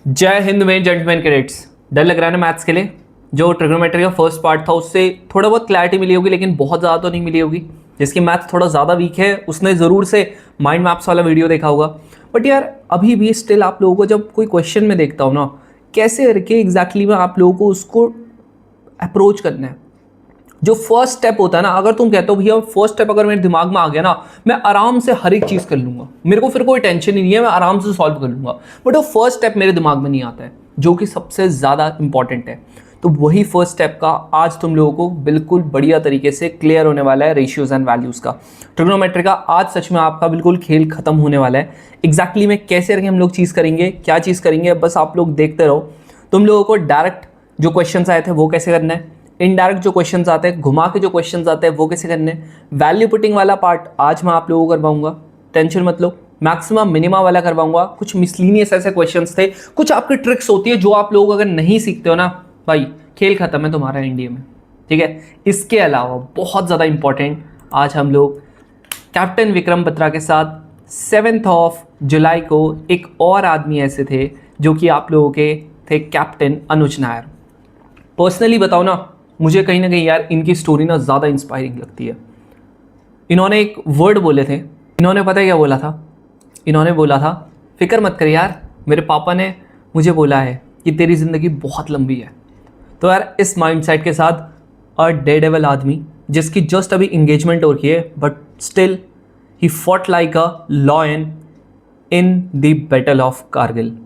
जय हिंद में gentleman cadets. डर लग रहा है ना मैथ्स के लिए? जो ट्रिग्नोमेट्री का फर्स्ट पार्ट था उससे थोड़ा बहुत क्लैरिटी मिली होगी, लेकिन बहुत ज़्यादा तो नहीं मिली होगी। जिसकी मैथ्स थोड़ा ज़्यादा वीक है उसने ज़रूर से माइंड मैप्स वाला वीडियो देखा होगा। बट यार अभी भी स्टिल आप लोगों को जब कोई क्वेश्चन में देखता हूँ ना, कैसे करके एग्जैक्टली में आप लोगों को उसको अप्रोच करना है। जो फर्स्ट स्टेप होता है ना, अगर तुम कहते हो भैया फर्स्ट स्टेप अगर मेरे दिमाग में आ गया ना, मैं आराम से हर एक चीज़ कर लूँगा, मेरे को फिर कोई टेंशन ही नहीं है, मैं आराम से सॉल्व कर लूँगा। बट वो फर्स्ट स्टेप मेरे दिमाग में नहीं आता है, जो कि सबसे ज़्यादा इंपॉर्टेंट है। तो वही फर्स्ट स्टेप का आज तुम लोगों को बिल्कुल बढ़िया तरीके से क्लियर होने वाला है। रेशियोज़ एंड वैल्यूज़ का ट्रिग्नोमेट्री का आज सच में आपका बिल्कुल खेल खत्म होने वाला है। एग्जैक्टली में कैसे करके हम लोग चीज़ करेंगे, क्या चीज़ करेंगे, बस आप लोग देखते रहो। तुम लोगों को डायरेक्ट जो क्वेश्चंस आए थे वो कैसे करना है, इनडायरेक्ट जो क्वेश्चंस आते हैं, घुमा के जो क्वेश्चंस आते हैं वो कैसे करने, वैल्यू पुटिंग वाला पार्ट आज मैं आप लोगों को करवाऊंगा, टेंशन मत लो। मैक्सिमम मिनिमा वाला करवाऊंगा। कुछ मिसलीनियस ऐसे क्वेश्चंस थे, कुछ आपकी ट्रिक्स होती है जो आप लोग अगर नहीं सीखते हो ना भाई, खेल खत्म है तुम्हारा इंडिया में, ठीक है। इसके अलावा बहुत ज़्यादा इंपॉर्टेंट, आज हम लोग कैप्टन विक्रम बत्रा के साथ 7 जुलाई को एक और आदमी ऐसे थे जो कि आप लोगों के थे कैप्टन अनुज नायर। पर्सनली बताओ ना, मुझे कहीं ना कहीं यार इनकी स्टोरी ना ज़्यादा इंस्पायरिंग लगती है। इन्होंने एक वर्ड बोले थे, इन्होंने पता है क्या बोला था? इन्होंने बोला था फिक्र मत कर यार, मेरे पापा ने मुझे बोला है कि तेरी ज़िंदगी बहुत लंबी है। तो यार इस माइंडसेट के साथ अ डेडेबल आदमी जिसकी जस्ट अभी इंगेजमेंट हो रही है, but still he fought like a lion in the battle of Kargil.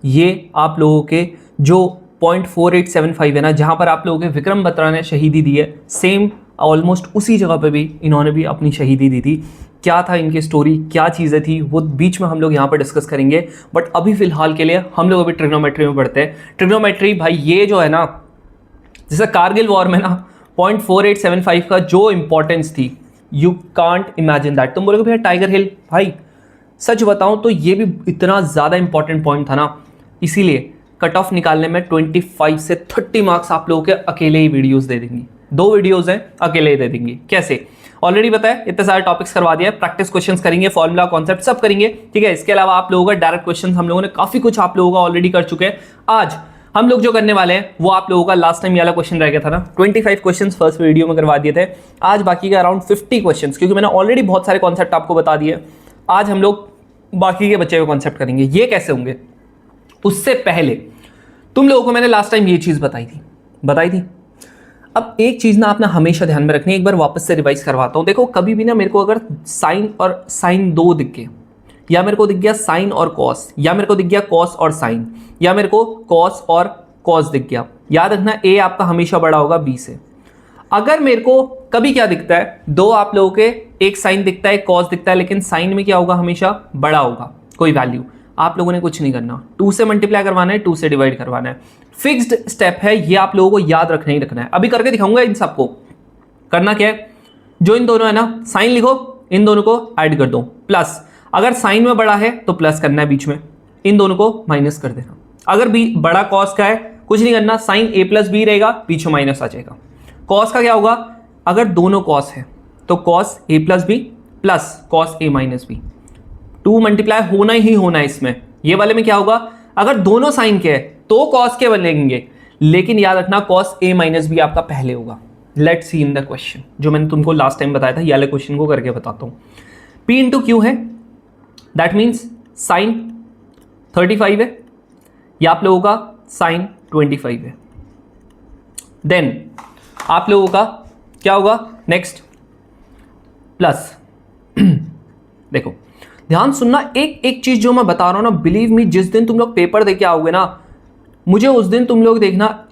ये आप लोगों के जो 0.4875 है ना, जहाँ पर आप लोगों के विक्रम बत्रा ने शहीदी दी है, सेम ऑलमोस्ट उसी जगह पे भी इन्होंने भी अपनी शहीदी दी थी। क्या था इनकी स्टोरी, क्या चीज़ें थी, वो बीच में हम लोग यहाँ पर डिस्कस करेंगे। बट अभी फिलहाल के लिए हम लोग अभी ट्रिग्नोमेट्री में पढ़ते हैं। ट्रिग्नोमेट्री भाई ये जो है ना, जैसे कारगिल वॉर में ना 0.4875 का जो इंपॉर्टेंस थी, यू कांट इमेजिन दैट। तुम बोलोगे भैया टाइगर हिल, भाई सच बताऊं तो ये भी इतना ज़्यादा इंपॉर्टेंट पॉइंट था ना, इसीलिए कट ऑफ निकालने में 25 से 30 मार्क्स आप लोगों के अकेले ही वीडियोस दे देंगी। 2 वीडियोस हैं, अकेले ही दे देंगी। कैसे? ऑलरेडी बताया, इतने सारे टॉपिक्स करवा दिया, प्रैक्टिस क्वेश्चंस करेंगे, फॉर्मूला कॉन्सेप्ट सब करेंगे, ठीक है। इसके अलावा आप लोगों का डायरेक्ट क्वेश्चन हम लोगों ने काफी कुछ आप लोगों का ऑलरेडी कर चुके हैं। आज हम लोग जो करने वाले हैं वो आप लोगों का लास्ट टाइम वाला क्वेश्चन रह गया था ना, 25 क्वेश्चन फर्स्ट वीडियो में करवा दिए थे। आज बाकी का अराउंड 50 क्वेश्चन, क्योंकि मैंने ऑलरेडी बहुत सारे कॉन्सेप्ट आपको बता दिए। आज हम लोग बाकी के बच्चे हुए कॉन्सेप्ट करेंगे। ये कैसे होंगे, उससे पहले तुम लोगों को मैंने लास्ट टाइम ये चीज़ बताई थी। अब एक चीज़ ना आपने हमेशा ध्यान में रखनी है, एक बार वापस से रिवाइज करवाता हूँ। देखो कभी भी ना मेरे को अगर साइन और साइन 2 दिख गए, या मेरे को दिख गया साइन और कॉस, या मेरे को दिख गया कॉस और साइन, या मेरे को कॉस और कॉस दिख गया, याद रखना ए आपका हमेशा बड़ा होगा बी से। अगर मेरे को कभी क्या दिखता है, 2 आप लोगों के एक साइन दिखता है, कॉस दिखता है, लेकिन साइन में क्या होगा, हमेशा बड़ा होगा कोई वैल्यू। आप लोगों ने कुछ नहीं करना, 2 से मल्टीप्लाई करवाना है, 2 से डिवाइड करवाना है। फिक्स्ड स्टेप है, ये आप लोगों को याद रखना ही रखना है। अभी करके दिखाऊंगा इन सबको। करना क्या है, जो इन दोनों है ना, साइन लिखो, इन दोनों को ऐड कर दो, प्लस अगर साइन में बड़ा है तो प्लस करना है बीच में, इन दोनों को माइनस कर देना। अगर बी बड़ा कॉस का है, कुछ नहीं करना, साइन ए प्लस बी रहेगा, पीछे माइनस आ जाएगा। कॉस का क्या होगा, अगर दोनों कॉस है तो cos A plus B plus cos A minus B, 2 multiply होना ही होना है इसमें। ये वाले में क्या होगा, अगर दोनों साइन के है तो कॉस के बनेंगे, लेकिन याद रखना कॉस ए माइनस बी आपका पहले होगा। Let's see in the question, जो मैंने तुमको लास्ट टाइम बताया था, ये वाले क्वेश्चन को करके बताता हूँ। P इंटू क्यू है, दैट मीन्स साइन 35 है, या आप लोगों का साइन 25 है। देन आप लोगों का क्या होगा नेक्स्ट, प्लस देखो ध्यान सुनना, एक चीज जो मैं बता रहा हूं ना, बिलीव मी, जिस दिन तुम लोग पेपर दे के आओगे ना, मुझे उस दिन तुम लोग देखना,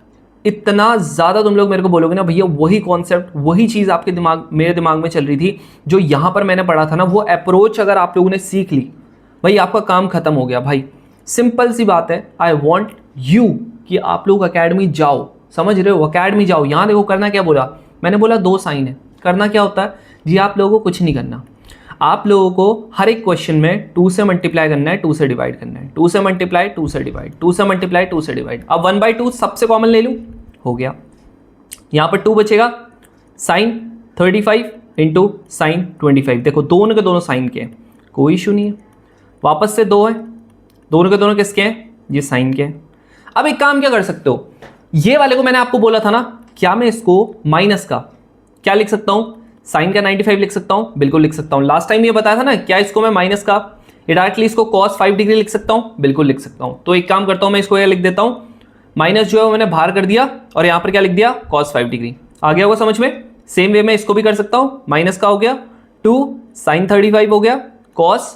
इतना ज़्यादा तुम लोग मेरे को बोलोगे ना भैया वही कॉन्सेप्ट, वही चीज़ आपके दिमाग मेरे दिमाग में चल रही थी जो यहाँ पर मैंने पढ़ा था ना, वो अप्रोच अगर आप लोगों ने सीख ली भाई, आपका काम खत्म हो गया भाई। सिंपल सी बात है, आई वॉन्ट यू कि आप लोग अकेडमी जाओ, समझ रहे हो, अकेडमी जाओ। यहाँ देखो करना क्या बोला मैंने, बोला 2 साइन है, करना क्या होता है जी, आप लोगों को कुछ नहीं करना, आप लोगों को हर एक क्वेश्चन में 2 से मल्टीप्लाई करना है, 2 से डिवाइड करना है, 2 से मल्टीप्लाई, 2 से डिवाइड, 2 से मल्टीप्लाई, 2 से डिवाइड। अब 1/2 सबसे कॉमन ले लूँ, हो गया। यहाँ पर 2 बचेगा, साइन 35 इंटू साइन 25। देखो दोनों के दोनों साइन के हैं, कोई इशू नहीं है। वापस से 2 है, दोनों के दोनों किसके हैं, ये साइन के है। अब एक काम क्या कर सकते हो, ये वाले को मैंने आपको बोला था ना, क्या मैं इसको माइनस का क्या लिख सकता हूँ, साइन का 95 लिख सकता हूँ, बिल्कुल लिख सकता हूँ। लास्ट टाइम ये बताया था ना, क्या इसको मैं माइनस का डायरेक्टली इसको cos 5 डिग्री लिख सकता हूँ, बिल्कुल लिख सकता हूँ। तो एक काम करता हूँ, मैं इसको क्या लिख देता हूँ, माइनस जो है मैंने बाहर कर दिया और यहाँ पर क्या लिख दिया, cos 5 डिग्री। आ गया होगा समझ में। सेम वे में इसको भी कर सकता हूँ, माइनस का हो गया 2 sin 35 हो गया cos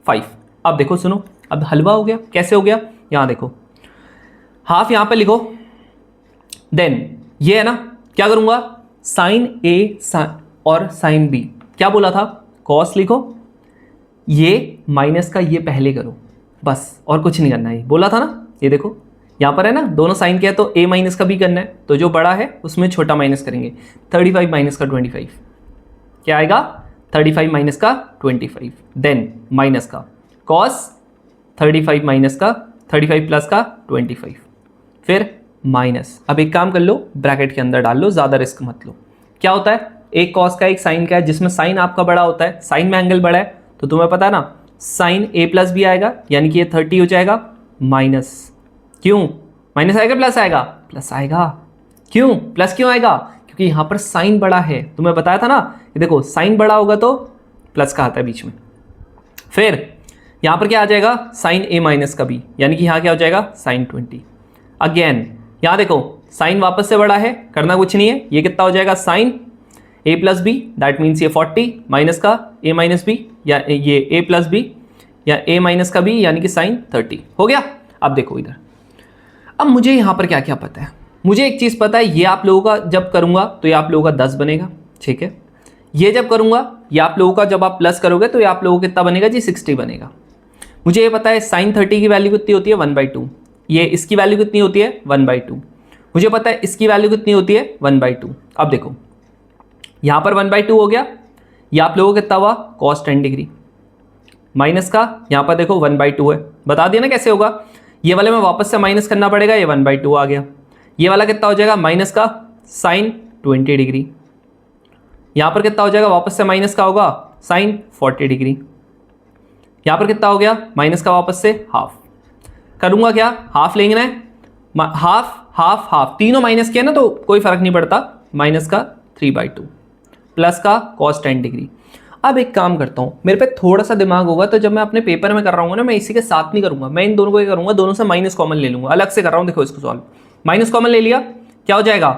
5। अब देखो सुनो, अब हलवा हो गया। कैसे हो गया, यहाँ देखो हाफ यहाँ पे लिखो, देन ये है ना, क्या करूंगा, साइन ए और साइन बी, क्या बोला था, कॉस लिखो, ये माइनस का ये पहले करो, बस और कुछ नहीं करना है, बोला था ना। ये देखो यहाँ पर है ना, दोनों साइन के है तो ए माइनस का भी करना है, तो जो बड़ा है उसमें छोटा माइनस करेंगे। 35 माइनस का 25 क्या आएगा, 35 माइनस का 25, देन माइनस का कॉस 35 माइनस का 35 प्लस का 25, फिर माइनस। अब एक काम कर लो, ब्रैकेट के अंदर डाल लो, ज़्यादा रिस्क मत लो। क्या होता है, एक कॉस का एक साइन का है, जिसमें साइन आपका बड़ा होता है, साइन में एंगल बड़ा है, तो तुम्हें पता है ना, साइन ए प्लस बी आएगा, यानी कि ये 30 हो जाएगा माइनस। क्यों माइनस आएगा, प्लस आएगा, प्लस आएगा। क्यों प्लस क्यों आएगा, क्योंकि यहाँ पर साइन बड़ा है, तुम्हें बताया था ना। ये देखो साइन बड़ा होगा तो प्लस का आता है बीच में। फिर यहाँ पर क्या आ जाएगा, साइन ए माइनस का बी, यानी कि यहाँ क्या हो जाएगा, साइन 20। अगेन यहाँ देखो साइन वापस से बड़ा है, करना कुछ नहीं है, ये कितना हो जाएगा, sine A plus B, that means ये 40 माइनस का ए माइनस बी, या ये ए प्लस बी या ए माइनस का बी, यानी कि साइन 30 हो गया। अब देखो इधर, अब मुझे यहाँ पर क्या क्या पता है, मुझे एक चीज़ पता है, ये आप लोगों का जब करूँगा तो ये आप लोगों का 10 बनेगा, ठीक है। ये जब करूँगा, ये आप लोगों का जब आप प्लस करोगे तो ये आप लोगों को कितना बनेगा जी, 60 बनेगा। मुझे ये पता है साइन 30 की वैल्यू कितनी होती है, 1/2। ये इसकी वैल्यू कितनी होती है, 1/2। मुझे पता है इसकी वैल्यू कितनी होती है, 1/2। अब देखो यहाँ पर 1/2 हो गया, ये आप लोगों को कितना हुआ, cos 10 डिग्री, माइनस का यहाँ पर देखो 1/2 है, बता दिया ना कैसे होगा। ये वाले में वापस से माइनस करना पड़ेगा, ये 1/2 आ गया। ये वाला कितना हो जाएगा, माइनस का साइन 20 डिग्री, यहाँ पर कितना हो जाएगा, वापस से माइनस का होगा साइन 40 डिग्री, यहाँ पर कितना हो गया, माइनस का वापस से हाफ। करूँगा क्या, हाफ लेंगे ना, हाफ हाफ हाफ, तीनों माइनस के है ना, तो कोई फर्क नहीं पड़ता, माइनस का 3/2 प्लस का cos 10 डिग्री। अब एक काम करता हूँ, मेरे पे थोड़ा सा दिमाग होगा, तो जब मैं अपने पेपर में कर रहा हूँ ना, मैं इसी के साथ नहीं करूँगा, मैं इन दोनों को करूँगा, दोनों से माइनस कॉमन ले लूँगा, अलग से कर रहा हूँ। देखो इसको सॉल्व, माइनस कॉमन ले लिया, क्या हो जाएगा,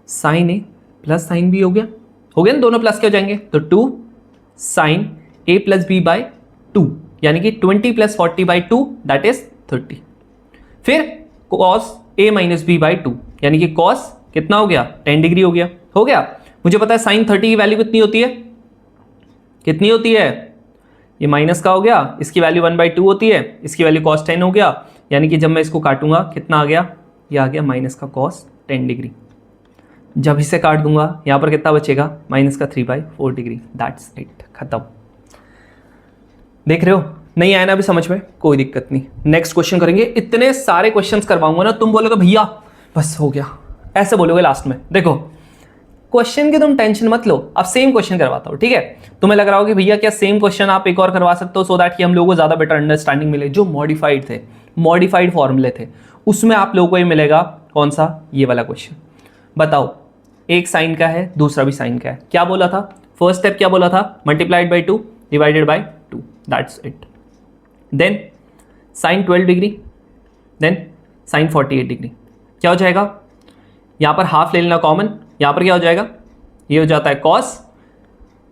sine A plus sine B हो गया ना, दोनों प्लस के हो जाएंगे, तो 2 sine A plus B by 2, यानी कि 20 प्लस 40/2 दैट इज 30। फिर cos a minus B by 2, यानी कि cos कितना हो गया, 10 डिग्री हो गया। मुझे पता है साइन 30 की वैल्यू कितनी होती है, ये माइनस का हो गया, इसकी वैल्यू 1/2 होती है, इसकी वैल्यू cos 10 हो गया, यानी कि जब मैं इसको काटूंगा कितना आ गया, ये आ गया माइनस का cos 10 डिग्री। जब इसे काट दूंगा यहाँ पर कितना बचेगा, माइनस का 3/4 डिग्री, दैट्स इट, खत्म। देख रहे हो, नहीं आया ना अभी समझ में, कोई दिक्कत नहीं, नेक्स्ट क्वेश्चन करेंगे। इतने सारे क्वेश्चंस करवाऊंगा ना, तुम बोलोगे भैया बस हो गया, ऐसे बोलोगे लास्ट में। देखो क्वेश्चन की तुम टेंशन मत लो, अब सेम क्वेश्चन करवाता हूँ, ठीक है। तुम्हें लग रहा हो कि भैया क्या सेम क्वेश्चन आप एक और करवा सकते हो, सो दैट कि हम लोगों को ज़्यादा बेटर अंडरस्टैंडिंग मिले। जो मॉडिफाइड फॉर्मूले थे उसमें आप लोगों को ये मिलेगा, कौन सा, ये वाला क्वेश्चन। बताओ, एक साइन का है, दूसरा भी साइन का है, क्या बोला था, फर्स्ट स्टेप क्या बोला था, multiplied by 2 divided by 2, that's it. Then sine 12 degree, then sine 48 degree, क्या हो जाएगा, यहाँ पर हाफ ले लेना कॉमन, यहाँ पर क्या हो जाएगा, ये हो जाता है cos,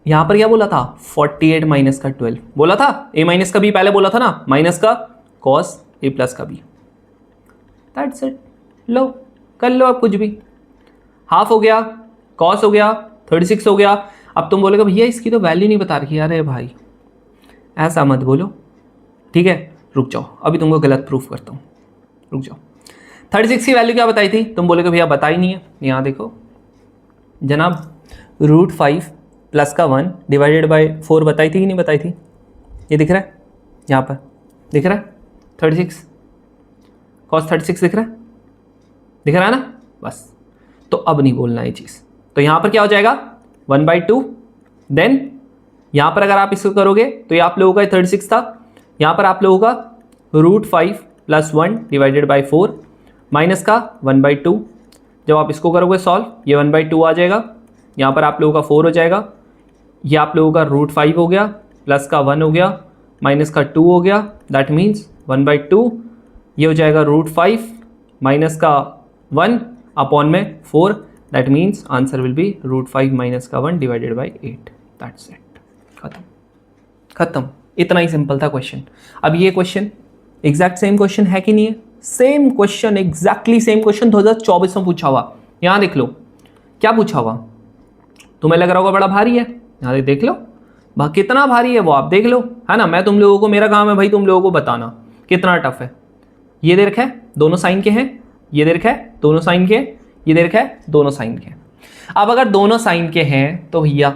यहाँ पर क्या बोला था, 48 माइनस का 12 बोला था, a माइनस का b पहले बोला था ना, माइनस का cos a प्लस का b, दैट्स इट। लो कर लो आप कुछ भी, हाफ हो गया, cos हो गया, 36 हो गया। अब तुम बोलोगे भैया इसकी तो वैल्यू नहीं बता रखी। अरे भाई ऐसा मत बोलो, ठीक है, रुक जाओ, अभी तुमको गलत प्रूफ करता हूँ, रुक जाओ। 36 की वैल्यू क्या बताई थी, तुम बोलोगे भैया बता ही नहीं है। यहाँ देखो जनाब, √5 प्लस का 1 डिवाइडेड बाई 4 बताई थी कि नहीं बताई थी, ये दिख रहा है, यहाँ पर दिख रहा है 36, cos 36 दिख रहा है ना, बस। तो अब नहीं बोलना ये चीज़, तो यहाँ पर क्या हो जाएगा, 1/2, देन यहाँ पर अगर आप इसको करोगे तो ये आप लोगों का 36 था, यहाँ पर आप लोगों का √5 प्लस 1 डिवाइडेड बाई 4 माइनस का 1/2। जब आप इसको करोगे सॉल्व, ये 1/2 आ जाएगा, यहाँ पर आप लोगों का 4 हो जाएगा, ये आप लोगों का √5 हो गया, प्लस का 1 हो गया, माइनस का 2 हो गया, दैट मीन्स 1/2, ये हो जाएगा √5 माइनस का 1 अपॉन में 4, that means answer will B √5 minus का 1 डिवाइडेड बाई 8। दैट्स इट, खत्म। इतना ही सिंपल था क्वेश्चन। अब ये क्वेश्चन एग्जैक्ट सेम क्वेश्चन है कि नहीं है? Same question, exactly same question 2024 में पूछा हुआ। यहाँ देख लो क्या पूछा हुआ, तुम्हें लग रहा होगा बड़ा भारी है, यहाँ देख लो कितना भारी है वो, आप देख लो, है ना। मैं तुम लोगों को, मेरा काम है भाई तुम लोगों को बताना कितना टफ है। ये दे रखा है दोनों साइन के हैं, ये दे रखा है दोनों साइन के, ये दे रखा है दोनों साइन के। अब अगर दोनों साइन के हैं तो भैया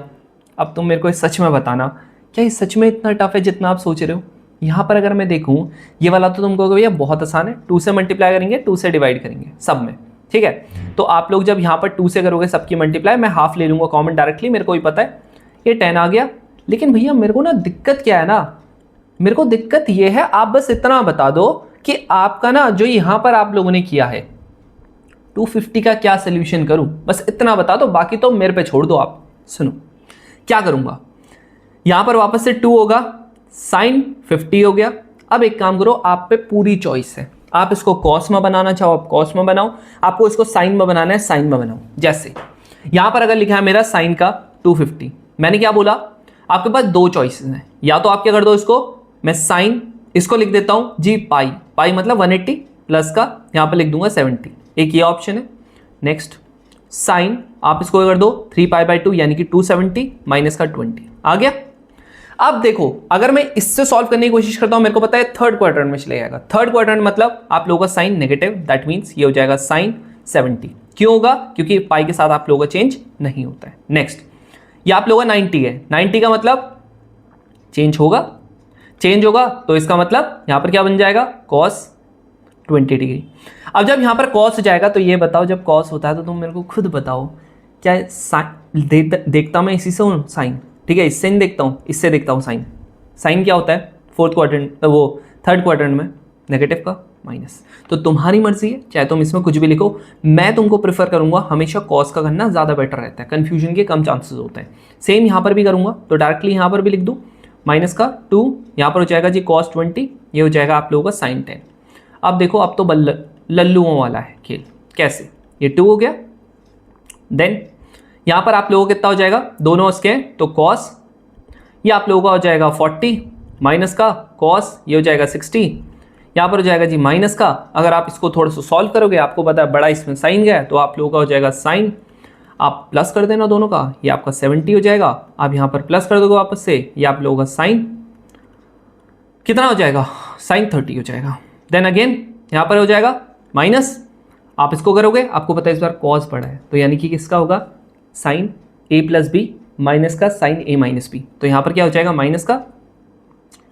अब तुम मेरे को सच में बताना, क्या ये सच में इतना टफ है जितना आप सोच रहे हो? यहाँ पर अगर मैं देखूँ ये वाला तो तुम कहोगे भैया बहुत आसान है, 2 से मल्टीप्लाई करेंगे, 2 से डिवाइड करेंगे सब में, ठीक है। तो आप लोग जब यहाँ पर 2 से करोगे सबकी मल्टीप्लाई, मैं हाफ ले लूँगा कॉमन डायरेक्टली, मेरे को ही पता है ये 10 आ गया। लेकिन भैया मेरे को ना दिक्कत क्या है ना, मेरे को दिक्कत ये है, आप बस इतना बता दो कि आपका ना जो यहाँ पर आप लोगों ने किया है 250 का क्या सोल्यूशन करूं, बस इतना बता दो, बाकी तो मेरे पे छोड़ दो। आप सुनो क्या करूंगा, यहां पर वापस से 2 होगा, साइन 50 हो गया। अब एक काम करो, आप पे पूरी चॉइस है, आप इसको कॉस में बनाना चाहो आप कॉस में बनाओ, आपको इसको साइन में बनाना है साइन में बनाओ। जैसे यहां पर अगर लिखा है मेरा साइन का 250, मैंने क्या बोला, आपके पास 2 चॉइसेस हैं, या तो आप क्या कर दो, इसको मैं साइन इसको लिख देता हूं जी पाई, पाई मतलब 180 प्लस का यहां पर लिख दूंगा 70, एक ये ऑप्शन है। नेक्स्ट साइन आप इसको कर दो 3π/2 यानी कि 270 माइनस का 20 आ गया। अब देखो अगर मैं इससे सॉल्व करने की कोशिश करता हूं, मेरे को पता है थर्ड क्वाड्रेंट में चले जाएगा। थर्ड क्वाड्रेंट मतलब आप लोगों का साइन नेगेटिव, दैट मीन्स ये हो जाएगा साइन 70। क्यों होगा? क्योंकि पाई के साथ आप लोगों का चेंज नहीं होता है। नेक्स्ट ये आप लोगों का 90 है, 90 का मतलब चेंज होगा, चेंज होगा तो इसका मतलब यहां पर क्या बन जाएगा, कॉस 20 डिग्री। अब जब यहां पर कॉस हो जाएगा तो ये बताओ, जब कॉस होता है तो तुम मेरे को खुद बताओ, क्या देखता मैं इसी से हूं साइन, ठीक है, इससे नहीं देखता हूं, इससे देखता हूं साइन। साइन क्या होता है फोर्थ क्वाड्रेंट, वो थर्ड क्वाड्रेंट में नेगेटिव का माइनस। तो तुम्हारी मर्जी है, चाहे तुम इसमें कुछ भी लिखो, मैं तुमको प्रेफर करूंगा हमेशा कॉस का करना ज़्यादा बेटर रहता है, कन्फ्यूजन के कम चांसेस होते हैं। सेम यहाँ पर भी करूंगा तो डायरेक्टली यहाँ पर भी लिख दूँ माइनस का 2, यहाँ पर हो जाएगा जी कॉस 20, ये हो जाएगा आप लोगों का साइन 10। अब देखो अब तो लल्लुओं वाला है खेल, कैसे, ये 2 हो गया, देन यहाँ पर आप लोगों को कितना हो जाएगा, दोनों उसके तो कॉस, ये आप लोगों का हो जाएगा 40 माइनस का कॉस, ये हो जाएगा 60, यहाँ पर हो जाएगा जी माइनस का। अगर आप इसको थोड़ा सा सॉल्व करोगे, आपको पता है बड़ा इसमें साइन गया, तो आप लोगों का हो जाएगा साइन, आप प्लस कर देना दोनों का, ये आपका 70 हो जाएगा। आप यहाँ पर प्लस कर दोगे वापस से, ये आप लोगों का साइन कितना हो जाएगा, साइन 30 हो जाएगा। देन अगेन यहाँ पर हो जाएगा माइनस, आप इसको करोगे, आपको पता है इस बार कॉस पड़ा है, तो यानी कि किसका होगा, sine a plus B minus का साइन a माइनस बी। तो यहाँ पर क्या हो जाएगा माइनस का,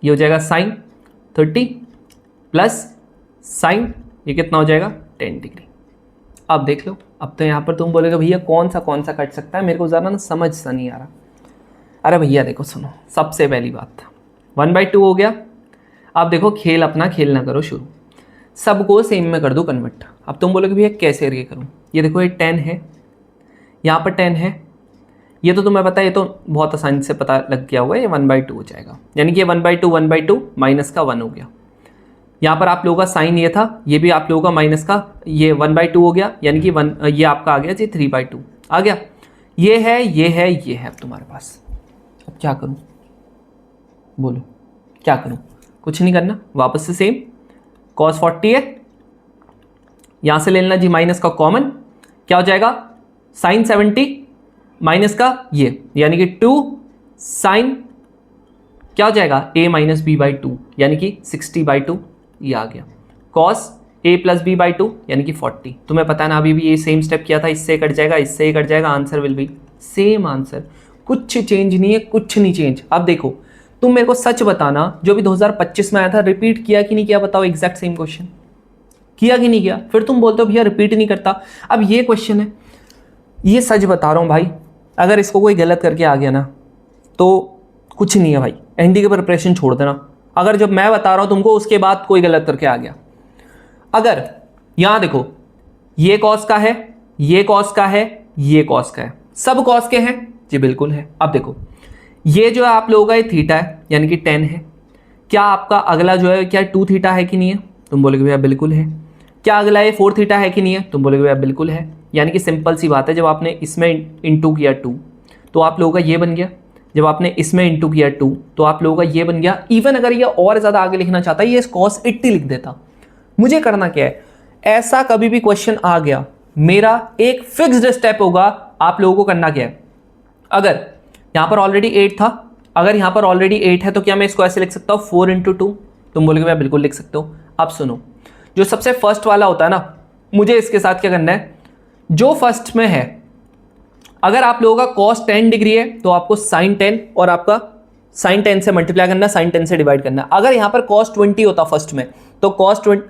ये हो जाएगा साइन 30 प्लस साइन, ये कितना हो जाएगा 10 डिग्री। अब देख लो, अब तो यहाँ पर तुम बोलोगे भैया कौन सा कट सकता है, मेरे को ज़्यादा ना समझ सा नहीं आ रहा। अरे भैया देखो सुनो, सबसे पहली बात 1/2 हो गया। अब देखो खेल अपना खेलना करो शुरू, सबको सेम में कर दो कन्वर्ट। अब तुम बोलोगे भैया कैसे ये करूँ, ये देखो ये 10 है, यहाँ पर 10 है, ये तो तुम्हें पता है, ये तो बहुत आसानी से पता लग गया हुआ है, ये 1/2 हो जाएगा, यानी कि ये 1/2 माइनस का 1 हो गया। यहाँ पर आप लोगों का साइन ये था, ये भी आप लोगों का माइनस का, ये 1/2 हो गया, यानी कि 1, ये आपका आ गया जी 3/2 आ गया। ये है, ये है, ये है अब तुम्हारे पास। अब क्या करूँ बोलो, क्या करूँ? कुछ नहीं करना, वापस से सेम cos 40 है, यहाँ से ले लेना जी माइनस का कॉमन, क्या हो जाएगा साइन 70 माइनस का ये, यानी कि 2 साइन क्या हो जाएगा a माइनस b/2 यानी कि 60/2, ये आ गया cos a प्लस b/2 यानी कि 40। तुम्हें पता है ना, अभी भी ये सेम स्टेप किया था, इससे कट जाएगा, इससे कट जाएगा, answer will B same answer, कुछ चेंज नहीं है, कुछ नहीं चेंज। अब देखो तुम मेरे को सच बताना, जो भी 2025 में आया था रिपीट किया कि नहीं किया, बताओ एग्जैक्ट सेम क्वेश्चन किया कि नहीं किया? फिर तुम बोलते हो भैया रिपीट नहीं करता। अब ये क्वेश्चन है, ये सच बता रहा हूँ भाई, अगर इसको कोई गलत करके आ गया ना तो कुछ नहीं है भाई, एनडी की प्रिपरेशन छोड़ देना। अगर जब मैं बता रहा हूँ तुमको उसके बाद कोई गलत करके आ गया, अगर यहां देखो ये कॉस का है, ये कॉस का है, ये कॉस का है, सब कॉस के हैं जी, बिल्कुल है। अब देखो ये जो है आप लोगों का ये थीटा है यानी कि 10 है। क्या आपका अगला जो है क्या 2 थीटा है कि नहीं है? तुम बोलोगे भैया बिल्कुल है। क्या अगला ये 4 थीटा है कि नहीं है? तुम बोलोगे भैया बिल्कुल है। यानी कि सिंपल सी बात है, जब आपने इसमें इंटू किया 2 तो आप लोगों का ये बन गया, जब आपने इसमें इंटू किया 2 तो आप लोगों का ये बन गया। इवन अगर ये और ज़्यादा आगे लिखना चाहता है ये cos 80 लिख देता। मुझे करना क्या है, ऐसा कभी भी क्वेश्चन आ गया मेरा एक फिक्स्ड स्टेप होगा, आप लोगों को करना क्या है, अगर यहाँ पर ऑलरेडी 8 था, अगर यहाँ पर ऑलरेडी 8 है तो क्या मैं इसको ऐसे लिख सकता हूँ 4 × 2? तुम बोलोगे मैं बिल्कुल लिख सकता हूँ। अब सुनो, जो सबसे फर्स्ट वाला होता है ना, मुझे इसके साथ क्या करना है, जो फर्स्ट में है अगर आप लोगों का cos 10 डिग्री है तो आपको sin 10 और आपका sin 10 से मल्टीप्लाई करना, sin 10 से डिवाइड करना। अगर यहाँ पर cos 20 होता फर्स्ट में तो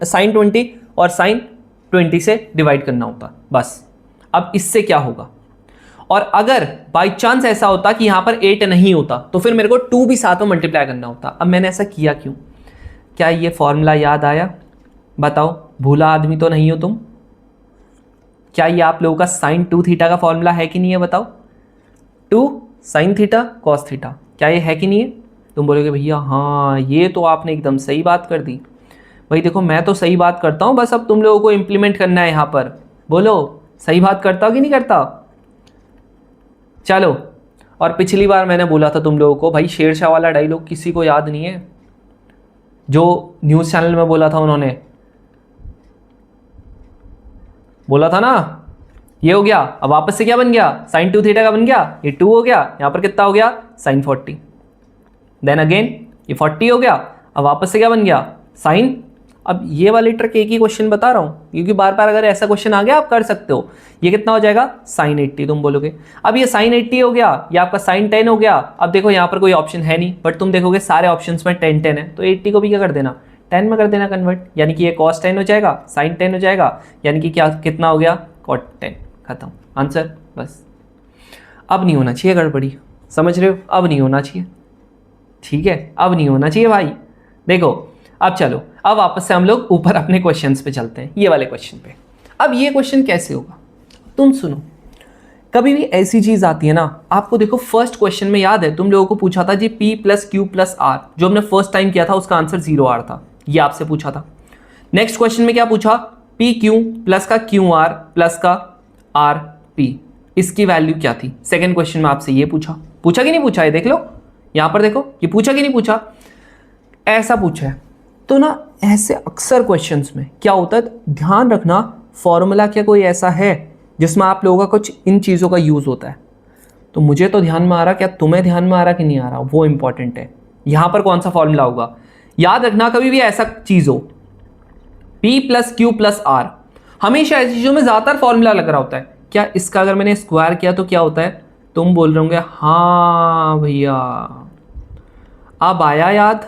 sin 20 और sin 20 से डिवाइड करना होता बस। अब इससे क्या होगा, और अगर बाई चांस ऐसा होता कि यहाँ पर 8 नहीं होता तो फिर मेरे को 2 भी साथ में मल्टीप्लाई करना होता। अब मैंने ऐसा किया क्यों? क्या ये फॉर्मूला याद आया? बताओ, भूला आदमी तो नहीं हो तुम? क्या ये आप लोगों का sin 2 थीटा का फॉर्मूला है कि नहीं है? बताओ, 2 sin थीटा cos थीटा, क्या ये है कि नहीं है? तुम बोलोगे भैया हाँ ये तो आपने एकदम सही बात कर दी। भाई देखो मैं तो सही बात करता हूँ, बस अब तुम लोगों को इम्प्लीमेंट करना है यहाँ पर। बोलो सही बात करता हो कि नहीं करता? चलो, और पिछली बार मैंने बोला था तुम लोगों को, भाई शेरशाह वाला डायलॉग किसी को याद नहीं है जो न्यूज़ चैनल में बोला था उन्होंने? बोला था ना, ये हो गया। अब वापस से क्या बन गया, sin 2 थीटा का बन गया, ये 2 हो गया, यहाँ पर कितना हो गया sin 40, देन अगेन ये 40 हो गया। अब वापस से क्या बन गया sin। अब ये वाली ट्रिक एक ही क्वेश्चन बता रहा हूँ क्योंकि बार बार अगर ऐसा क्वेश्चन आ गया आप कर सकते हो। ये कितना हो जाएगा sin 80, तुम बोलोगे अब ये sin 80 हो गया, ये आपका sin 10 हो गया। अब देखो यहाँ पर कोई ऑप्शन है नहीं, बट तुम देखोगे सारे ऑप्शंस में 10 10 है, तो 80 को भी क्या कर देना 10 में कर देना कन्वर्ट, यानी कि ये cos 10 हो जाएगा, sin 10 हो जाएगा, यानी कि क्या कितना हो गया cot 10, खत्म आंसर बस। अब नहीं होना चाहिए गड़बड़ी, समझ रहे हो? अब नहीं होना चाहिए, ठीक है, अब नहीं होना चाहिए भाई। देखो अब चलो, अब वापस से हम लोग ऊपर अपने क्वेश्चंस पे चलते हैं, ये वाले क्वेश्चन पे। अब ये क्वेश्चन कैसे होगा, तुम सुनो। कभी भी ऐसी चीज आती है ना, आपको देखो फर्स्ट क्वेश्चन में याद है तुम लोगों को पूछा था जी P + Q + R, जो हमने फर्स्ट टाइम किया था उसका आंसर 0R था, ये आपसे पूछा था। नेक्स्ट क्वेश्चन में क्या पूछा, PQ प्लस का QR प्लस का RP, इसकी वैल्यू क्या थी? सेकेंड क्वेश्चन में आपसे ये पूछा कि नहीं पूछा है? देख लो यहां पर, देखो ये पूछा कि नहीं पूछा, ऐसा पूछा है। तो ना ऐसे अक्सर क्वेश्चंस में क्या होता है, ध्यान रखना फॉर्मूला क्या कोई ऐसा है जिसमें आप लोगों का कुछ इन चीज़ों का यूज़ होता है। तो मुझे तो ध्यान में आ रहा, क्या तुम्हें ध्यान में आ रहा कि नहीं आ रहा, वो इंपॉर्टेंट है। यहाँ पर कौन सा फॉर्मूला होगा, याद रखना कभी भी ऐसा चीज़ हो P + Q + R, हमेशा ऐसी चीज़ों में ज़्यादातर फॉर्मूला लग रहा होता है। क्या इसका अगर मैंने स्क्वायर किया तो क्या होता है? तुम बोल रहे होंगे हाँ भैया अब आया याद,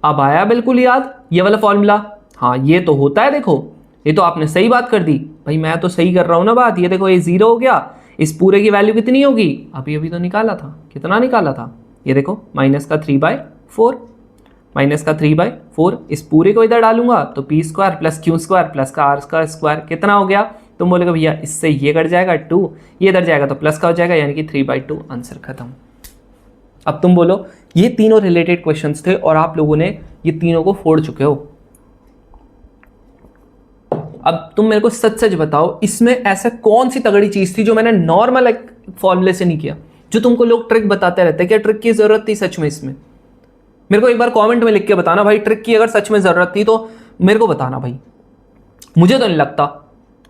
अब आया बिल्कुल याद ये वाला फॉर्मूला। हाँ ये तो होता है, देखो ये तो आपने सही बात कर दी भाई, मैं तो सही कर रहा हूँ ना बात। ये देखो ये 0 हो गया, इस पूरे की वैल्यू कितनी होगी, अभी तो निकाला था, कितना निकाला था, ये देखो -3/4, -3/4, इस पूरे को इधर डालूंगा तो P² + Q² प्लस का R का स्क्वायर कितना हो गया? तुम बोलोगे भैया इससे ये कट जाएगा 2, ये इधर जाएगा तो प्लस का हो जाएगा, यानी कि 3/2, आंसर खत्म। अब तुम बोलो ये तीनों रिलेटेड क्वेश्चंस थे और आप लोगों ने ये तीनों को फोड़ चुके हो। अब तुम मेरे को सच सच बताओ, इसमें ऐसा कौन सी तगड़ी चीज थी जो मैंने नॉर्मल एक फॉर्मूले से नहीं किया, जो तुमको लोग ट्रिक बताते रहते हैं? क्या ट्रिक की जरूरत थी सच में इसमें? मेरे को एक बार कमेंट में लिख के बताना भाई, ट्रिक की अगर सच में जरूरत थी तो मेरे को बताना भाई, मुझे तो नहीं लगता।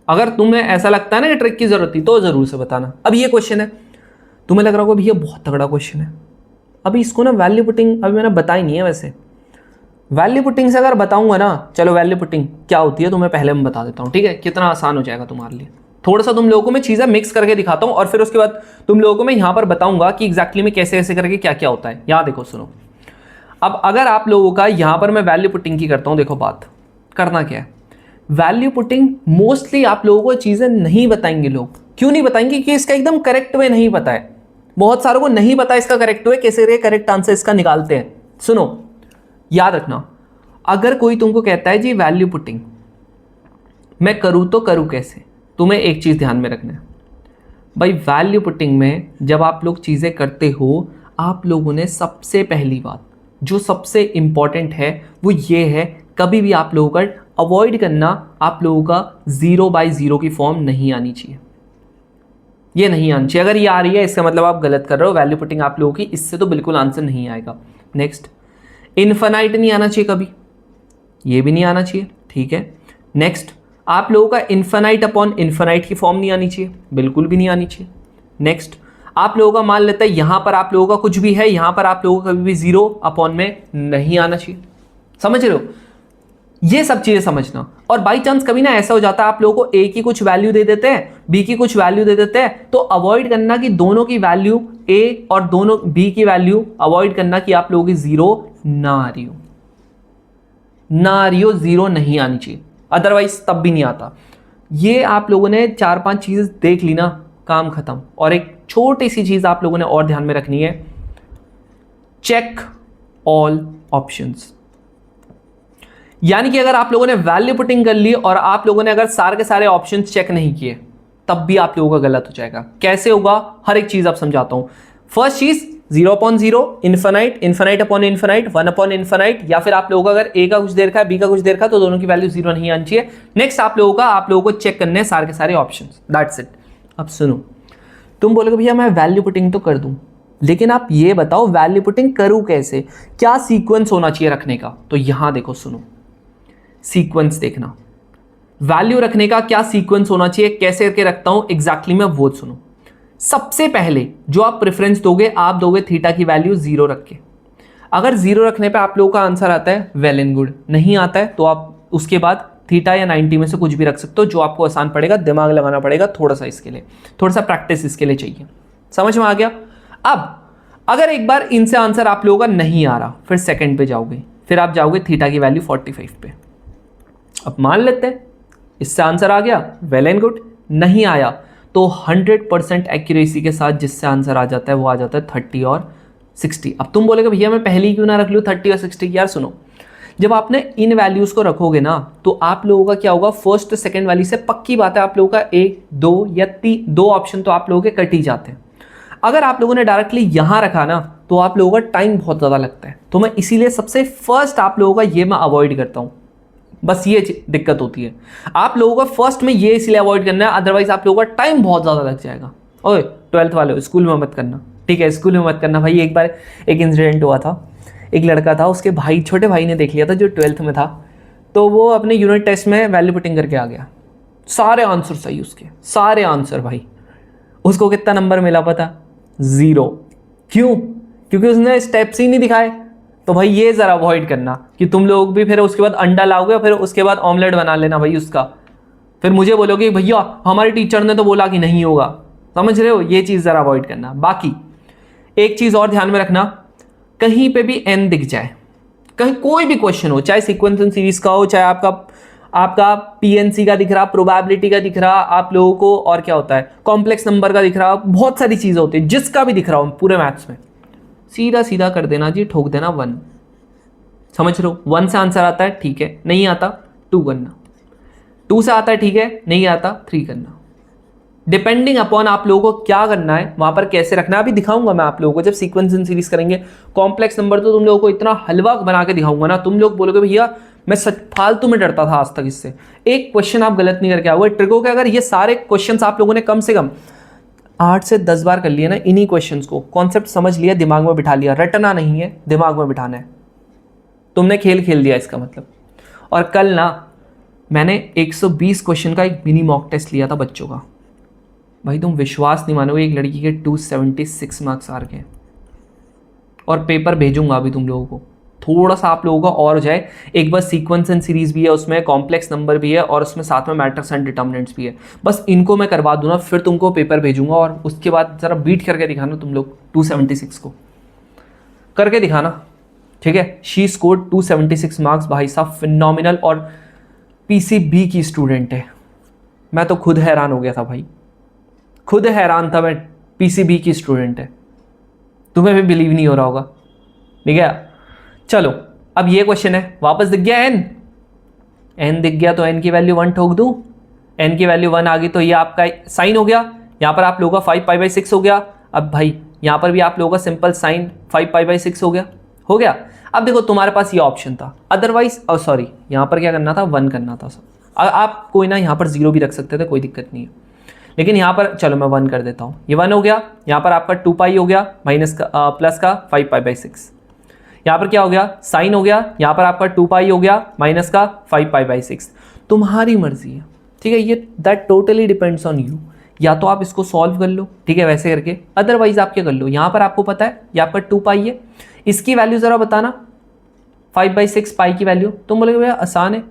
अगर तुम्हें ऐसा लगता है ना कि ट्रिक की जरूरत थी तो जरूर से बताना। अब ये क्वेश्चन है, तुम्हें लग रहा होगा भैया बहुत तगड़ा क्वेश्चन है, अभी इसको ना वैल्यू पुटिंग अभी मैंने बताई नहीं है। वैसे वैल्यू पुटिंग से अगर बताऊंगा ना, चलो वैल्यू पुटिंग क्या होती है तुम्हें पहले मैं बता देता हूँ, ठीक है? कितना आसान हो जाएगा तुम्हारे लिए। थोड़ा सा तुम लोगों को मैं चीज़ें मिक्स करके दिखाता हूँ और फिर उसके बाद तुम लोगों को मैं यहाँ पर बताऊंगा कि एग्जैक्टली में कैसे ऐसे करके क्या क्या होता है। यहाँ देखो सुनो, अब अगर आप लोगों का यहाँ पर मैं वैल्यू पुटिंग की करता हूँ, देखो बात करना क्या है, वैल्यू पुटिंग मोस्टली आप लोगों को चीज़ें नहीं बताएंगे लोग। क्यों नहीं बताएंगे? कि इसका एकदम करेक्ट वे नहीं पता है, बहुत सारों को नहीं पता इसका करेक्ट वे, कैसे करेक्ट आंसर इसका निकालते हैं। सुनो याद रखना, अगर कोई तुमको कहता है जी वैल्यू पुटिंग मैं करूँ तो करूँ कैसे, तुम्हें एक चीज़ ध्यान में रखना है भाई, वैल्यू पुटिंग में जब आप लोग चीज़ें करते हो, आप लोगों ने सबसे पहली बात जो सबसे इम्पॉर्टेंट है वो ये है, कभी भी आप लोगों का अवॉइड करना, आप लोगों का 0/0 की फॉर्म नहीं आनी चाहिए, ये नहीं आनी चाहिए। अगर ये आ रही है इसका मतलब आप गलत कर रहे हो, वैल्यू पुटिंग आप लोगों की इससे तो बिल्कुल आंसर नहीं आएगा। नेक्स्ट, इनफाइनाइट नहीं आना चाहिए कभी, ये भी नहीं आना चाहिए, ठीक है। नेक्स्ट, आप लोगों का इनफाइनाइट अपॉन इनफाइनाइट की फॉर्म नहीं आनी चाहिए, बिल्कुल भी नहीं आनी चाहिए। नेक्स्ट, आप लोगों का मान लेता है यहां पर आप लोगों का कुछ भी है, यहां पर आप लोगों का कभी भी 0 अपॉन में नहीं आना चाहिए, समझ रहे हो, ये सब चीजें समझना। और बाई चांस कभी ना ऐसा हो जाता है आप लोगों को ए की कुछ वैल्यू दे देते हैं, बी की कुछ वैल्यू दे देते हैं, तो अवॉइड करना कि दोनों की वैल्यू ए और दोनों बी की वैल्यू अवॉइड करना कि आप लोगों की 0 ना आ रही हो, ना आ रही हो, 0 नहीं आनी चाहिए, अदरवाइज तब भी नहीं आता। ये आप लोगों ने 4-5 चीज देख ली ना, काम खत्म। और एक छोटी सी चीज आप लोगों ने और ध्यान में रखनी है, चेक ऑल ऑप्शंस। यानी कि अगर आप लोगों ने वैल्यू पुटिंग कर ली और आप लोगों ने अगर सारे के सारे ऑप्शंस चेक नहीं किए, तब भी आप लोगों का गलत हो जाएगा। कैसे होगा, हर एक चीज आप समझाता हूं। फर्स्ट चीज 0/0, infinite, infinite upon infinite, 1 upon infinite, या फिर आप लोगों का अगर ए का कुछ देर का है, बी का कुछ देर का, तो दोनों की वैल्यू 0 नहीं आनी चाहिए। नेक्स्ट, आप लोगों को चेक करने हैं सारे के सारे ऑप्शन, दैट्स इट। अब सुनो, तुम बोलोगे भैया मैं वैल्यू पुटिंग तो कर दूं, लेकिन आप ये बताओ वैल्यू पुटिंग करूं कैसे, क्या सीक्वेंस होना चाहिए रखने का। तो यहां देखो, सुनो, सीक्वेंस देखना, वैल्यू रखने का क्या सीक्वेंस होना चाहिए, कैसे करके रखता हूं एग्जैक्टली मैं वो सुनो। सबसे पहले जो आप प्रेफरेंस दोगे, आप दोगे थीटा की वैल्यू 0 रख के। अगर 0 रखने पे आप लोगों का आंसर आता है वेल एंड गुड, नहीं आता है तो आप उसके बाद थीटा या 90 में से कुछ भी रख सकते हो, जो आपको आसान पड़ेगा, दिमाग लगाना पड़ेगा थोड़ा सा, इसके लिए थोड़ा सा प्रैक्टिस इसके लिए चाहिए। समझ में आ गया। अब अगर एक बार इनसे आंसर आप लोगों का नहीं आ रहा, फिर सेकंड पे जाओगे, फिर आप जाओगे थीटा की वैल्यू 45 पे। अब मान लेते हैं इससे आंसर आ गया, वेल एंड गुड, नहीं आया तो 100% एक्यूरेसी के साथ जिससे आंसर आ जाता है वो आ जाता है 30 और 60। अब तुम बोलेगे भैया मैं पहले ही क्यों ना रख लूँ 30 और 60। यार सुनो, जब आपने इन वैल्यूज को रखोगे ना, तो आप लोगों का क्या होगा, फर्स्ट सेकंड वाली से पक्की बात है आप लोगों का 1, 2 या 2 ऑप्शन तो आप लोगों के कट ही जाते हैं। अगर आप लोगों ने डायरेक्टली यहां रखा ना, तो आप लोगों का टाइम बहुत ज़्यादा लगता है, तो मैं इसीलिए सबसे फर्स्ट आप लोगों का ये मैं अवॉइड करता हूँ। बस ये दिक्कत होती है, आप लोगों का फर्स्ट में ये इसलिए अवॉइड करना है, अदरवाइज आप लोगों का टाइम बहुत ज़्यादा लग जाएगा। ओए 12th वाले स्कूल में मत करना, ठीक है, स्कूल में मत करना भाई। एक बार एक इंसिडेंट हुआ था, एक लड़का था, उसके भाई, छोटे भाई ने देख लिया था जो 12th में था, तो वो अपने यूनिट टेस्ट में वैल्यू पुटिंग करके आ गया, सारे आंसर सही, उसके सारे आंसर भाई। उसको कितना नंबर मिला पता, 0। क्यों? क्योंकि उसने स्टेप्स ही नहीं दिखाए। तो भाई ये जरा अवॉइड करना कि तुम लोग भी फिर उसके बाद अंडा लाओगे, फिर उसके बाद ऑमलेट बना लेना भाई उसका, फिर मुझे बोलोगे भैया हमारे टीचर ने तो बोला कि नहीं होगा। समझ रहे हो, ये चीज़ ज़रा अवॉइड करना। बाकी एक चीज़ और ध्यान में रखना, कहीं पे भी n दिख जाए, कहीं कोई भी क्वेश्चन हो, चाहे सीक्वेंस एंड सीरीज का हो, चाहे आपका पीएनसी का दिख रहा, प्रोबेबिलिटी का दिख रहा आप लोगों को, और क्या होता है कॉम्प्लेक्स नंबर का दिख रहा, बहुत सारी चीज़ें होती है, जिसका भी दिख रहा हो पूरे मैथ्स में, सीधा सीधा कर देना जी, ठोक देना 1। समझ रहे हो, 1 से आंसर आता है ठीक है, नहीं आता 2 करना, 2 से आता है ठीक है, नहीं आता 3 करना, डिपेंडिंग अपॉन आप लोगों को क्या करना है, वहां पर कैसे रखना है। अभी दिखाऊंगा मैं आप लोगों को, जब सीक्वेंस इन सीरीज करेंगे कॉम्प्लेक्स नंबर, तो तुम लोगों को इतना हलवा बना के दिखाऊंगा ना, तुम लोग बोलोगे भैया मैं सच फालतू में डरता था आज तक इससे। एक क्वेश्चन आप गलत नहीं करके आओगे, ट्रिको के अगर ये सारे क्वेश्चन आप लोगों ने कम से कम 8 से 10 बार कर लिया ना, इन्हीं क्वेश्चंस को कॉन्सेप्ट समझ लिया, दिमाग में बिठा लिया, रटना नहीं है, दिमाग में बिठाना है, तुमने खेल खेल दिया इसका मतलब। और कल ना मैंने 120 क्वेश्चन का एक मिनी मॉक टेस्ट लिया था बच्चों का, भाई तुम विश्वास नहीं मानोगे, एक लड़की के 276 मार्क्स आ गए, और पेपर भेजूंगा अभी तुम लोगों को, थोड़ा सा आप लोगों का और हो जाए। एक बार सीक्वेंस एंड सीरीज भी है उसमें, कॉम्प्लेक्स नंबर भी है, और उसमें साथ में मैट्रिक्स एंड डिटर्मिनेंट्स भी है। बस इनको मैं करवा दूँ ना, फिर तुमको पेपर भेजूंगा, और उसके बाद ज़रा बीट करके दिखाना तुम लोग 276 को करके दिखाना, ठीक है। शी स्कोर्ड 276 मार्क्स, भाई साहब फिनोमिनल, और पीसीबी की स्टूडेंट है। मैं तो खुद हैरान हो गया था भाई, खुद हैरान था मैं, पीसीबी की स्टूडेंट है, तुम्हें भी बिलीव नहीं हो रहा होगा, ठीक है। चलो अब ये क्वेश्चन है, वापस दिख गया एन दिख गया तो एन की वैल्यू 1 ठोक दूं, एन की वैल्यू 1 आ गई तो ये आपका साइन हो गया, यहाँ पर आप लोगों का 5π/6 हो गया। अब भाई यहाँ पर भी आप लोगों का सिंपल साइन 5π/6 हो गया। अब देखो तुम्हारे पास ये ऑप्शन था, अदरवाइज सॉरी यहाँ पर क्या करना था, 1 करना था। आप कोई ना यहाँ पर 0 भी रख सकते थे, कोई दिक्कत नहीं है, लेकिन यहाँ पर चलो मैं 1 कर देता हूँ। ये 1 हो गया, यहाँ पर आपका 2π हो गया माइनस का प्लस का 5π/6, यहाँ पर क्या हो गया, साइन हो गया, यहाँ पर आपका 2π हो गया माइनस का 5π/6। तुम्हारी मर्जी है, ठीक है, ये that totally depends on you. या तो आप इसको सॉल्व कर लो, ठीक है, वैसे करके, अदरवाइज आप क्या कर लो, यहाँ पर आपको पता है ये आपका 2π है, इसकी वैल्यू ज़रा बताना 5/6 पाई की वैल्यू। तुम बोलोगे भैया आसान है,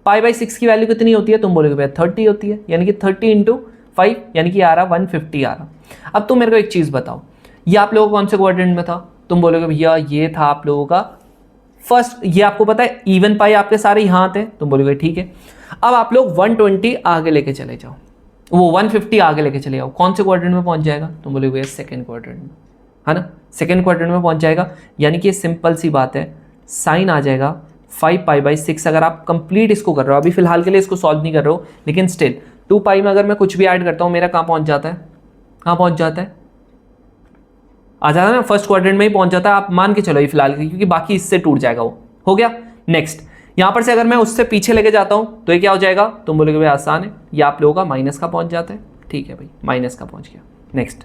π/6 की वैल्यू कितनी होती है, तुम बोलोगे भैया 30 होती है, यानी कि 30 × 5 यानी कि आ रहा 150 आ रहा। अब तुम मेरे को एक चीज़ बताओ, ये आप लोगों को कौन से क्वाड्रेंट में था, तुम बोलोगे भैया ये था आप लोगों का फर्स्ट, ये आपको पता है इवन पाई आपके सारे यहाँ आते हैं, तुम बोलोगे ठीक है। अब आप लोग 120 आगे लेके चले जाओ, वो 150 आगे लेके चले जाओ, कौन से क्वाड्रेंट में पहुंच जाएगा, तुम बोलोगे भैया सेकेंड क्वाड्रेंट में, है ना, सेकेंड क्वाड्रेंट में पहुंच जाएगा। यानी कि सिंपल सी बात है, साइन आ जाएगा 5π/6। अगर आप कंप्लीट इसको कर रहे हो, अभी फिलहाल के लिए इसको सॉल्व नहीं कर रहे हो, लेकिन स्टिल 2π में अगर मैं कुछ भी ऐड करता हूँ मेरा कहाँ पहुँच जाता है, कहाँ पहुँच जाता है, आ जाता है ना, फर्स्ट क्वाड्रेंट में ही पहुँच जाता है। आप मान के चलो ये फिलहाल, क्योंकि बाकी इससे टूट जाएगा वो, हो गया। नेक्स्ट यहाँ पर से अगर मैं उससे पीछे लेके जाता हूँ तो ये क्या हो जाएगा, तुम बोलोगे भाई आसान है, ये आप लोगों का माइनस का पहुँच जाता है, ठीक है भाई, माइनस का पहुँच गया। नेक्स्ट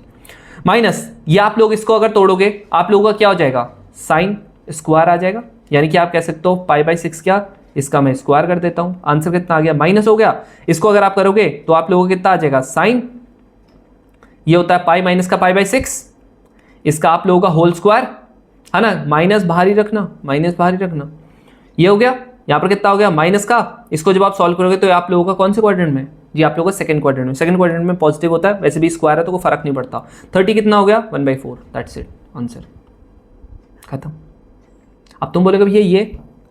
माइनस, ये आप लोग इसको अगर तोड़ोगे आप लोगों का क्या हो जाएगा, साइन स्क्वायर आ जाएगा, यानी कि आप कह सकते हो π/6 क्या, इसका मैं स्क्वायर कर देता हूँ, आंसर कितना आ गया, माइनस हो गया। इसको अगर आप करोगे तो आप लोगों को कितना आ जाएगा, साइन, ये होता है पाई माइनस का π/6, इसका आप लोगों का होल स्क्वायर, है ना, माइनस बाहर ही रखना, माइनस बाहर ही रखना, ये हो गया। यहाँ पर कितना हो गया, माइनस का, इसको जब आप सॉल्व करोगे तो आप लोगों का कौन से क्वाड्रेंट में, जी आप लोगों का सेकंड क्वाड्रेंट में। सेकंड क्वाड्रेंट में पॉजिटिव होता है, वैसे भी स्क्वायर है तो कोई फर्क नहीं पड़ता। 30 कितना हो गया, 1/4, दैट्स इट, आंसर खत्म। अब तुम बोलोगे भैया ये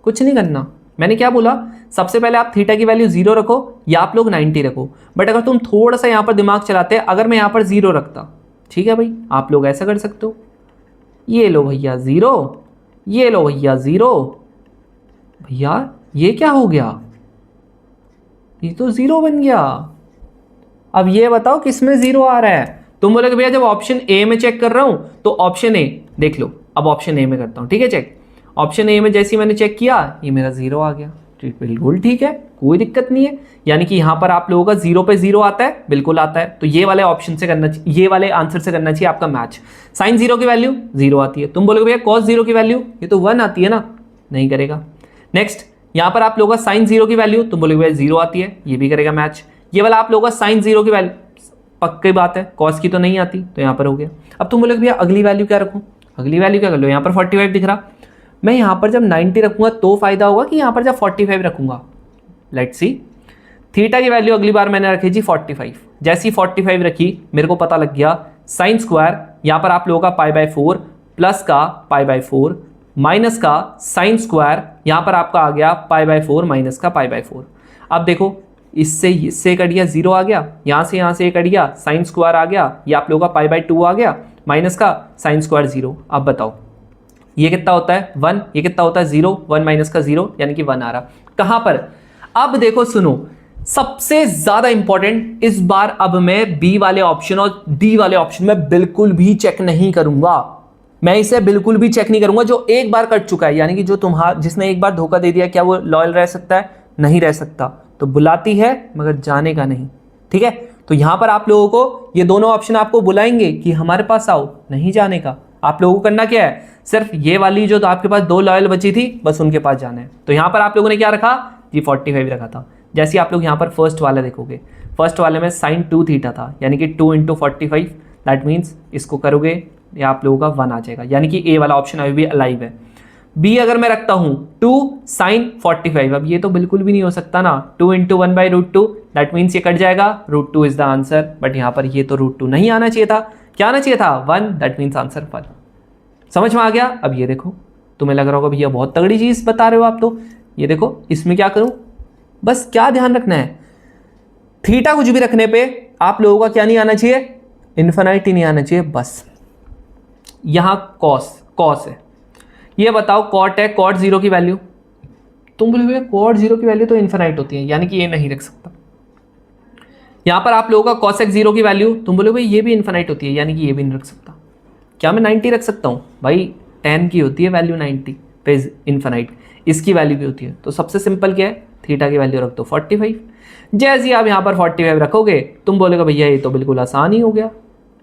कुछ नहीं करना, मैंने क्या बोला, सबसे पहले आप थीटा की वैल्यू 0 रखो या आप लोग 90 रखो। बट अगर तुम थोड़ा सा यहाँ पर दिमाग चलाते, अगर मैं यहाँ पर 0 रखता, ठीक है भाई, आप लोग ऐसा कर सकते हो, ये लो भैया 0, ये लो भैया 0, भैया ये क्या हो गया, ये तो 0 बन गया। अब ये बताओ किस में 0 आ रहा है, तुम बोलोगे भैया जब ऑप्शन ए में चेक कर रहा हूं तो ऑप्शन ए देख लो, अब ऑप्शन ए में करता हूं, ठीक है चेक। ऑप्शन ए में जैसे मैंने चेक किया ये मेरा 0 आ गया, बिल्कुल ठीक है, कोई दिक्कत नहीं है। यानी कि यहाँ पर आप लोगों का 0 पे 0 आता है, बिल्कुल आता है, तो ये वाले ऑप्शन से करना चाहिए, ये वाले आंसर से करना चाहिए आपका मैच। साइन 0 की वैल्यू 0 आती है, तुम बोलोगे भैया कॉस 0 की वैल्यू, ये तो 1 आती है ना, नहीं करेगा। नेक्स्ट यहाँ पर आप लोगों का साइन 0 की वैल्यू, तुम बोलोगे भैया 0 आती है, ये भी करेगा मैच। ये वाला आप लोगों का साइन 0 की वैल्यू, पक्की बात है, कॉस की तो नहीं आती, तो यहाँ पर हो गया। अब तुम बोलोगे भैया अगली वैल्यू क्या रखूँ, अगली वैल्यू क्या कर लो, यहाँ पर 45 दिख रहा, मैं यहाँ पर जब 90 रखूँगा तो फायदा होगा कि यहाँ पर जब 45 रखूँगा। लेट्स सी, थीटा की वैल्यू अगली बार मैंने रखी जी 45, जैसी 45 रखी मेरे को पता लग गया साइन स्क्वायर, यहाँ पर आप लोगों का π/4 प्लस का π/4 माइनस का साइन स्क्वायर, यहाँ पर आपका आ गया π/4 माइनस का π/4। अब देखो इससे कट गया, 0 आ गया, यहाँ से कट गया, साइन स्क्वायर आ गया, ये आप लोगों का π/2 आ गया, माइनस का साइन स्क्वायर 0। अब बताओ ये कितना होता है 1, ये कितना होता है 0, 1 माइनस का 0 यानी कि 1 आ रहा, कहाँ पर। अब देखो सुनो, सबसे ज्यादा इंपॉर्टेंट, इस बार अब मैं बी वाले ऑप्शन और डी वाले ऑप्शन में बिल्कुल भी चेक नहीं करूंगा, मैं इसे बिल्कुल भी चेक नहीं करूंगा। जो एक बार कट चुका है, यानी कि जो जिसने एक बार धोखा दे दिया, क्या वो लॉयल रह सकता है, नहीं रह सकता। तो बुलाती है मगर जाने का नहीं, ठीक है। तो यहां पर आप लोगों को ये दोनों ऑप्शन आपको बुलाएंगे कि हमारे पास आओ, नहीं जाने का। आप लोगों को करना क्या है, सिर्फ ये वाली जो तो आपके पास 2 लॉयल बची थी, बस उनके पास जाना है। तो यहाँ पर आप लोगों ने क्या रखा जी 45 रखा था। जैसे आप लोग यहाँ पर फर्स्ट वाला देखोगे, फर्स्ट वाले में साइन 2 थीटा था, यानी कि 2 × 45, दैट मीन्स इसको करोगे या आप लोगों का 1 आ जाएगा, यानी कि ए वाला ऑप्शन अभी भी अलाइव है। बी अगर मैं रखता हूँ 2 sin 45, अब ये तो बिल्कुल भी नहीं हो सकता ना, 2 × 1/√2, दैट मीन्स ये कट जाएगा, √2 इज द आंसर। बट यहाँ पर ये तो √2 नहीं आना चाहिए था, क्या आना चाहिए था 1, दैट मीन्स आंसर 1। समझ में आ गया। अब ये देखो, तुम्हें लग रहा होगा भैया बहुत तगड़ी चीज बता रहे हो आप तो, ये देखो इसमें क्या करूं, बस क्या ध्यान रखना है, थीटा कुछ भी रखने पे आप लोगों का क्या नहीं आना चाहिए, इन्फिनिटी नहीं आना चाहिए। बस यहां कॉस है, ये बताओ कॉट है, कॉट 0 की वैल्यू, तुम बोले भैया कॉट 0 की वैल्यू तो इन्फिनाइट होती है, यानी कि ये नहीं रख सकता। यहाँ पर आप लोगों का कॉसेक 0 की वैल्यू, तुम बोले भाई ये भी इन्फिनाइट होती है, यानी कि ये भी नहीं रख सकता। क्या मैं 90 रख सकता हूँ? भाई tan की होती है वैल्यू 90 पे इन्फिनाइट, इसकी वैल्यू भी होती है। तो सबसे सिंपल क्या है, थीटा की वैल्यू रख दो 45। जैसे ही आप यहाँ पर 45 रखोगे, तुम बोलेगा भैया ये तो बिल्कुल आसान ही हो गया।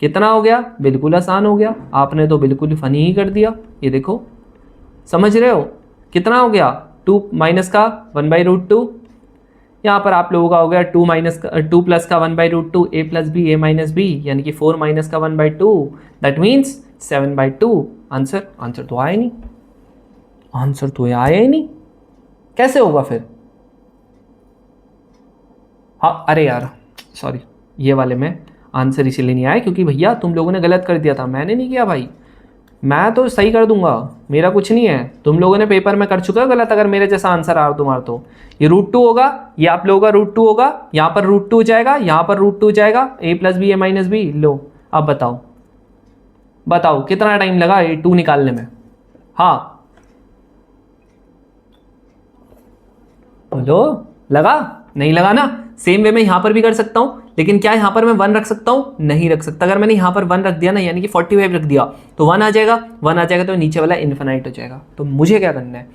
कितना हो गया? बिल्कुल आसान हो गया। आपने तो बिल्कुल फनी ही कर दिया। ये देखो, समझ रहे हो कितना हो गया? 2 माइनस का 1/√2, यहाँ पर आप लोगों का हो गया 2 प्लस का 1/√2 a plus B a minus B, यानी कि 4 माइनस का 1/2, दैट मीन्स 7/2। आंसर तो आया नहीं, आंसर तो आया ही नहीं। कैसे होगा फिर? हाँ अरे यार सॉरी, ये वाले में आंसर इसीलिए नहीं आया क्योंकि भैया तुम लोगों ने गलत कर दिया था, मैंने नहीं किया भाई। मैं तो सही कर दूंगा, मेरा कुछ नहीं है। तुम लोगों ने पेपर में कर चुका हो गलत, अगर मेरे जैसा आंसर आ तुम्हारा तो। ये √2 होगा, ये आप लोगों का √2 होगा, यहाँ पर √2 हो जाएगा, यहाँ पर √2 हो जाएगा, a plus B a minus b. लो अब बताओ, बताओ कितना टाइम लगा ये 2 निकालने में? हाँ बोलो, लगा? नहीं लगा ना? सेम वे में यहाँ पर भी कर सकता हूँ, लेकिन क्या यहाँ पर मैं 1 रख सकता हूँ? नहीं रख सकता। अगर मैंने यहाँ पर 1 रख दिया ना, यानी कि 45 रख दिया, तो 1 आ जाएगा, 1 आ जाएगा तो नीचे वाला इन्फिनाइट हो जाएगा। तो मुझे क्या करना है,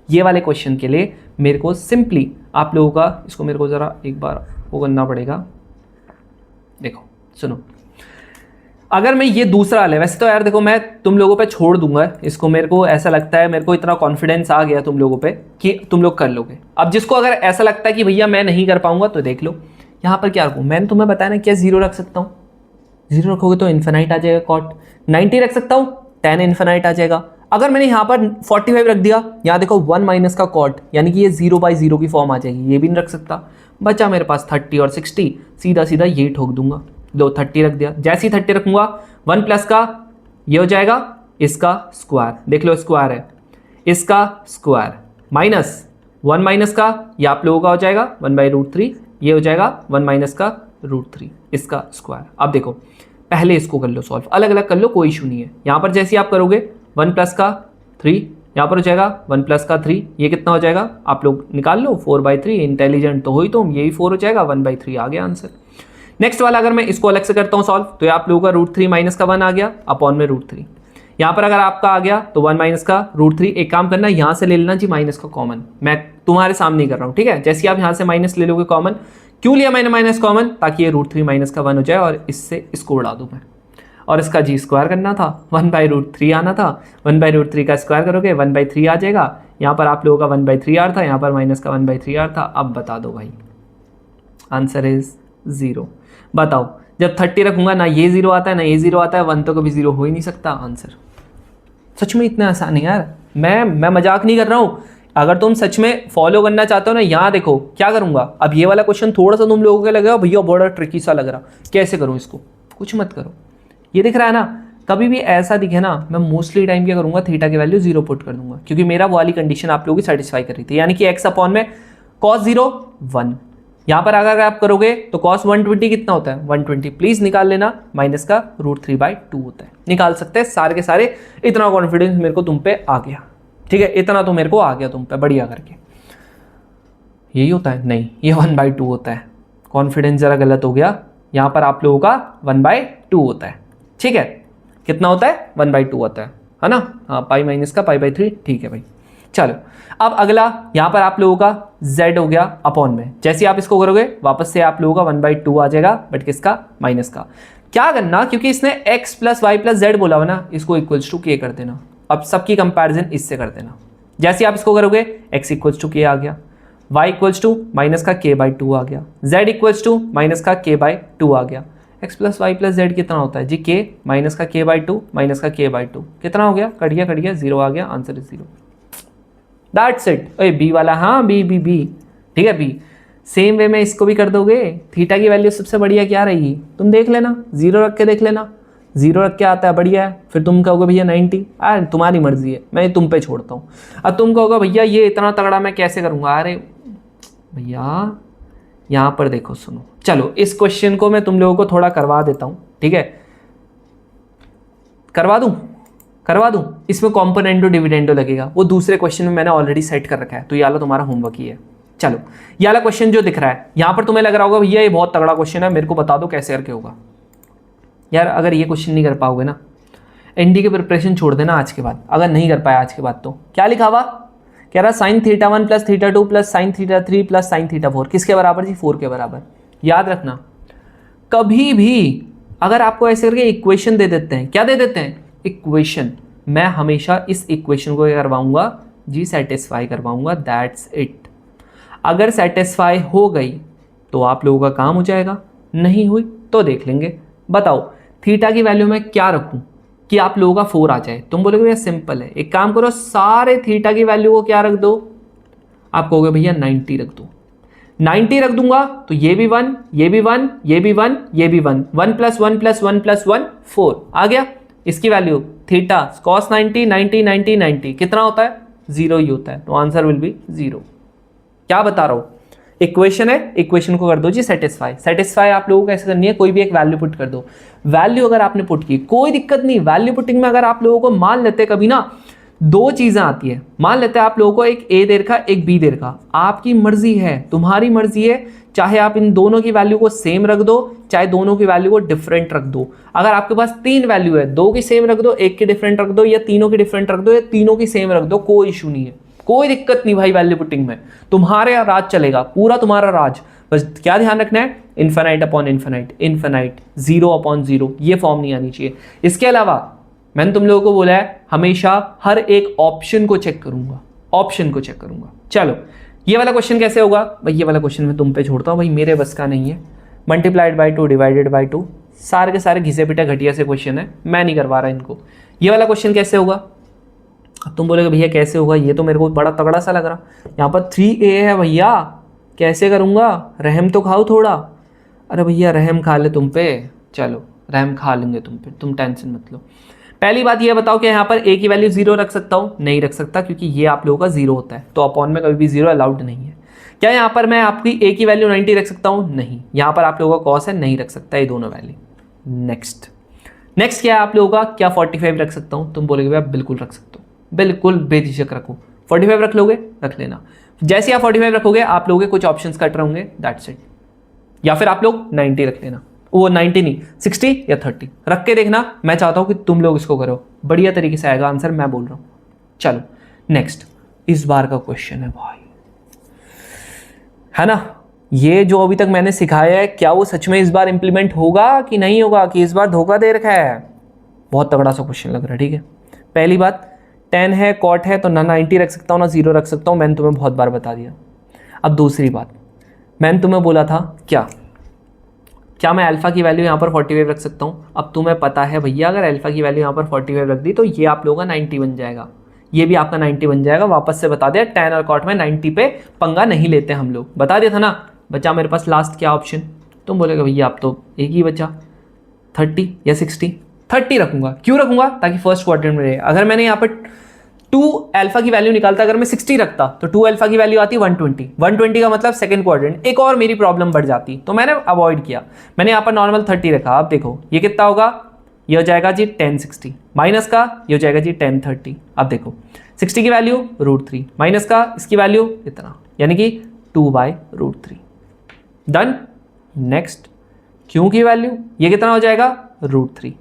ये वाले क्वेश्चन के लिए मेरे को सिंपली आप लोगों का इसको मेरे को ज़रा एक बार वो करना पड़ेगा। देखो सुनो, अगर मैं ये दूसरा वाला, वैसे तो यार देखो मैं तुम लोगों पे छोड़ दूंगा इसको, मेरे को ऐसा लगता है, मेरे को इतना कॉन्फिडेंस आ गया तुम लोगों पे कि तुम लोग कर लोगे। अब जिसको अगर ऐसा लगता है कि भैया मैं नहीं कर पाऊंगा, तो देख लो यहाँ पर क्या रखूँ। मैंने तुम्हें बताया ना क्या 0 रख सकता हूँ, 0 रखोगे तो इन्फिनाइट आ जाएगा कॉट। 90 रख सकता हूँ, tan इन्फिनाइट आ जाएगा। अगर मैंने यहाँ पर 45 रख दिया, यहाँ देखो 1 माइनस का कॉट, यानी कि ये 0/0 की फॉर्म आ जाएगी, ये भी नहीं रख सकता। बचा मेरे पास 30 और 60, सीधा सीधा ये ठोक दूंगा। लो 30 रख दिया, जैसे ही 30 रखूंगा 1 प्लस का ये हो जाएगा इसका स्क्वायर, देख लो स्क्वायर है, इसका स्क्वायर माइनस 1 माइनस का ये आप लोगों का हो जाएगा 1/√3, ये हो जाएगा 1 माइनस का √3 इसका स्क्वायर। अब देखो पहले इसको कर लो सॉल्व, अलग अलग कर लो, कोई इशू नहीं है। यहाँ पर जैसे आप करोगे 1 प्लस का 3, यहाँ पर हो जाएगा 1 प्लस का 3, ये कितना हो जाएगा आप लोग निकाल लो 4/3। इंटेलिजेंट तो हो ही तुम, यही 4 हो जाएगा, 1/3 आ गया आंसर। नेक्स्ट वाला अगर मैं इसको अलग से करता हूँ सॉल्व, तो ये आप लोगों का √3 माइनस का 1 आ गया अपॉन में √3। यहाँ पर अगर आपका आ गया तो 1 माइनस का √3, एक काम करना यहाँ से ले लेना जी माइनस का कॉमन, मैं तुम्हारे सामने ही कर रहा हूँ, ठीक है। जैसे आप यहाँ से माइनस ले लोगे कॉमन, क्यों लिया मैंने माइनस कॉमन? ताकि ये √3 माइनस का 1 हो जाए और इससे इसको उड़ा दूँ मैं, और इसका जी स्क्वायर करना था, 1/√3 आना था, 1/√3 का स्क्वायर करोगे 1/3 आ जाएगा। यहाँ पर आप लोगों का 1/3 आ था, यहाँ पर माइनस का 1/3 आ था। अब बता दो भाई, आंसर इज 0। बताओ जब 30 रखूंगा ना ये 0 आता है ना ये 0 आता है, 1 तो कभी 0 हो ही नहीं सकता आंसर। सच में इतना आसान है यार, मैं मजाक नहीं कर रहा हूँ। अगर तुम सच में फॉलो करना चाहते हो ना, यहाँ देखो क्या करूंगा। अब ये वाला क्वेश्चन थोड़ा सा तुम लोगों को लगेगा भैया बड़ा ट्रिकी सा लग रहा, कैसे करूँ इसको? कुछ मत करो, ये दिख रहा है ना, कभी भी ऐसा दिखे ना, मैं मोस्टली टाइम क्या करूँगा, थीटा की वैल्यू 0 पुट कर दूंगा, क्योंकि मेरा वो वाली कंडीशन आप लोगों की सेटिस्फाई कर रही थी, यानी कि x अपॉन में cos 0 1। यहाँ पर अगर आप करोगे तो cos 120 कितना होता है? 120 प्लीज निकाल लेना, माइनस का √3/2 होता है। निकाल सकते हैं सारे के सारे, इतना कॉन्फिडेंस मेरे को तुम पे आ गया, ठीक है, इतना तो मेरे को आ गया तुम पे बढ़िया करके। यही होता है? नहीं, ये 1/2 होता है। कॉन्फिडेंस जरा गलत हो गया, यहाँ पर आप लोगों का 1/2 होता है, ठीक है। कितना होता है? 1/2 होता है ना? हाँ, पाई माइनस का π/3, ठीक है भाई। चलो अब अगला, यहाँ पर आप लोगों का z हो गया अपॉन में, जैसे आप इसको करोगे वापस से आप लोगों का 1/2 आ जाएगा, बट किसका? माइनस का। क्या करना, क्योंकि इसने x plus Y plus Z बोला हुआ ना, इसको इक्वल्स टू के कर देना। अब सबकी कंपैरिजन इससे कर देना, जैसे आप इसको करोगे x इक्वल्स टू के आ गया, y इक्वल्स टू माइनस का k/2 आ गया, z इक्वल्स टू माइनस का k/2 आ गया। x plus Y plus Z कितना होता है जी? k माइनस का k/2 माइनस का k/2 कितना हो गया? कट गया 0 आ गया, आंसर इज 0। That's it. ओए बी वाला, हाँ बी, ठीक है बी। सेम वे में इसको भी कर दोगे। थीटा की वैल्यू सबसे बढ़िया क्या रहेगी? तुम देख लेना, 0 रख के देख लेना, 0 रख के आता है बढ़िया है। फिर तुम कहोगे भैया 90, तुम्हारी मर्जी है, मैं तुम पे छोड़ता हूँ। अब तुम कहोगे भैया ये इतना तगड़ा मैं कैसे करूँगा? अरे भैया यहाँ पर देखो, सुनो, चलो इस क्वेश्चन को मैं तुम लोगों को थोड़ा करवा देता हूँ, ठीक है, करवा दूँ? करवा दूं? इसमें कॉम्पोनेंटो डिविडेंडो लगेगा, वो दूसरे क्वेश्चन में मैंने ऑलरेडी सेट कर रखा है, तो ये वाला तुम्हारा होमवर्क ही है। चलो ये वाला क्वेश्चन जो दिख रहा है यहाँ पर तुम्हें लग रहा होगा भैया ये बहुत तगड़ा क्वेश्चन है, मेरे को बता दो कैसे करके होगा। यार अगर ये क्वेश्चन नहीं कर पाओगे ना, एनडी की प्रिपरेशन छोड़ देना आज के बाद, अगर नहीं कर पाया आज के बाद तो। क्या लिखा हुआ, कह रहा sin θ1 plus θ2 plus sin θ3 plus sin θ4 किसके बराबर जी? 4 के बराबर। याद रखना कभी भी अगर आपको ऐसे करके इक्वेशन दे देते हैं, क्या दे देते हैं? इक्वेशन, मैं हमेशा इस इक्वेशन को करवाऊंगा जी, सेटिस्फाई करवाऊंगा, दैट्स इट। अगर सेटिस्फाई हो गई तो आप लोगों का काम हो जाएगा, नहीं हुई तो देख लेंगे। बताओ थीटा की वैल्यू में क्या रखूं कि आप लोगों का 4 आ जाए? तुम बोलोगे भैया सिंपल है, एक काम करो सारे थीटा की वैल्यू को क्या रख दो, आप कहोगे भैया 90 रख दो। 90 रख दूंगा तो ये भी 1, ये भी 1, ये भी 1, ये भी 1, 1 प्लस 1 प्लस 1 प्लस 1 4 आ गया। इसकी वैल्यू थीटा कॉस 90 90 90 90 कितना होता है? 0 ही होता है, तो आंसर विल बी 0। क्या बता रहा हूं, इक्वेशन है, इक्वेशन को कर दो जी सेटिस्फाई। सेटिस्फाई आप लोगों को कैसे करनी है, कोई भी एक वैल्यू पुट कर दो। वैल्यू अगर आपने पुट की कोई दिक्कत नहीं, वैल्यू पुटिंग में अगर आप लोगों को मान लेते कभी ना दो चीजें आती है, मान लेते हैं आप लोगों को एक ए दे रखा एक बी दे रखा, आपकी मर्जी है, तुम्हारी मर्जी है, चाहे आप इन दोनों की वैल्यू को सेम रख दो, चाहे दोनों की वैल्यू को डिफरेंट रख दो। अगर आपके पास 3 वैल्यू है, 2 की सेम रख दो, 1 की डिफरेंट रख दो, या तीनों की डिफरेंट रख दो, या तीनों की सेम रख दो, कोई इशू नहीं है, कोई दिक्कत नहीं भाई। वैल्यू पुटिंग में तुम्हारे राज चलेगा, पूरा तुम्हारा राज। बस क्या ध्यान रखना है, infinite upon infinite, infinite 0 upon 0, ये फॉर्म नहीं आनी चाहिए। इसके अलावा मैंने तुम लोगों को बोला है हमेशा हर एक ऑप्शन को चेक करूंगा, ऑप्शन को चेक करूंगा। चलो ये वाला क्वेश्चन कैसे होगा भाई, ये वाला क्वेश्चन मैं तुम पे छोड़ता हूँ भाई, मेरे बस का नहीं है। मल्टीप्लाइड बाई 2 डिवाइडेड बाई 2, सारे के सारे घिसे पिटे घटिया से क्वेश्चन है, मैं नहीं करवा रहा इनको। ये वाला क्वेश्चन कैसे होगा, अब तुम बोलोगे भैया कैसे होगा, ये तो मेरे को बड़ा तगड़ा सा लग रहा। यहाँ पर 3a है भैया, कैसे करूँगा, रहम तो खाओ थोड़ा। अरे भैया रहम खा ले तुम पे, चलो रहम खा लेंगे तुम पे, तुम टेंशन मत लो। पहली बात ये बताओ कि यहाँ पर a की वैल्यू 0 रख सकता हूँ? नहीं रख सकता, क्योंकि ये आप लोगों का 0 होता है, तो अपॉन में कभी भी 0 अलाउड नहीं है। क्या यहाँ पर मैं आपकी a की वैल्यू 90 रख सकता हूँ? नहीं। यहाँ पर आप लोगों का कॉस है, नहीं रख सकता ये दोनों वैल्यू। नेक्स्ट क्या है आप लोगों का, क्या 45 रख सकता हूँ? तुम बोलोगे भैया बिल्कुल रख सकते हो, बिल्कुल बेझिझक रखो। 45 रख लोगे, रख लेना। जैसे आप 45 रखोगे आप लोगों के कुछ ऑप्शंस कट रहे होंगे, दैट्स इट। या फिर आप लोग 90 रख लेना, वो 90 नहीं 60 या 30 रख के देखना। मैं चाहता हूं कि तुम लोग इसको करो, बढ़िया तरीके से आएगा आंसर, मैं बोल रहा हूं। चलो नेक्स्ट, इस बार का क्वेश्चन है भाई, है ना, ये जो अभी तक मैंने सिखाया है क्या वो सच में इस बार इंप्लीमेंट होगा कि नहीं होगा, कि इस बार धोखा दे रखा है? बहुत तगड़ा सा क्वेश्चन लग रहा है, ठीक है। पहली बात, tan है cot है, तो ना 90 रख सकता हूँ ना 0 रख सकता हूँ, मैंने तुम्हें बहुत बार बता दिया। अब दूसरी बात, मैंने तुम्हें बोला था क्या मैं अल्फा की वैल्यू यहाँ पर 45 रख सकता हूँ? अब तुम्हें पता है भैया अगर अल्फा की वैल्यू यहाँ पर 45 रख दी तो ये आप लोगों का 90 बन जाएगा, ये भी आपका 90 बन जाएगा। वापस से बता दिया, tan और cot में 90 पे पंगा नहीं लेते हम लोग, बता दिया था ना। बचा मेरे पास लास्ट क्या ऑप्शन, तुम बोलेगे भैया अब तो एक ही बचा, 30 या 60। 30 रखूंगा, क्यों रखूंगा, ताकि फर्स्ट क्वाड्रेंट में रहे। अगर मैंने यहाँ पर 2 अल्फा की वैल्यू निकालता, अगर मैं 60 रखता तो 2 अल्फा की वैल्यू आती 120, 120 का मतलब सेकंड क्वाड्रेंट, एक और मेरी प्रॉब्लम बढ़ जाती, तो मैंने अवॉइड किया। मैंने यहाँ पर नॉर्मल 30 रखा। अब देखो ये कितना होगा, ये हो जाएगा जी 1060, माइनस का ये हो जाएगा जी 1030। अब देखो 60 की वैल्यू √3, माइनस का इसकी वैल्यू इतना, यानी कि 2/√3। डन। नेक्स्ट, क्यों की वैल्यू ये कितना हो जाएगा, √3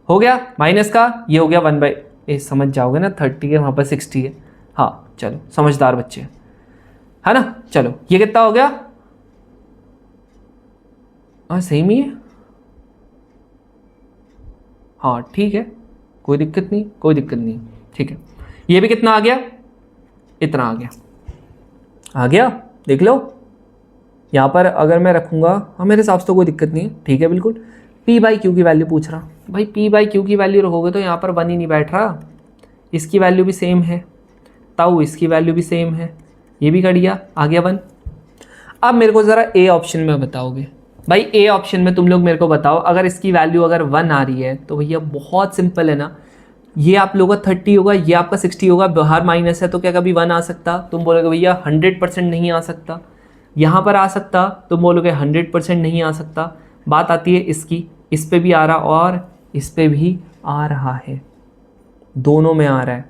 हो गया, माइनस का ये हो गया 1/, समझ जाओगे ना, 30 है वहाँ पर 60 है, हाँ चलो समझदार बच्चे है ना। चलो ये कितना हो गया, हाँ सेम ही है, हाँ ठीक है, कोई दिक्कत नहीं, कोई दिक्कत नहीं, ठीक है। ये भी कितना आ गया, इतना आ गया, देख लो। यहाँ पर अगर मैं रखूँगा, हाँ मेरे हिसाब से तो कोई दिक्कत नहीं है, ठीक है बिल्कुल। p/q की वैल्यू पूछ रहा भाई, p/q की वैल्यू रखोगे तो यहाँ पर 1 ही नहीं बैठ रहा, इसकी वैल्यू भी सेम है, ताऊ इसकी वैल्यू भी सेम है, ये भी कट गया, आ गया 1। अब मेरे को ज़रा ए ऑप्शन में बताओगे भाई, ए ऑप्शन में तुम लोग मेरे को बताओ, अगर इसकी वैल्यू अगर 1 आ रही है तो भैया बहुत सिंपल है ना, ये आप लोगों का 30 होगा, ये आपका 60 होगा, बाहर माइनस है तो क्या कभी 1 आ सकता? तुम बोलोगे भैया 100% नहीं आ सकता। यहाँ पर आ सकता, तुम बोलोगे 100% नहीं आ सकता। बात आती है इसकी, इस पे भी आ रहा और इस पे भी आ रहा है, दोनों में आ रहा है,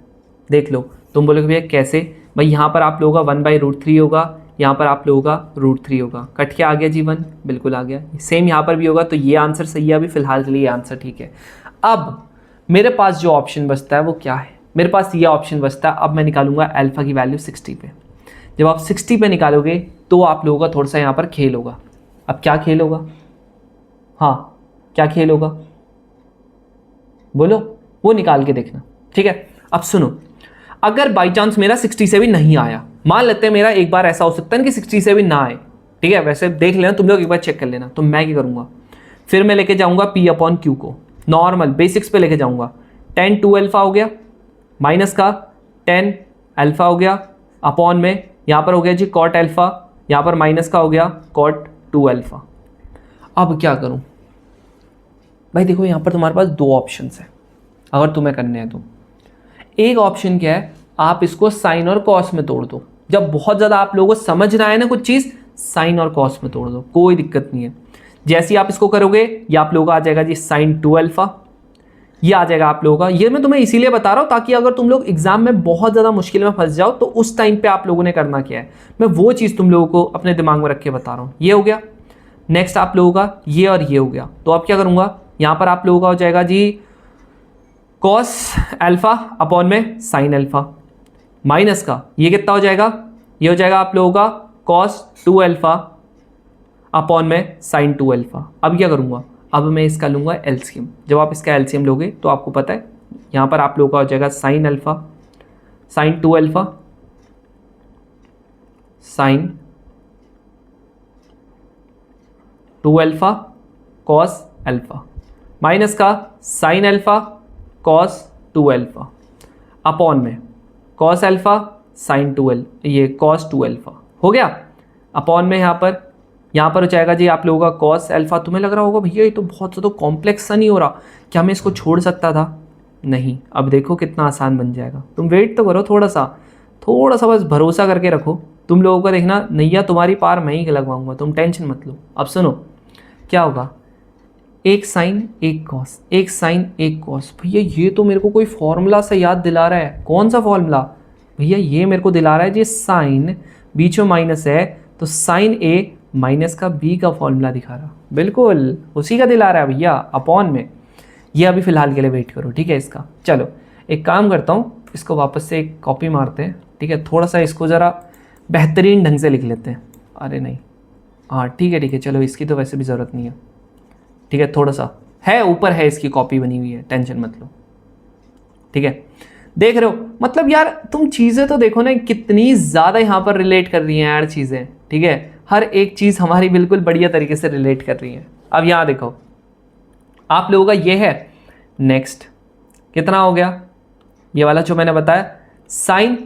देख लो। तुम बोलोगे भैया कैसे? भाई यहाँ पर आप लोगों का 1/√3 होगा, यहाँ पर आप लोगों का √3 होगा, कट के आ गया जी 1, बिल्कुल आ गया। सेम यहाँ पर भी होगा, तो ये आंसर सही है अभी फिलहाल के लिए, ये आंसर ठीक है। अब मेरे पास जो ऑप्शन बचता है वो क्या है? मेरे पास ये ऑप्शन बचता है, अब मैं निकालूंगा अल्फा की वैल्यू 60 पे। जब आप 60 पे निकालोगे तो आप लोगों का थोड़ा सा यहाँ पर खेल होगा। अब क्या खेल होगा? हाँ, क्या खेल होगा बोलो, वो निकाल के देखना, ठीक है। अब सुनो, अगर बाई चांस मेरा 67 नहीं आया, मान लेते हैं मेरा एक बार ऐसा हो सकता है कि 67 ना आए, ठीक है, वैसे देख लेना तुम लोग, एक बार चेक कर लेना। तो मैं क्या करूँगा, फिर मैं लेके जाऊँगा P/Q को, नॉर्मल बेसिक्स पे लेके जाऊँगा। 10 2 अल्फा हो गया, माइनस का 10 अल्फा हो गया, अपॉन में यहाँ पर हो गया जी कॉट अल्फा, यहाँ पर माइनस का हो गया कॉट 2 अल्फा। अब क्या करूँ भाई? देखो यहाँ पर तुम्हारे पास दो ऑप्शंस हैं अगर तुम्हें करने हैं तो। एक ऑप्शन क्या है, आप इसको साइन और कॉस में तोड़ दो। जब बहुत ज़्यादा आप लोगों को समझ ना आए ना कुछ चीज़, साइन और कॉस में तोड़ दो, कोई दिक्कत नहीं है। जैसे ही आप इसको करोगे ये आप लोगों का आ जाएगा जी साइन 2 अल्फा, ये आ जाएगा आप लोगों का। ये मैं तुम्हें इसीलिए बता रहा हूँ ताकि अगर तुम लोग एग्जाम में बहुत ज़्यादा मुश्किल में फंस जाओ तो उस टाइम पे आप लोगों ने करना क्या है, मैं वो चीज़ तुम लोगों को अपने दिमाग में रख के बता रहा हूँ। ये हो गया। नेक्स्ट आप लोगों का ये और ये हो गया, तो अब क्या करूँगा, यहाँ पर आप लोगों का हो जाएगा जी कॉस अल्फा अपॉन में साइन अल्फा, माइनस का ये कितना हो जाएगा, ये हो जाएगा आप लोगों का कॉस 2 अल्फा अपॉन में साइन 2 अल्फा। अब क्या करूँगा, अब मैं इसका लूँगा एलसीएम। जब आप इसका एलसीएम लोगे तो आपको पता है यहाँ पर आप लोगों का हो जाएगा sine alpha, sine 2 alpha, sine 2 alpha cos alpha, minus का sine alpha cos 2 alpha upon में कॉस अल्फा साइन 2 अल्फा, ये कॉस 2 अल्फा हो गया, अपॉन में यहाँ पर हो जाएगा जी आप लोगों का कॉस अल्फा। तुम्हें लग रहा होगा भैया ये तो बहुत ज़्यादा कॉम्प्लेक्स सा नहीं हो रहा, क्या मैं इसको छोड़ सकता था? नहीं, अब देखो कितना आसान बन जाएगा। तुम वेट तो करो थोड़ा सा बस भरोसा करके रखो। तुम लोगों का देखना नैया तुम्हारी पार मैं ही लगवाऊंगा, तुम टेंशन मत लो। अब सुनो क्या होगा, एक साइन एक कॉस, एक साइन एक कॉस। भैया ये तो मेरे को कोई फॉर्मूला सा याद दिला रहा है। कौन सा फॉर्मूला भैया? ये मेरे को दिला रहा है जी साइन, बीच में माइनस है तो साइन ए माइनस का बी का फॉर्मूला दिखा रहा, बिल्कुल उसी का दिला रहा है भैया, अपॉन में। ये अभी फिलहाल के लिए वेट करो, ठीक है इसका। चलो एक काम करता हूँ, इसको वापस से एक कॉपी मारते हैं, ठीक है, थोड़ा सा इसको ज़रा बेहतरीन ढंग से लिख लेते हैं। अरे नहीं, हाँ ठीक है, चलो इसकी तो वैसे भी ज़रूरत नहीं है, ठीक है, थोड़ा सा है ऊपर है इसकी कॉपी बनी हुई है, टेंशन मत लो, ठीक है। देख रहे हो मतलब यार तुम चीज़ें तो देखो ना कितनी ज़्यादा यहाँ पर रिलेट कर रही हैं यार चीज़ें, ठीक है, हर एक चीज़ हमारी बिल्कुल बढ़िया तरीके से रिलेट कर रही है। अब यहाँ देखो आप लोगों का ये है, नेक्स्ट कितना हो गया, ये वाला जो मैंने बताया साइन,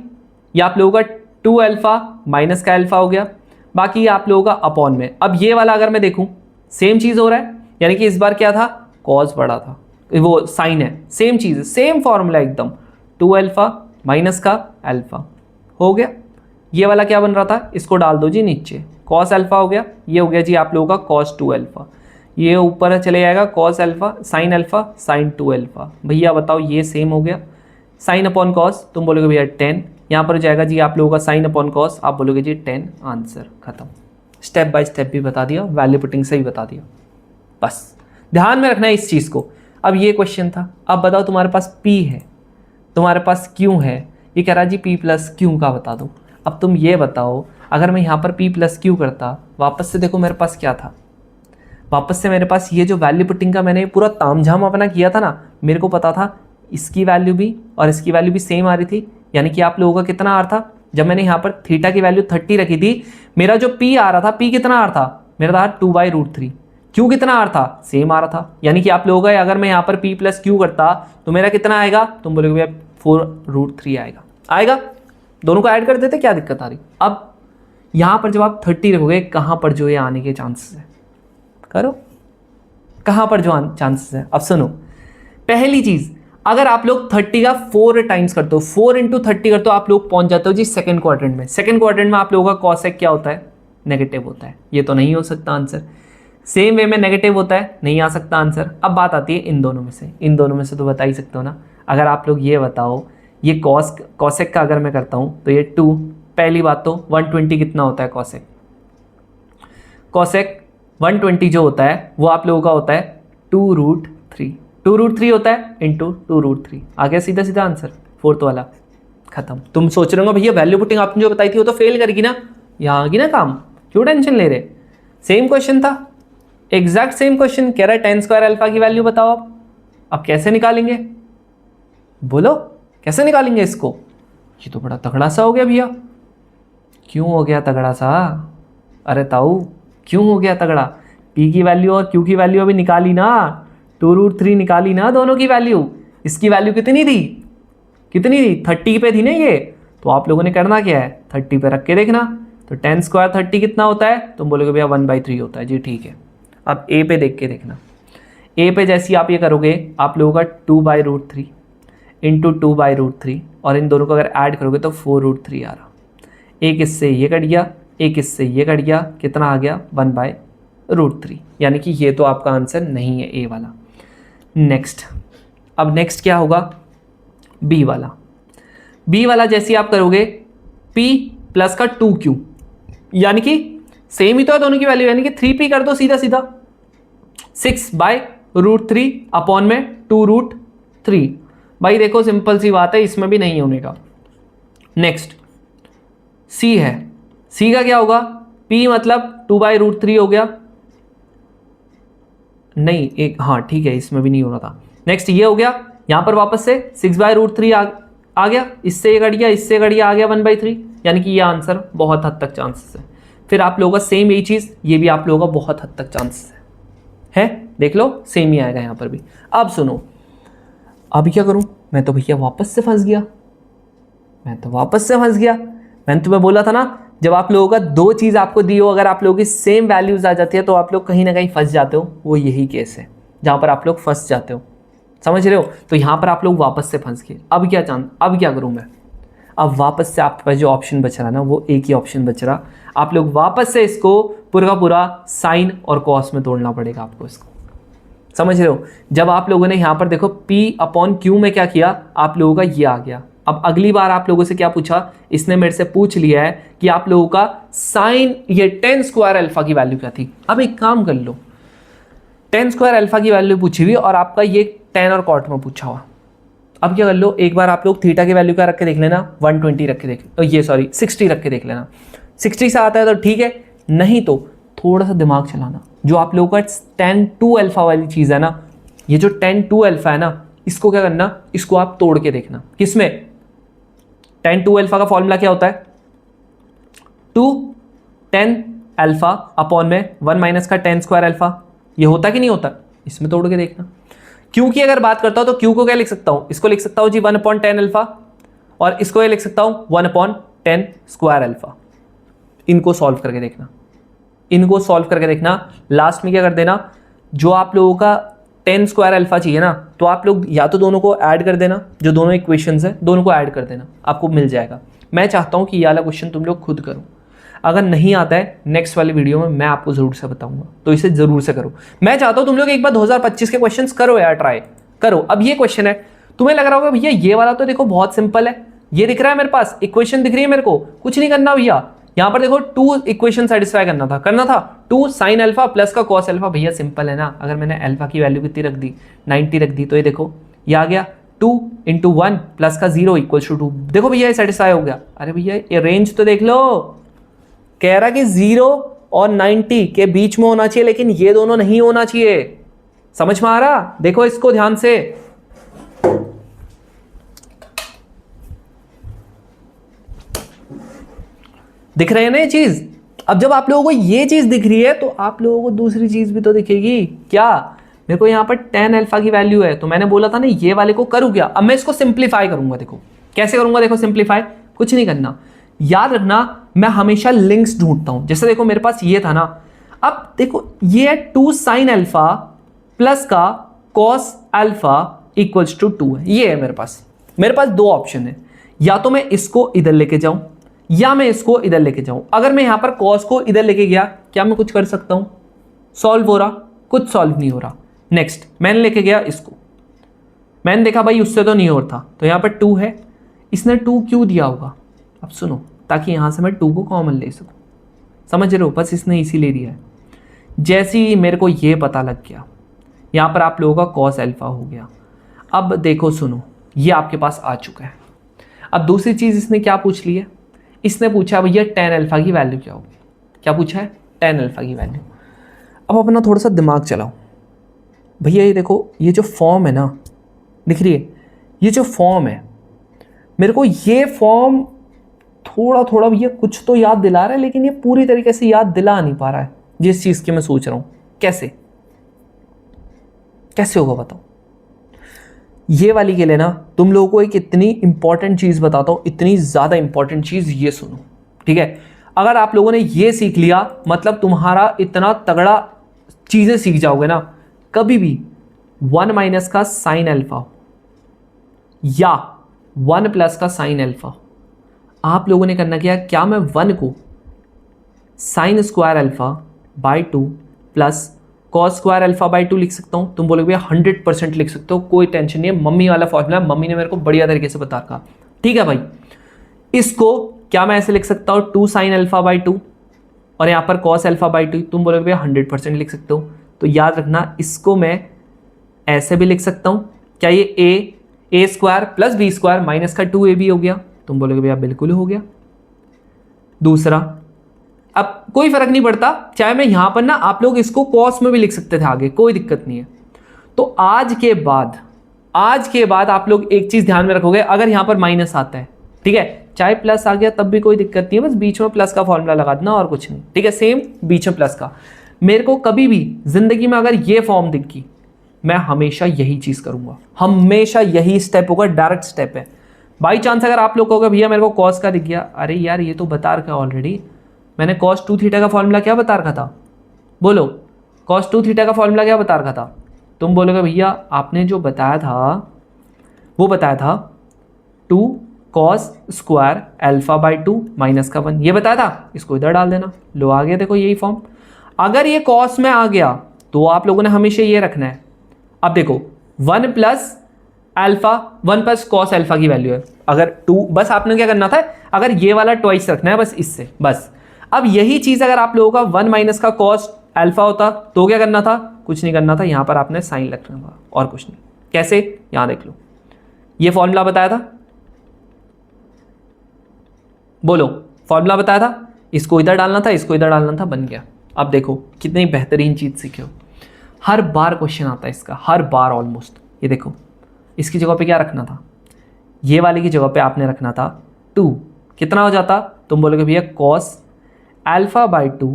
ये आप लोगों का 2 अल्फा माइनस का अल्फा हो गया, बाकी आप लोगों का अपॉन में। अब ये वाला अगर मैं देखूँ सेम चीज़ हो रहा है, यानी कि इस बार क्या था, कॉस बड़ा था, वो साइन है, सेम चीज़, सेम फॉर्मूला एकदम, 2 अल्फा माइनस का अल्फा हो गया। ये वाला क्या बन रहा था, इसको डाल दो जी नीचे, कॉस अल्फा हो गया, ये हो गया जी आप लोगों का कॉस 2 अल्फा, ये ऊपर चले जाएगा कॉस अल्फा साइन 2 अल्फा। भैया बताओ ये सेम हो गया, साइन अपॉन कॉस, तुम बोलोगे भैया 10, यहाँ पर हो जाएगा जी आप लोगों का साइन अपॉन कॉस, आप बोलोगे जी 10, आंसर खत्म। स्टेप बाय स्टेप भी बता दिया, वैल्यू पुटिंग से भी बता दिया, बस ध्यान में रखना है इस चीज़ को। अब ये क्वेश्चन था, अब बताओ तुम्हारे पास P है, तुम्हारे पास Q है, ये कह रहा जी P+Q का बता दो। अब तुम ये बताओ अगर मैं यहाँ पर P+Q करता, वापस से देखो मेरे पास क्या था, वापस से मेरे पास ये जो वैल्यू पुटिंग का मैंने पूरा तामझाम अपना किया था ना, मेरे को पता था इसकी वैल्यू भी और इसकी वैल्यू भी सेम आ रही थी, यानी कि आप लोगों का कितना आ रहा था, जब मैंने यहाँ पर थीटा की वैल्यू 30 रखी थी, मेरा जो P आ रहा था, P कितना आ रहा था, मेरा था 2/√3, Q कितना आ रहा था, सेम आ रहा था, यानी कि आप लोगों का अगर मैं यहाँ पर P+Q करता तो मेरा कितना आएगा, तुम बोलोगे भैया 4√3 आएगा, दोनों को ऐड कर देते, क्या दिक्कत आ रही। अब यहाँ पर जब आप 30 रखोगे, कहाँ पर जो ये आने के चांसेस है, करो कहाँ पर जो चांसेस है। अब सुनो, पहली चीज़, अगर आप लोग 30 का 4 टाइम्स करते हो, 4 × 30 करते हो, आप लोग पहुँच जाते हो जी सेकंड क्वाड्रेंट में। सेकंड क्वाड्रेंट में आप लोगों का कॉसेक क्या होता है, नेगेटिव होता है, ये तो नहीं हो सकता आंसर। सेम वे में नेगेटिव होता है, नहीं आ सकता आंसर। अब बात आती है इन दोनों में से, इन दोनों में से तो बता ही सकते हो ना। अगर आप लोग ये बताओ, ये कॉसेक का अगर मैं करता हूँ तो ये 2, पहली बात तो 120 कितना होता है कॉसेक? कॉसेक 120 जो होता है वो आप लोगों का होता है 2√3। 2√3 होता है इंटू 2√3। आ गया सीधा सीधा आंसर, फोर्थ वाला, खत्म। तुम सोच रहे हो भैया वैल्यू पुटिंग आपने जो बताई थी वो तो फेल करेगी ना, यहाँ आगी ना काम, क्यों टेंशन ले रहे? सेम क्वेश्चन था, एग्जैक्ट सेम क्वेश्चन, कह रहा है tan स्क्वायर अल्फा की वैल्यू बताओ आप। अब कैसे निकालेंगे बोलो, कैसे निकालेंगे इसको? ये तो बड़ा तगड़ा सा हो गया भैया। क्यों हो गया तगड़ा सा? अरे ताऊ क्यों हो गया तगड़ा? p की वैल्यू और q की वैल्यू अभी निकाली ना, 2√3 निकाली ना दोनों की वैल्यू। इसकी वैल्यू कितनी थी? कितनी थी? 30 पे थी ना ये। तो आप लोगों ने करना क्या है, 30 पे रख के देखना। तो tan स्क्वायर 30 कितना होता है? तुम बोलोगे भैया 1/3 होता है जी, ठीक है। अब a पे देख के देखना, a पे जैसी आप ये करोगे आप लोगों का 2/√3 इंटू 2/√3, और इन दोनों को अगर ऐड करोगे तो 4√3 आ रहा। एक इससे ये कट गया, एक इससे ये कट गया, कितना आ गया? 1/√3। यानी कि ये तो आपका आंसर नहीं है ए वाला। नेक्स्ट, अब नेक्स्ट क्या होगा? बी वाला। बी वाला जैसे आप करोगे p प्लस का 2q, यानी कि सेम ही तो है दोनों की वैल्यू, यानी कि 3p कर दो सीधा सीधा। 6/√3 अपॉन में 2√3। भाई देखो सिंपल सी बात है, इसमें भी नहीं होने का। नेक्स्ट c है, c का क्या होगा? p मतलब 2/√3 हो गया, नहीं एक, हाँ ठीक है इसमें भी नहीं होना था। नेक्स्ट ये हो गया, यहां पर वापस से 6/√3 आ गया, इससे कट गया, इससे कट गया, आ गया 1/3, यानी कि ये आंसर बहुत हद तक चांसेस है। फिर आप लोगों का सेम यही चीज़, ये भी आप लोगों का बहुत हद तक चांसेस है, देख लो सेम ही आएगा यहाँ पर भी। अब सुनो, अभी क्या करूँ मैं? तो भैया वापस से फंस गया, मैंने तुम्हें बोला था ना, जब आप लोगों का दो चीज़ आपको दी हो, अगर आप लोगों की सेम वैल्यूज आ जाती है तो आप लोग कहीं ना कहीं फंस जाते हो। वो यही केस है जहाँ पर आप लोग फंस जाते हो, समझ रहे हो? तो यहाँ पर आप लोग वापस से फंस गए। अब क्या करूँ मैं? अब वापस से आपके पास जो ऑप्शन बच रहा है ना, वो एक ही ऑप्शन बच रहा। आप लोग वापस से इसको पूरा का पूरा साइन और कॉस में तोड़ना पड़ेगा आपको इसको, समझ रहे हो? जब आप लोगों ने यहाँ पर देखो p/q में क्या किया, आप लोगों का ये आ गया। अब अगली बार आप लोगों से क्या पूछा, इसने मेरे से पूछ लिया है कि आप लोगों का साइन ये tan स्क्वायर अल्फा की वैल्यू क्या थी। अब एक काम कर लो, tan स्क्वायर अल्फा की वैल्यू पूछी हुई और आपका ये tan और cot में पूछा हुआ। अब क्या कर लो, एक बार आप लोग थीटा की वैल्यू क्या रख के देख लेना, 120 रख के देख, ये सॉरी 60 रख के देख लेना। 60 से आता है तो ठीक है, नहीं तो थोड़ा सा दिमाग चलाना। जो आप लोगों का tan 2 अल्फा वाली चीज़ है ना, ये जो tan 2 अल्फा है ना, इसको क्या करना, इसको आप तोड़ के देखना। किसमें? tan 2 अल्फा का फॉर्मूला क्या होता है? 2 tan अल्फा अपॉन में 1 माइनस का tan स्क्वायर अल्फा। ये होता कि नहीं होता? इसमें तोड़ के देखना। क्यू की अगर बात करता हूं तो क्यू को क्या लिख सकता हूं? इसको लिख सकता हूं जी 1/tan अल्फा, और इसको ये लिख सकता हूं 1/tan स्क्वायर अल्फा। इनको सॉल्व करके देखना, लास्ट में क्या कर देना, जो आप लोगों का tan स्क्वायर अल्फा चाहिए ना, तो आप लोग या तो दोनों को ऐड कर देना, जो दोनों इक्वेशंस है दोनों को ऐड कर देना, आपको मिल जाएगा। मैं चाहता हूं कि ये वाला क्वेश्चन तुम लोग खुद करो। अगर नहीं आता है नेक्स्ट वाली वीडियो में मैं आपको जरूर से बताऊंगा, तो इसे जरूर से करो। मैं चाहता हूं तुम लोग एक बार 2025 के क्वेश्चंस करो यार, ट्राई करो। अब ये क्वेश्चन है, तुम्हें लग रहा होगा भैया ये वाला तो देखो बहुत सिंपल है, ये दिख रहा है मेरे पास, इक्वेशन दिख रही है मेरे को, कुछ नहीं करना भैया। यहां पर देखो 2 इक्वेशन सेटिस्फाई करना था 2 साइन अल्फा प्लस का कॉस अल्फा। भैया सिंपल है ना, अगर मैंने अल्फा की वैल्यू कितनी रख दी, 90 रख दी, तो ये देखो ये आ गया 2 × 1 प्लस का 0 = 2। देखो भैया ये सेटिस्फाई हो गया। अरे भैया ये रेंज तो देख लो, कह रहा कि 0 और 90 के बीच में होना चाहिए, लेकिन ये दोनों नहीं होना चाहिए। समझ में आ रहा? देखो इसको ध्यान से, दिख रहे हैं ना ये चीज। अब जब आप लोगों को ये चीज दिख रही है तो आप लोगों को दूसरी चीज भी तो दिखेगी। क्या? मेरे को यहां पर tan अल्फा की वैल्यू है, तो मैंने बोला था ना ये वाले को करूं क्या। अब मैं इसको सिंप्लीफाई करूंगा। देखो कैसे करूंगा, देखो सिंप्लीफाई कुछ नहीं करना, याद रखना मैं हमेशा लिंक्स ढूंढता हूं। जैसे देखो मेरे पास ये था ना, अब देखो ये है 2 साइन अल्फा प्लस का कॉस अल्फा = 2 है। ये है मेरे पास दो ऑप्शन है, या तो मैं इसको इधर लेके जाऊं या मैं इसको इधर लेके जाऊं। अगर मैं यहां पर कॉस को इधर लेके गया, क्या मैं कुछ कर सकता हूं? सॉल्व हो रहा? कुछ सॉल्व नहीं हो रहा। नेक्स्ट मैंने लेके गया इसको, मैंने देखा भाई उससे तो नहीं हो रहा, तो यहाँ पर 2 है, इसने 2 क्यों दिया होगा? अब सुनो, ताकि यहाँ से मैं 2 को कॉमन ले सकूँ, समझ रहे हो? बस इसने इसी ले दिया है। जैसे ही मेरे को ये पता लग गया, यहाँ पर आप लोगों का कॉस अल्फा हो गया। अब देखो सुनो, ये आपके पास आ चुका है। अब दूसरी चीज़ इसने क्या पूछ ली है? इसने पूछा भैया टेन अल्फा की वैल्यू क्या होगी। क्या पूछा है? टेन अल्फा की वैल्यू। अब अपना थोड़ा सा दिमाग चलाओ भैया, ये देखो, ये जो फॉर्म है ना, दिख रही है? ये जो फॉर्म है, मेरे को ये फॉर्म थोड़ा थोड़ा भैया कुछ तो याद दिला रहा है, लेकिन ये पूरी तरीके से याद दिला नहीं पा रहा है जिस चीज़ की मैं सोच रहा हूँ। कैसे कैसे होगा बताओ? ये वाली के लिए ना तुम लोगों को एक इतनी इंपॉर्टेंट चीज़ बताता हूँ, इतनी ज़्यादा इंपॉर्टेंट चीज़, ये सुनो, ठीक है? अगर आप लोगों ने ये सीख लिया, मतलब तुम्हारा इतना तगड़ा चीज़ें सीख जाओगे ना, कभी भी 1 माइनस का साइन अल्फा या 1 प्लस का साइन अल्फा, आप लोगों ने करना क्या? क्या मैं 1 को sine square alpha by 2 plus cos square alpha by 2 लिख सकता हूँ? तुम बोलोगे भैया 100% लिख सकते हो, कोई टेंशन नहीं है, मम्मी वाला फॉर्मूला, मम्मी ने मेरे को बढ़िया तरीके से बता रखा। ठीक है भाई, इसको क्या मैं ऐसे लिख सकता हूँ? 2 साइन अल्फा बाई 2 और यहाँ पर कॉस अल्फा बाई 2, तुम बोलोगे भैया 100% लिख सकते हो। तो याद रखना, इसको मैं ऐसे भी लिख सकता हूँ। क्या ये a square plus B square minus का 2ab हो गया? तुम बोलोगे भैया बिल्कुल हो गया। दूसरा, अब कोई फर्क नहीं पड़ता, चाहे मैं यहां पर ना, आप लोग इसको कॉस में भी लिख सकते थे आगे, कोई दिक्कत नहीं है। तो आज के बाद आप लोग एक चीज ध्यान में रखोगे, अगर यहां पर माइनस आता है, ठीक है, चाहे प्लस आ गया तब भी कोई दिक्कत नहीं है, बस बीच में प्लस का फॉर्मूला लगा देना और कुछ नहीं, ठीक है? सेम बीच में प्लस का। मेरे को कभी भी जिंदगी में अगर ये फॉर्म दिख गई, मैं हमेशा यही चीज करूंगा, हमेशा यही स्टेप होगा, डायरेक्ट स्टेप है। बाई चांस अगर आप लोग कहोगे भैया मेरे को कॉस का दिख गया, अरे यार ये तो बता रखा ऑलरेडी, मैंने कॉस 2 थीटा का फॉर्मूला क्या बता रखा था? बोलो, कॉस 2 थीटा का फॉर्मूला क्या बता रखा था? तुम बोलोगे भैया आपने जो बताया था वो बताया था 2 cos square alpha by 2 minus का 1, ये बताया था, इसको इधर डाल देना। लो आ गया, देखो यही फॉर्म। अगर ये कॉस में आ गया तो आप लोगों ने हमेशा ये रखना है। अब देखो 1 plus alpha, 1 plus cos alpha की वैल्यू है, अगर 2, बस आपने क्या करना था, अगर ये वाला ट्वाइस रखना है बस इससे, बस। अब यही चीज अगर आप लोगों का 1 माइनस का कॉस अल्फा होता तो क्या करना था? कुछ नहीं करना था, यहां पर आपने साइन रखना था और कुछ नहीं। कैसे? यहां देख लो, ये फॉर्मूला बताया था, बोलो फॉर्मूला बताया था, इसको इधर डालना था, इसको इधर डालना था, बन गया। अब देखो कितनी बेहतरीन चीज सीखे हो, हर बार क्वेश्चन आता है इसका, हर बार ऑलमोस्ट। ये देखो, इसकी जगह पे क्या रखना था? ये वाले की जगह पे आपने रखना था 2, कितना हो जाता? तुम बोलोगे भैया cos alpha by 2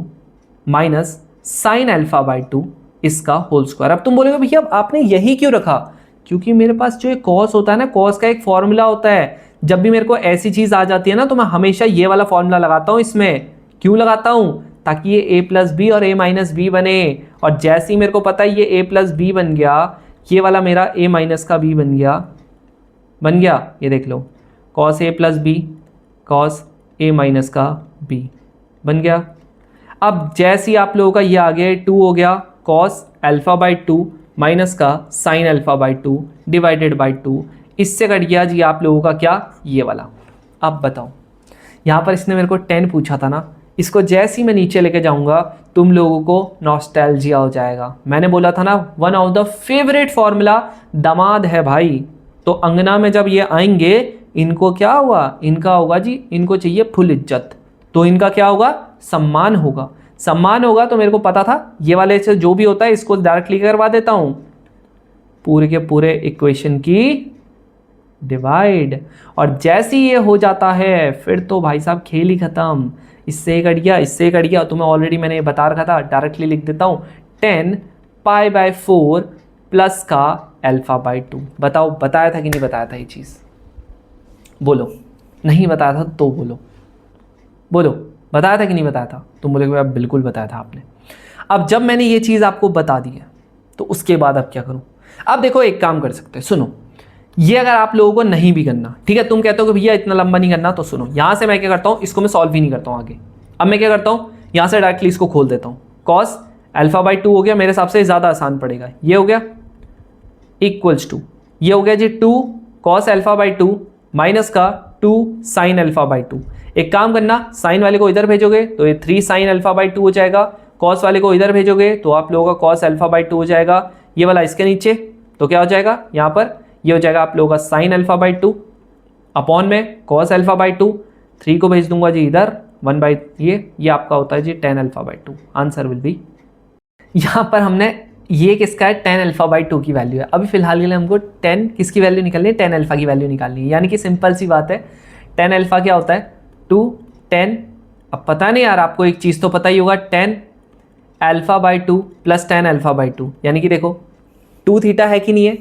minus sine alpha by 2 इसका होल स्क्वायर। अब तुम बोलोगे भैया आपने यही क्यों रखा? क्योंकि मेरे पास जो कॉस होता है ना, कॉस का एक फॉर्मूला होता है, जब भी मेरे को ऐसी चीज आ जाती है ना, तो मैं हमेशा ये वाला फॉर्मूला लगाता हूँ इसमें। क्यों लगाता हूँ? ताकि ये a प्लस बी और a माइनस बी बने, और जैसे ही मेरे को पता है ये a प्लस बी बन गया, ये वाला मेरा a माइनस का b बन गया, ये देख लो, cos a plus b cos a minus का b बन गया। अब जैसे ही आप लोगों का ये आ गया 2 हो गया, कॉस अल्फा बाई 2 माइनस का sine alpha by 2 divided by 2, इससे कट गया जी आप लोगों का क्या? ये वाला। अब बताओ, यहाँ पर इसने मेरे को 10 पूछा था ना, इसको जैसे ही मैं नीचे लेके जाऊंगा तुम लोगों को नॉस्टैल्जिया हो जाएगा। मैंने बोला था ना, one of the favourite formula दामाद है भाई, तो अंगना में जब ये आएंगे इनको क्या हुआ? इनका होगा जी, इनको चाहिए फुल इज्जत, तो इनका क्या होगा? सम्मान होगा। सम्मान होगा तो मेरे को पता था ये वाले से जो भी होता है इसको डायरेक्टली करवा देता हूं, पूरे के पूरे इक्वेशन की डिवाइड, और जैसे ही ये हो जाता है फिर तो भाई साहब खेल ही खत्म। इससे कट गया, इससे कट गया, तुम्हें ऑलरेडी मैंने बता रखा था, डायरेक्टली लिख देता हूं 10 पाई बाई 4 प्लस का अल्फा बाई 2। बताओ बताया था कि नहीं बताया था ये चीज़? बोलो, नहीं बताया था तो बोलो, बोलो बताया था कि नहीं बताया था? तुम बोलोगे बिल्कुल बताया था आपने। अब जब मैंने ये चीज़ आपको बता दी है तो उसके बाद अब क्या करूं? अब देखो एक काम कर सकते हैं, सुनो, ये अगर आप लोगों को नहीं भी करना, ठीक है, तुम कहते हो कि भैया इतना लंबा नहीं करना, तो सुनो, यहां से मैं क्या करता हूं, इसको मैं सॉल्व ही नहीं करता हूं आगे। अब मैं क्या करता हूं, यहां से डायरेक्टली इसको खोल देता हूं, कॉस अल्फा बाई 2 हो गया, मेरे हिसाब से ज़्यादा आसान पड़ेगा, ये हो गया इक्वल्स टू ये हो गया जी 2 cos अल्फा बाई 2 माइनस का 2 साइन अल्फा बाई 2। एक काम करना, साइन वाले को इधर भेजोगे तो ये 3 साइन अल्फा बाई 2 हो जाएगा, कॉस वाले को इधर भेजोगे तो आप लोगों का कॉस अल्फा बाई 2 हो जाएगा, ये वाला इसके नीचे तो क्या हो जाएगा यहाँ पर, ये हो जाएगा आप लोगों का साइन अल्फा बाई 2 अपॉन में कॉस अल्फा बाई 2, 3 को भेज दूंगा जी इधर 1 बाई ये आपका होता है g tan alpha by 2। Answer will be, यहाँ पर हमने ये किसका है, टेन अल्फा बाई 2 की वैल्यू है। अभी फिलहाल के लिए हमको 10 किसकी वैल्यू निकालनी है, टेन अल्फा की वैल्यू निकालनी है, यानी कि सिंपल सी बात है, टेन अल्फा क्या होता है 2 10। अब पता नहीं यार, आपको एक चीज़ तो पता ही होगा, 10 alpha by 2 plus 10 alpha by 2, यानी कि देखो 2 थीटा है कि नहीं है,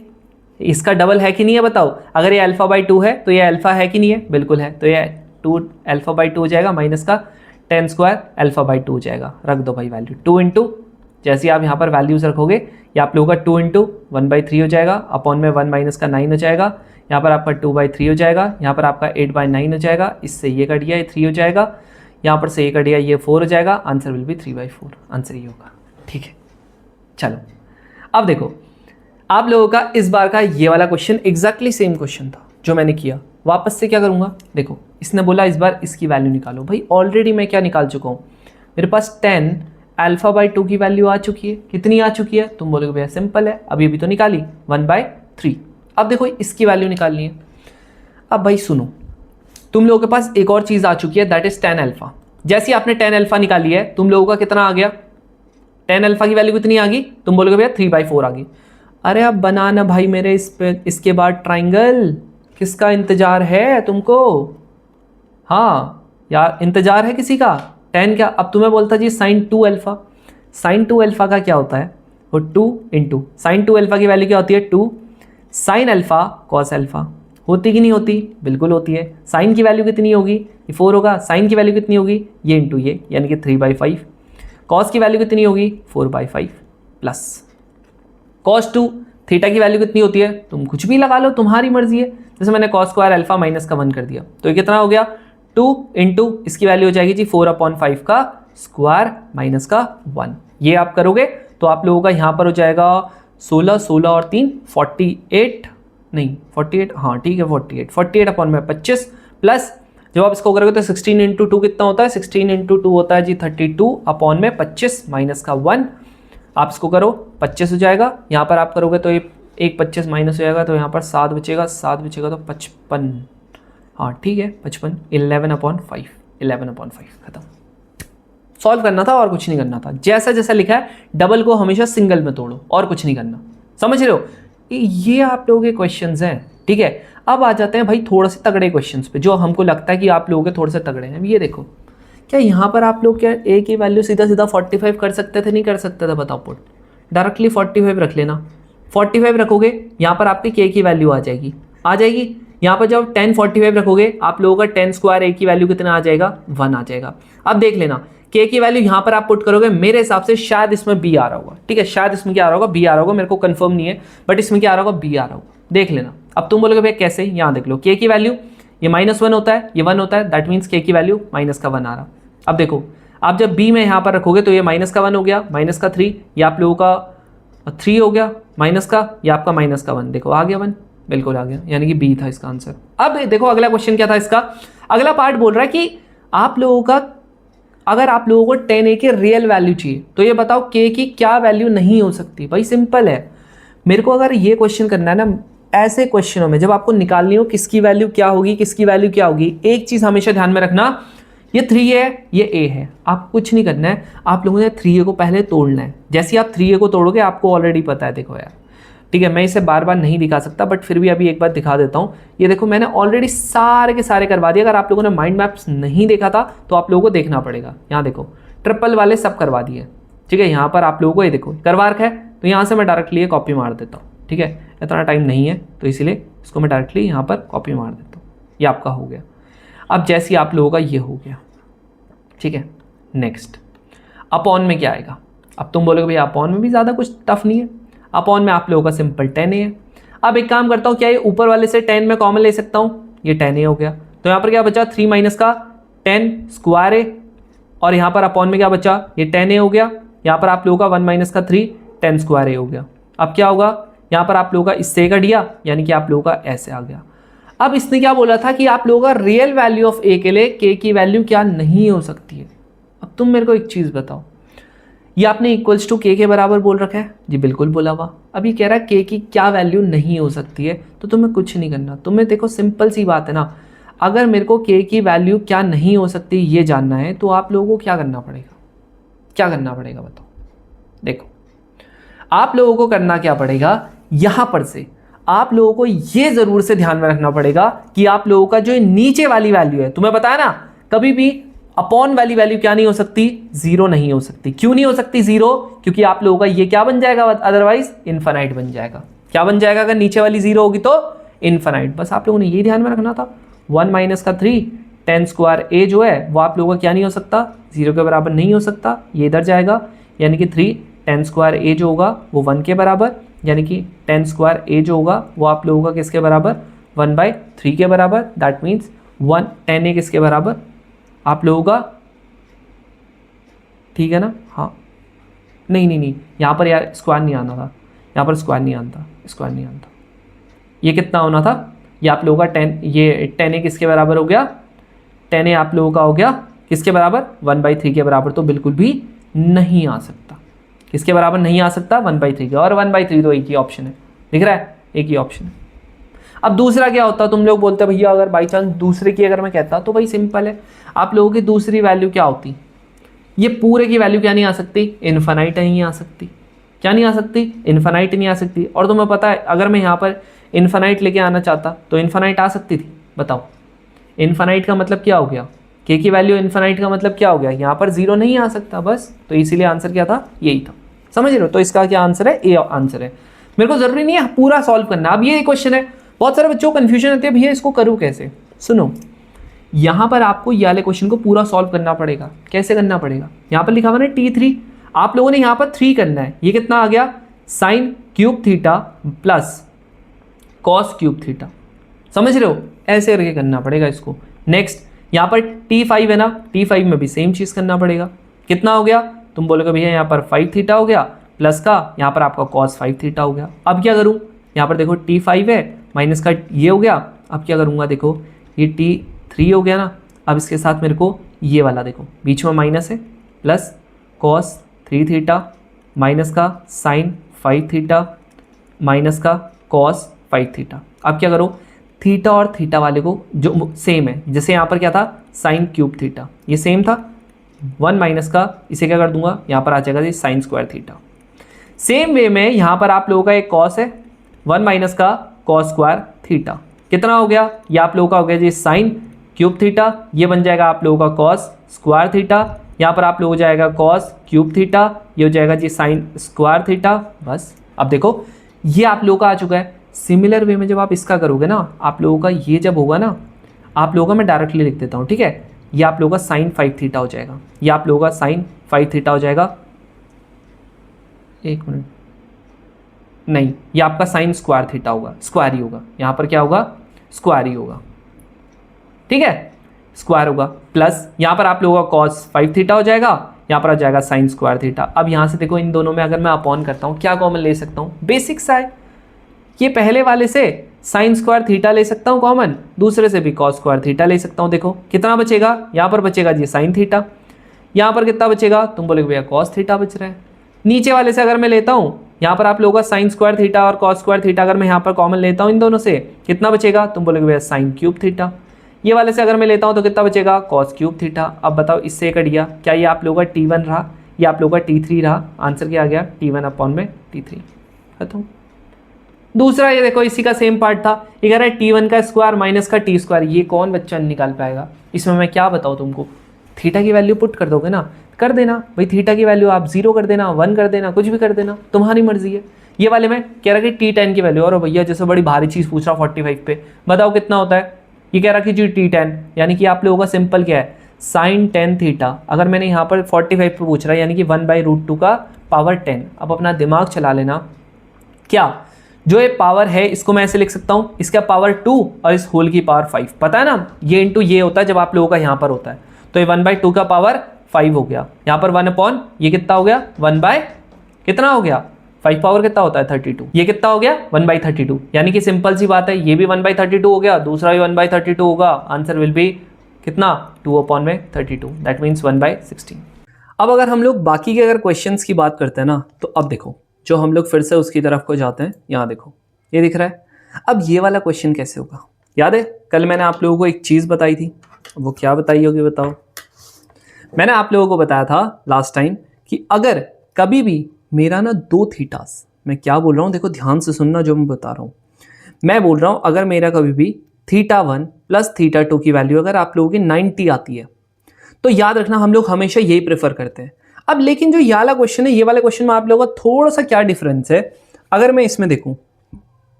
इसका डबल है कि नहीं है बताओ। अगर ये अल्फा बाई 2 है तो ये अल्फा है कि नहीं है, बिल्कुल है, तो ये 2 अल्फा बाई 2 हो जाएगा माइनस का 10 स्क्वायर अल्फा बाई 2 हो जाएगा। रख दो भाई वैल्यू 2 इंटू, जैसे आप यहाँ पर वैल्यूज रखोगे ये आप लोगों का 2 इंटू 1/3 हो जाएगा, अपॉन में 1 माइनस का 9 हो जाएगा, यहाँ पर आपका 2/3 हो जाएगा, यहाँ पर आपका 8/9 हो जाएगा, इससे ये कट गया ये 3 हो जाएगा, यहाँ पर से ये कट गया ये 4 हो जाएगा, आंसर विल बी 3/4। आंसर ये होगा, ठीक है। चलो अब देखो आप लोगों का इस बार का ये वाला क्वेश्चन एग्जैक्टली सेम क्वेश्चन था जो मैंने किया, वापस से क्या करूँगा, देखो इसने बोला इस बार इसकी वैल्यू निकालो, भाई ऑलरेडी मैं क्या निकाल चुका हूँ, मेरे पास 10 अल्फा बाई 2 की वैल्यू आ चुकी है। कितनी आ चुकी है, तुम बोलोगे भैया सिंपल है, अभी अभी तो निकाली 1/3। अब देखो इसकी वैल्यू निकालनी है। अब भाई सुनो, तुम लोगों के पास एक और चीज़ आ चुकी है, दैट इज 10 अल्फा। जैसे आपने 10 अल्फा निकाली है, तुम लोगों का कितना आ गया, 10 अल्फा की वैल्यू कितनी आ गई, तुम बोलोगे भैया 3/4 आ गई। अरे अब बनाना भाई मेरे इस पे, इसके बाद ट्राइंगल, किसका इंतजार है तुमको, हाँ यार इंतजार है किसी का। 10 क्या, अब तुम्हें बोलता जी साइन 2 अल्फा, साइन 2 अल्फा का क्या होता है, वो 2 इंटू साइन 2 अल्फा की वैल्यू क्या होती है 2 साइन अल्फा कॉस अल्फा, होती कि नहीं होती, बिल्कुल होती है। साइन की वैल्यू कितनी होगी, ये 4 होगा, साइन की वैल्यू कितनी होगी ये इंटू ये, यानी कि 3/5। कॉस की वैल्यू कितनी होगी 4/5 प्लस कॉस 2, थीटा की वैल्यू कितनी होती है, तुम कुछ भी लगा लो तुम्हारी मर्जी है, जैसे मैंने कॉस स्क्वायर अल्फा माइनस का 1 कर दिया, तो ये कितना हो गया 2 इंटू इसकी वैल्यू हो जाएगी जी 4/5 का स्क्वायर माइनस का 1। ये आप करोगे तो आप लोगों का यहाँ पर हो जाएगा 16, 16 और 3 48, नहीं 48, हाँ ठीक है 48 अपॉन में 25 प्लस जब आप इसको करोगे तो 16 इंटू 2 कितना होता है, 16 इंटू 2 होता है जी 32 अपॉन में 25 माइनस का 1। आप इसको करो 25 हो जाएगा, यहाँ पर आप करोगे तो ये एक 25 माइनस हो जाएगा, तो यहाँ पर 7 बचेगा, 7 बचेगा तो 55, हाँ ठीक है 55, 11/5, 11/5 खत्म। सॉल्व करना था और कुछ नहीं करना था, जैसा जैसा लिखा है डबल को हमेशा सिंगल में तोड़ो और कुछ नहीं करना, समझ रहे हो। ये आप लोगों के क्वेश्चंस हैं, ठीक है। अब आ जाते हैं भाई थोड़ा से तगड़े क्वेश्चंस पे, जो हमको लगता है कि आप लोगों के थोड़े से तगड़े हैं। ये देखो, क्या यहाँ पर आप लोग क्या ए की वैल्यू सीधा सीधा 45 कर सकते थे, नहीं कर सकते थे, बताओ पुट, डायरेक्टली 45 रख लेना। 45 रखोगे यहाँ पर आपकी के की वैल्यू आ जाएगी, यहाँ पर जब 10 45 रखोगे आप लोगों का 10 स्क्वायर ए की वैल्यू कितना आ जाएगा 1 आ जाएगा। अब देख लेना के की वैल्यू यहाँ पर आप पुट करोगे, मेरे हिसाब से शायद इसमें बी आ रहा होगा, ठीक है, शायद इसमें क्या आ रहा होगा बी आ रहा होगा, मेरे को कंफर्म नहीं है, बट इसमें क्या आ रहा होगा बी आ रहा होगा, देख लेना। अब तुम बोलोगे भैया कैसे, यहाँ देख लो, के की वैल्यू ये -1 होता है, ये 1 होता है, दैट मीन्स के की वैल्यू माइनस का 1 आ रहा। अब देखो आप जब बी में यहाँ पर रखोगे तो ये माइनस का 1 हो गया, माइनस का 3, ये आप लोगों का 3 हो गया, माइनस का, ये आपका माइनस का 1, देखो आ गया 1, बिल्कुल आ गया, यानी कि बी था इसका आंसर। अब देखो अगला क्वेश्चन क्या था इसका, अगला पार्ट बोल रहा है कि आप लोगों का, अगर आप लोगों को 10a की रियल वैल्यू चाहिए तो ये बताओ k की क्या वैल्यू नहीं हो सकती। भाई सिंपल है, मेरे को अगर ये क्वेश्चन करना है ना, ऐसे क्वेश्चनों में जब आपको निकालनी हो किसकी वैल्यू क्या होगी, किसकी वैल्यू क्या होगी, एक चीज़ हमेशा ध्यान में रखना, ये 3a है ये a है, आप कुछ नहीं करना है, आप लोगों ने 3a को पहले तोड़ना है। जैसे आप 3a को तोड़ोगे आपको ऑलरेडी पता है, देखो यार, ठीक है, मैं इसे बार बार नहीं दिखा सकता बट फिर भी अभी एक बार दिखा देता हूँ। ये देखो मैंने ऑलरेडी सारे के सारे करवा दिए, अगर आप लोगों ने माइंड मैप्स नहीं देखा था तो आप लोगों को देखना पड़ेगा। यहाँ देखो ट्रिपल वाले सब करवा दिए, ठीक है, यहाँ पर आप लोगों को ये देखो करवा रखा है, तो यहाँ से मैं डायरेक्टली ये कॉपी मार देता हूँ, ठीक है, इतना टाइम नहीं है तो इसीलिए इसको मैं डायरेक्टली यहाँ पर कॉपी मार देता हूँ, ये आपका हो गया। अब जैसे आप लोगों का ये हो गया, ठीक है, नेक्स्ट अपॉन में क्या आएगा। अब तुम बोलोगे भैया अपॉन में भी ज़्यादा कुछ टफ नहीं है, अपॉन में आप लोगों का सिंपल 10a है। अब एक काम करता हूँ, क्या ये ऊपर वाले से 10 में कॉमन ले सकता हूँ, ये 10a हो गया, तो यहाँ पर क्या बचा 3 माइनस का 10 स्क्वायर a, और यहाँ पर अपॉन में क्या बचा, ये 10a हो गया, यहाँ पर आप लोगों का 1 माइनस का 3 10 स्क्वायर a हो गया। अब क्या होगा यहाँ पर आप लोगों का इससे कट गया, यानी कि आप लोगों का ऐसे आ गया। अब इसने क्या बोला था कि आप लोगों का रियल वैल्यू ऑफ ए के लिए के की वैल्यू क्या नहीं हो सकती है। अब तुम मेरे को एक चीज़ बताओ, ये आपने इक्वल्स टू के बराबर बोल रखा है जी, बिल्कुल बोला हुआ। अब ये कह रहा है के की क्या वैल्यू नहीं हो सकती है, तो तुम्हें कुछ नहीं करना। तुम्हें देखो सिंपल सी बात है ना, अगर मेरे को के की वैल्यू क्या नहीं हो सकती ये जानना है तो आप लोगों को क्या करना पड़ेगा, क्या करना पड़ेगा बताओ। देखो आप लोगों को करना क्या पड़ेगा, यहाँ पर से आप लोगों को ये ज़रूर से ध्यान में रखना पड़ेगा कि आप लोगों का जो नीचे वाली वैल्यू है, तुम्हें पता है ना कभी भी अपॉन वाली वैल्यू क्या नहीं हो सकती, जीरो नहीं हो सकती। क्यों नहीं हो सकती जीरो, क्योंकि आप लोगों का ये क्या बन जाएगा, अदरवाइज इनफाइनाइट बन जाएगा। क्या बन जाएगा अगर नीचे वाली जीरो होगी तो, इनफाइनाइट। बस आप लोगों ने ये ध्यान में रखना था। 1 माइनस का 3 10 स्क्वायर ए जो है वो आप लोगों का क्या नहीं हो सकता, जीरो के बराबर नहीं हो सकता, ये इधर जाएगा, यानी कि 3 10 स्क्वायर ए जो होगा वो 1 के बराबर, यानी कि 10 स्क्वायर ए जो होगा वो आप लोगों का किसके बराबर, 1/3 के बराबर। दैट मीन्स 10 ए किसके बराबर, आप लोगों का, ठीक है ना। हाँ नहीं, यहाँ पर यार स्क्वायर नहीं आना था, यहाँ पर स्क्वायर नहीं आता। ये कितना होना था, ये आप लोगों का 10, ये 10 ए किसके बराबर हो गया, 10 ए आप लोगों का हो गया किसके बराबर, 1/3 के बराबर। तो बिल्कुल भी नहीं आ सकता, किसके बराबर नहीं आ सकता, 1/3 के। और 1/3 तो एक ही ऑप्शन है, दिख रहा है, एक ही ऑप्शन है। अब दूसरा क्या होता है, तुम लोग बोलते हैं भैया अगर बाई चांस दूसरे की अगर मैं कहता तो भाई सिंपल है, आप लोगों की दूसरी वैल्यू क्या होती, ये पूरे की वैल्यू क्या नहीं आ सकती, इनफाइनाइट नहीं आ सकती। क्या नहीं आ सकती, इनफाइनाइट नहीं आ सकती। और तुम्हें पता है अगर मैं यहाँ पर इनफाइनाइट लेके आना चाहता तो इनफाइनाइट आ सकती थी, बताओ। इनफाइनाइट का मतलब क्या हो गया, के की वैल्यू इनफाइनाइट का मतलब क्या हो गया, यहाँ पर जीरो नहीं आ सकता बस। तो इसीलिए आंसर क्या था, यही था, समझ रहे हो। तो इसका क्या आंसर है, ए आंसर है। मेरे को जरूरी नहीं है पूरा सॉल्व करना। अब ये क्वेश्चन है, बहुत सारे बच्चों को कंफ्यूजन होती है भैया इसको करूँ कैसे। सुनो, यहाँ पर आपको ये वाले क्वेश्चन को पूरा सॉल्व करना पड़ेगा। कैसे करना पड़ेगा, यहाँ पर लिखा हुआ है T3, आप लोगों ने यहाँ पर 3 करना है। ये कितना आ गया, sine cube theta plus cos cube theta, समझ रहे हो, ऐसे करके करना पड़ेगा इसको। नेक्स्ट यहाँ पर T5 है ना, T5 में भी सेम चीज़ करना पड़ेगा। कितना हो गया, तुम बोलोगे भैया यहाँ पर 5 थीटा हो गया प्लस का यहाँ पर आपका कॉस 5 थीटा हो गया। अब क्या करूँ, यहाँ पर देखो T5 है माइनस का ये हो गया। अब क्या करूँगा, देखो ये T3 हो गया ना, अब इसके साथ मेरे को ये वाला देखो बीच में माइनस है, प्लस कॉस 3 थीटा माइनस का साइन 5 थीटा माइनस का कॉस 5 थीटा। अब क्या करो, थीटा और थीटा वाले को जो सेम है, जैसे यहाँ पर क्या था साइन क्यूब थीटा, ये सेम था, 1 माइनस का इसे क्या कर दूंगा, यहाँ पर आ जाएगा g sine square theta. Same way में यहाँ पर आप लोगों का एक कॉस है, 1 माइनस का कॉस स्क्वायर थीटा, कितना हो गया, ये आप लोगों का हो गया जी साइन क्यूब थीटा, ये बन जाएगा आप लोगों का कॉस स्क्वायर थीटा, यहाँ पर आप लोगों को जाएगा कॉस क्यूब थीटा, ये हो जाएगा जी साइन स्क्वायर थीटा। बस अब देखो ये आप लोगों का आ चुका है। सिमिलर वे में जब आप इसका करोगे ना, आप लोगों का ये जब होगा ना, आप लोगों का मैं डायरेक्टली लिख देता हूँ, ठीक है। ये आप लोगों का साइन 5 थीटा हो जाएगा, ये आप लोगों का साइन 5 थीटा हो जाएगा। एक मिनट, नहीं, ये आपका साइन स्क्वायर थीटा होगा, स्क्वायर ही होगा, यहाँ पर क्या होगा, स्क्वायर ही होगा, ठीक है, स्क्वायर होगा। प्लस यहाँ पर आप लोगों का कॉस 5 थीटा हो जाएगा, यहाँ पर आ जाएगा साइन स्क्वायर थीटा। अब यहाँ से देखो इन दोनों में अगर मैं अपॉन करता हूँ क्या कॉमन ले सकता हूँ, बेसिक सा है, ये पहले वाले से साइन स्क्वायर थीटा ले सकता हूँ कॉमन, दूसरे से भी कॉस स्क्वायर थीटा ले सकता हूँ। देखो कितना बचेगा, यहाँ पर बचेगा जी साइन थीटा, यहाँ पर कितना बचेगा, तुम बोलोगे भैया कॉस थीटा बच रहा है। नीचे वाले से अगर मैं लेता हूँ, यहाँ पर आप लोगों का साइन स्क्वायर थीटा और कॉस स्क्वायर थीटा अगर मैं यहाँ पर कॉमन लेता हूँ इन दोनों से, कितना बचेगा, तुम बोलोगे भैया साइन क्यूब थीटा। ये वाले से अगर मैं लेता हूँ तो कितना बचेगा, कॉस क्यूब थीटा। अब बताओ इससे कट गया, क्या ये आप लोगों का T1 रहा, ये आप लोगों का T3 रहा, आंसर क्या आ गया, T1 अपॉन में T3, खत्म। दूसरा ये देखो इसी का सेम पार्ट था, ये कह रहा है T1 का स्क्वायर माइनस का T स्क्वायर, ये कौन बच्चा निकाल पाएगा। इसमें मैं क्या बताऊँ तुमको, थीटा की वैल्यू पुट कर दोगे ना, कर देना भाई, थीटा की वैल्यू आप 0 कर देना, 1 कर देना, कुछ भी कर देना, तुम्हारी मर्जी है। ये वाले में कह रहा कि T10 की वैल्यू, और भैया जैसे बड़ी भारी चीज़ पूछ रहा 45 पे, बताओ कितना होता है। ये कह रहा कि जी T10, यानी कि आप लोगों का सिंपल क्या है, साइन 10 थीटा। अगर मैंने यहाँ पर 45 पे पूछ रहा है, यानी कि 1/√2 का पावर 10। अब अपना दिमाग चला लेना, क्या जो ये पावर है इसको मैं ऐसे लिख सकता हूँ, इसका पावर 2 और इस होल की पावर 5, पता है ना, ये इंटू ये होता है जब आप लोगों का यहाँ पर होता है। तो ये 1/2 का पावर 5 हो गया, यहाँ पर 1 अपॉन ये कितना हो गया, 1 बाय कितना हो गया 5 पावर कितना होता है 32, ये कितना हो गया 1/32, यानी कि सिंपल सी बात है, ये भी 1/32 हो गया, दूसरा भी 1/32 होगा, आंसर विल बी कितना 2/32, दैट मीन्स 1/16। अब अगर हम लोग बाकी के अगर क्वेश्चंस की बात करते हैं ना, तो अब देखो जो हम लोग फिर से उसकी तरफ को जाते हैं, यहाँ देखो ये दिख रहा है। अब ये वाला क्वेश्चन कैसे होगा, याद है कल मैंने आप लोगों को एक चीज़ बताई थी, वो क्या बताई होगी बताओ। मैंने आप लोगों को बताया था लास्ट टाइम कि अगर कभी भी मेरा ना 2 थीटास, मैं क्या बोल रहा हूँ देखो ध्यान से सुनना जो मैं बता रहा हूँ, मैं बोल रहा हूँ अगर मेरा कभी भी θ1 प्लस θ2 की वैल्यू अगर आप लोगों की 90 आती है, तो याद रखना हम लोग हमेशा यही प्रेफर करते हैं। अब लेकिन जो ये वाला क्वेश्चन है, ये वाले क्वेश्चन में आप लोगों का थोड़ा सा क्या डिफरेंस है, अगर मैं इसमें देखूं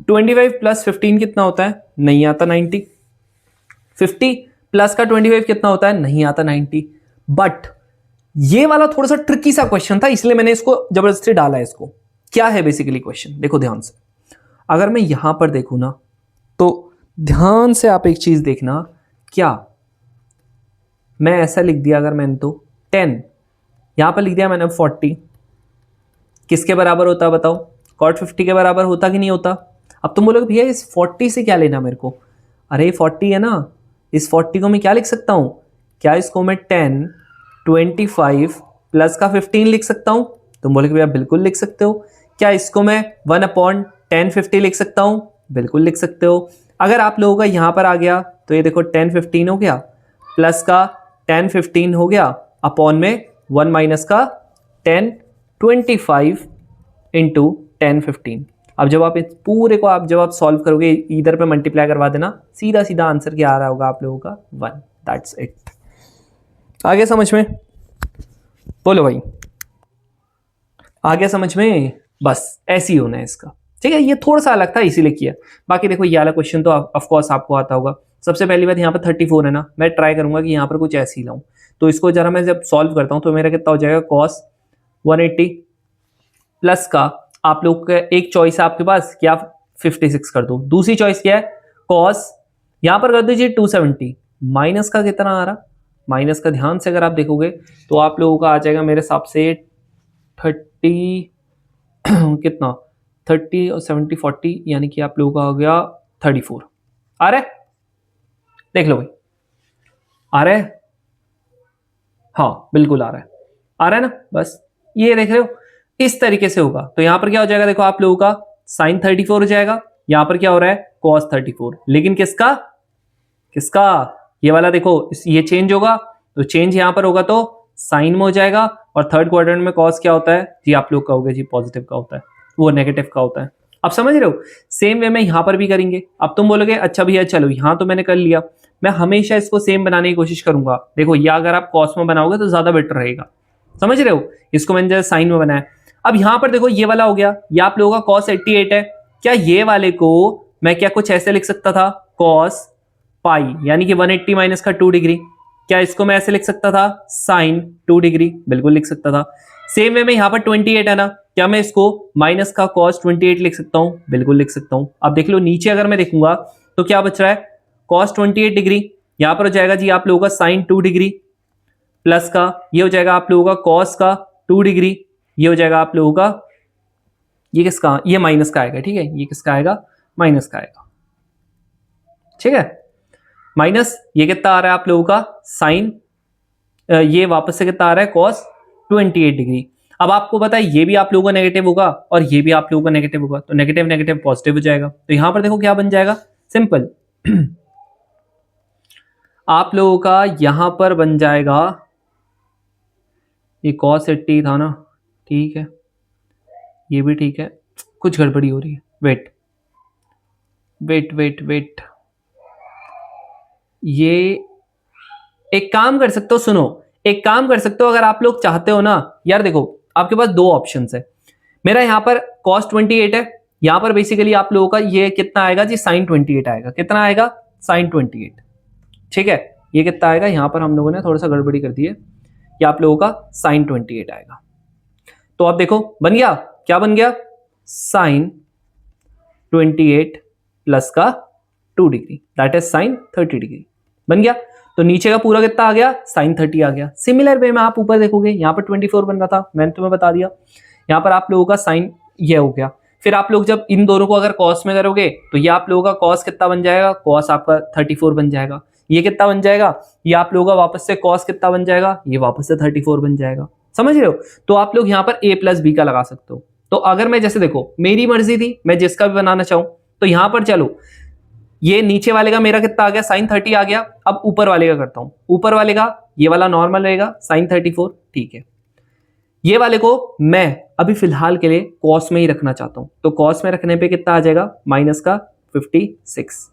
25 प्लस 15 कितना होता है, नहीं आता 90। 50 प्लस का 25 कितना होता है, नहीं आता 90। बट ये वाला थोड़ा सा ट्रिकी सा क्वेश्चन था, इसलिए मैंने इसको जबरदस्ती डाला है। इसको क्या है बेसिकली क्वेश्चन, देखो ध्यान से। अगर मैं यहां पर देखूं ना, तो ध्यान से आप एक चीज देखना, क्या मैं ऐसा लिख दिया अगर मैंने तो 10 यहां पर लिख दिया मैंने 40 किसके बराबर होता है बताओ, cot 50 के बराबर होता कि नहीं होता। अब तुम बोलोगे भैया इस 40 से क्या लेना मेरे को, अरे 40 है ना, इस 40 को मैं क्या लिख सकता हूं, क्या इसको मैं 10 25 प्लस का 15 लिख सकता हूं। तुम बोलोगे भैया बिल्कुल लिख सकते हो। क्या इसको मैं 1/1050 लिख सकता हूं, बिल्कुल लिख सकते हो। अगर आप लोगों का यहां पर आ गया तो ये देखो 1015 हो गया, प्लस का 1015 हो गया, अपॉन में 1 माइनस का 1025 इंटू 1015। अब जब आप इस पूरे को जब आप सॉल्व करोगे, इधर पे मल्टीप्लाई करवा देना, सीधा सीधा आंसर क्या आ रहा होगा आप लोगों का 1। That's it. आगे समझ में, बोलो भाई आगे समझ में, बस ऐसे ही होना है इसका, ठीक है। ये थोड़ा सा अलग था इसीलिए किया। बाकी देखो ये वाला क्वेश्चन तो ऑफकोर्स आपको आता होगा। सबसे पहली बात यहाँ पर 34 है ना, मैं ट्राई करूंगा कि यहाँ पर कुछ ऐसे ही लाऊं। तो इसको जरा मैं जब सॉल्व करता हूं तो मेरा कितना हो जाएगा, cos 180 प्लस का आप लोग का एक चॉइस है आपके पास कि आप 56 कर दो, दूसरी चॉइस क्या है cos यहां पर कर दीजिए 270, माइनस का कितना आ रहा, माइनस का ध्यान से अगर आप देखोगे तो आप लोगों का आ जाएगा मेरे हिसाब से 30 कितना 30 और 70 40, यानी कि आप लोगों का हो गया 34। आ रहा है, देख लो भाई आ रहा है, हाँ बिल्कुल आ रहा है, आ रहा है ना, बस ये देख रहे हो इस तरीके से होगा। तो यहां पर क्या हो जाएगा देखो आप लोगों का sin 34 हो जाएगा, यहां पर क्या हो रहा है cos 34, लेकिन किसका किसका, ये वाला देखो ये चेंज होगा, तो चेंज यहां पर होगा तो साइन में हो जाएगा, और थर्ड क्वाड्रेंट में cos क्या होता है जी, आप लोग कहोगे जी पॉजिटिव का होता है, वो नेगेटिव का होता है। अब समझ रहे हो, सेम वे में यहां पर भी करेंगे। अब तुम बोलोगे अच्छा भैया चलो यहां तो मैंने कर लिया, मैं हमेशा इसको सेम बनाने की कोशिश करूंगा। देखो ये अगर आप cos में बनाओगे तो ज्यादा बेटर रहेगा, समझ रहे हो, इसको मैंने जैसे साइन में बनाया। अब यहां पर देखो ये वाला हो गया, ये आप लोगों का cos 88 है, क्या ये वाले को मैं क्या कुछ ऐसे लिख सकता था cos पाई, यानी कि 180 माइनस का 2 डिग्री, क्या इसको मैं ऐसे लिख सकता था साइन 2 डिग्री, बिल्कुल लिख सकता था। सेम वे में यहां पर 28 है ना, क्या मैं इसको माइनस का cos 28 लिख सकता हूं, बिल्कुल लिख सकता हूं। अब देख लो नीचे अगर मैं देखूंगा तो क्या बच रहा है cos 28 डिग्री, यहां पर हो जाएगा जी आप लोगों का साइन 2 डिग्री, प्लस का ये हो जाएगा आप लोगों का cos का 2 डिग्री, ये हो जाएगा आप लोगों का, ये किसका, ये माइनस का आएगा, ठीक है, ये किसका आएगा माइनस का आएगा, ठीक है। माइनस ये कितना आ रहा है आप लोगों का साइन, ये वापस से कितना आ रहा है cos 28 डिग्री। अब आपको पता है ये भी आप लोगों का नेगेटिव होगा और ये भी आप लोगों का नेगेटिव होगा, तो नेगेटिव नेगेटिव पॉजिटिव हो जाएगा। तो यहां पर देखो क्या बन जाएगा, सिंपल आप लोगों का यहां पर बन जाएगा, ये cos 80 था ना, ठीक है, ये भी ठीक है, कुछ गड़बड़ी हो रही है, वेट वेट वेट वेट, ये एक काम कर सकते हो, सुनो एक काम कर सकते हो, अगर आप लोग चाहते हो ना यार, देखो आपके पास दो ऑप्शंस है। मेरा यहां पर cos 28 है, यहां पर बेसिकली आप लोगों का ये कितना आएगा जी sin 28 आएगा, कितना आएगा sin 28, ठीक है। ये कितना आएगा, यहां पर हम लोगों ने थोड़ा सा गड़बड़ी कर दी है, ये आप लोगों का sin 28 आएगा। तो आप देखो बन गया, क्या बन गया sin 28 प्लस का 2 degree, that is sin 30 degree बन गया। तो नीचे का पूरा कितना आ गया sin 30 आ गया। सिमिलर वे में आप ऊपर देखोगे, यहाँ पर 24 बन रहा था, मैंने तुम्हें बता दिया, यहाँ पर आप लोगों का sin ये हो गया। फिर आप लोग जब इन दोनों को अगर कॉस में करोगे तो ये आप लोगों का कॉस कितना बन जाएगा, कॉस आपका 34 बन जाएगा। ये कितना बन जाएगा, ये आप लोगों का वापस से कॉस कितना बन जाएगा, ये वापस से 34 बन जाएगा। समझ रहे हो? तो आप लोग यहाँ पर a प्लस बी का लगा सकते हो। तो अगर मैं जैसे देखो मेरी मर्जी थी, मैं जिसका भी बनाना चाहूं, तो यहां पर चलो ये नीचे वाले का मेरा कितना आ गया, sin 30 आ गया। अब ऊपर वाले का करता हूं, ऊपर वाले का ये वाला नॉर्मल रहेगा sin 34, ठीक है। ये वाले को मैं अभी फिलहाल के लिए कॉस में ही रखना चाहता हूं, तो कॉस में रखने पे कितना आ जाएगा, माइनस का 56,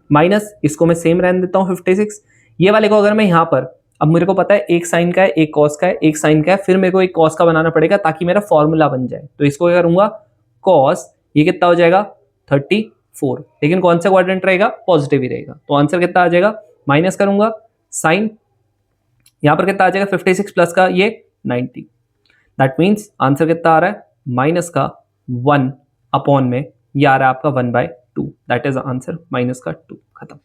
माइनस इसको मैं सेम रहने देता हूं 56। ये वाले को अगर मैं यहां पर, अब मेरे को पता है एक साइन का है, एक कॉस का है, एक साइन का है, फिर मेरे को एक कॉस का बनाना पड़ेगा ताकि मेरा फॉर्मूला बन जाए। तो इसको क्या करूंगा, कॉस, ये कितना हो जाएगा 34, लेकिन कौन सा क्वाड्रेंट रहेगा, पॉजिटिव ही रहेगा। तो आंसर कितना आ जाएगा, माइनस करूंगा साइन, यहां पर कितना आ जाएगा 56 प्लस का ये 90। दैट मीन्स आंसर कितना आ रहा है, माइनस का 1 अपॉन में ये आ रहा है आपका 1/2। दैट इज आंसर माइनस का 2, खत्म।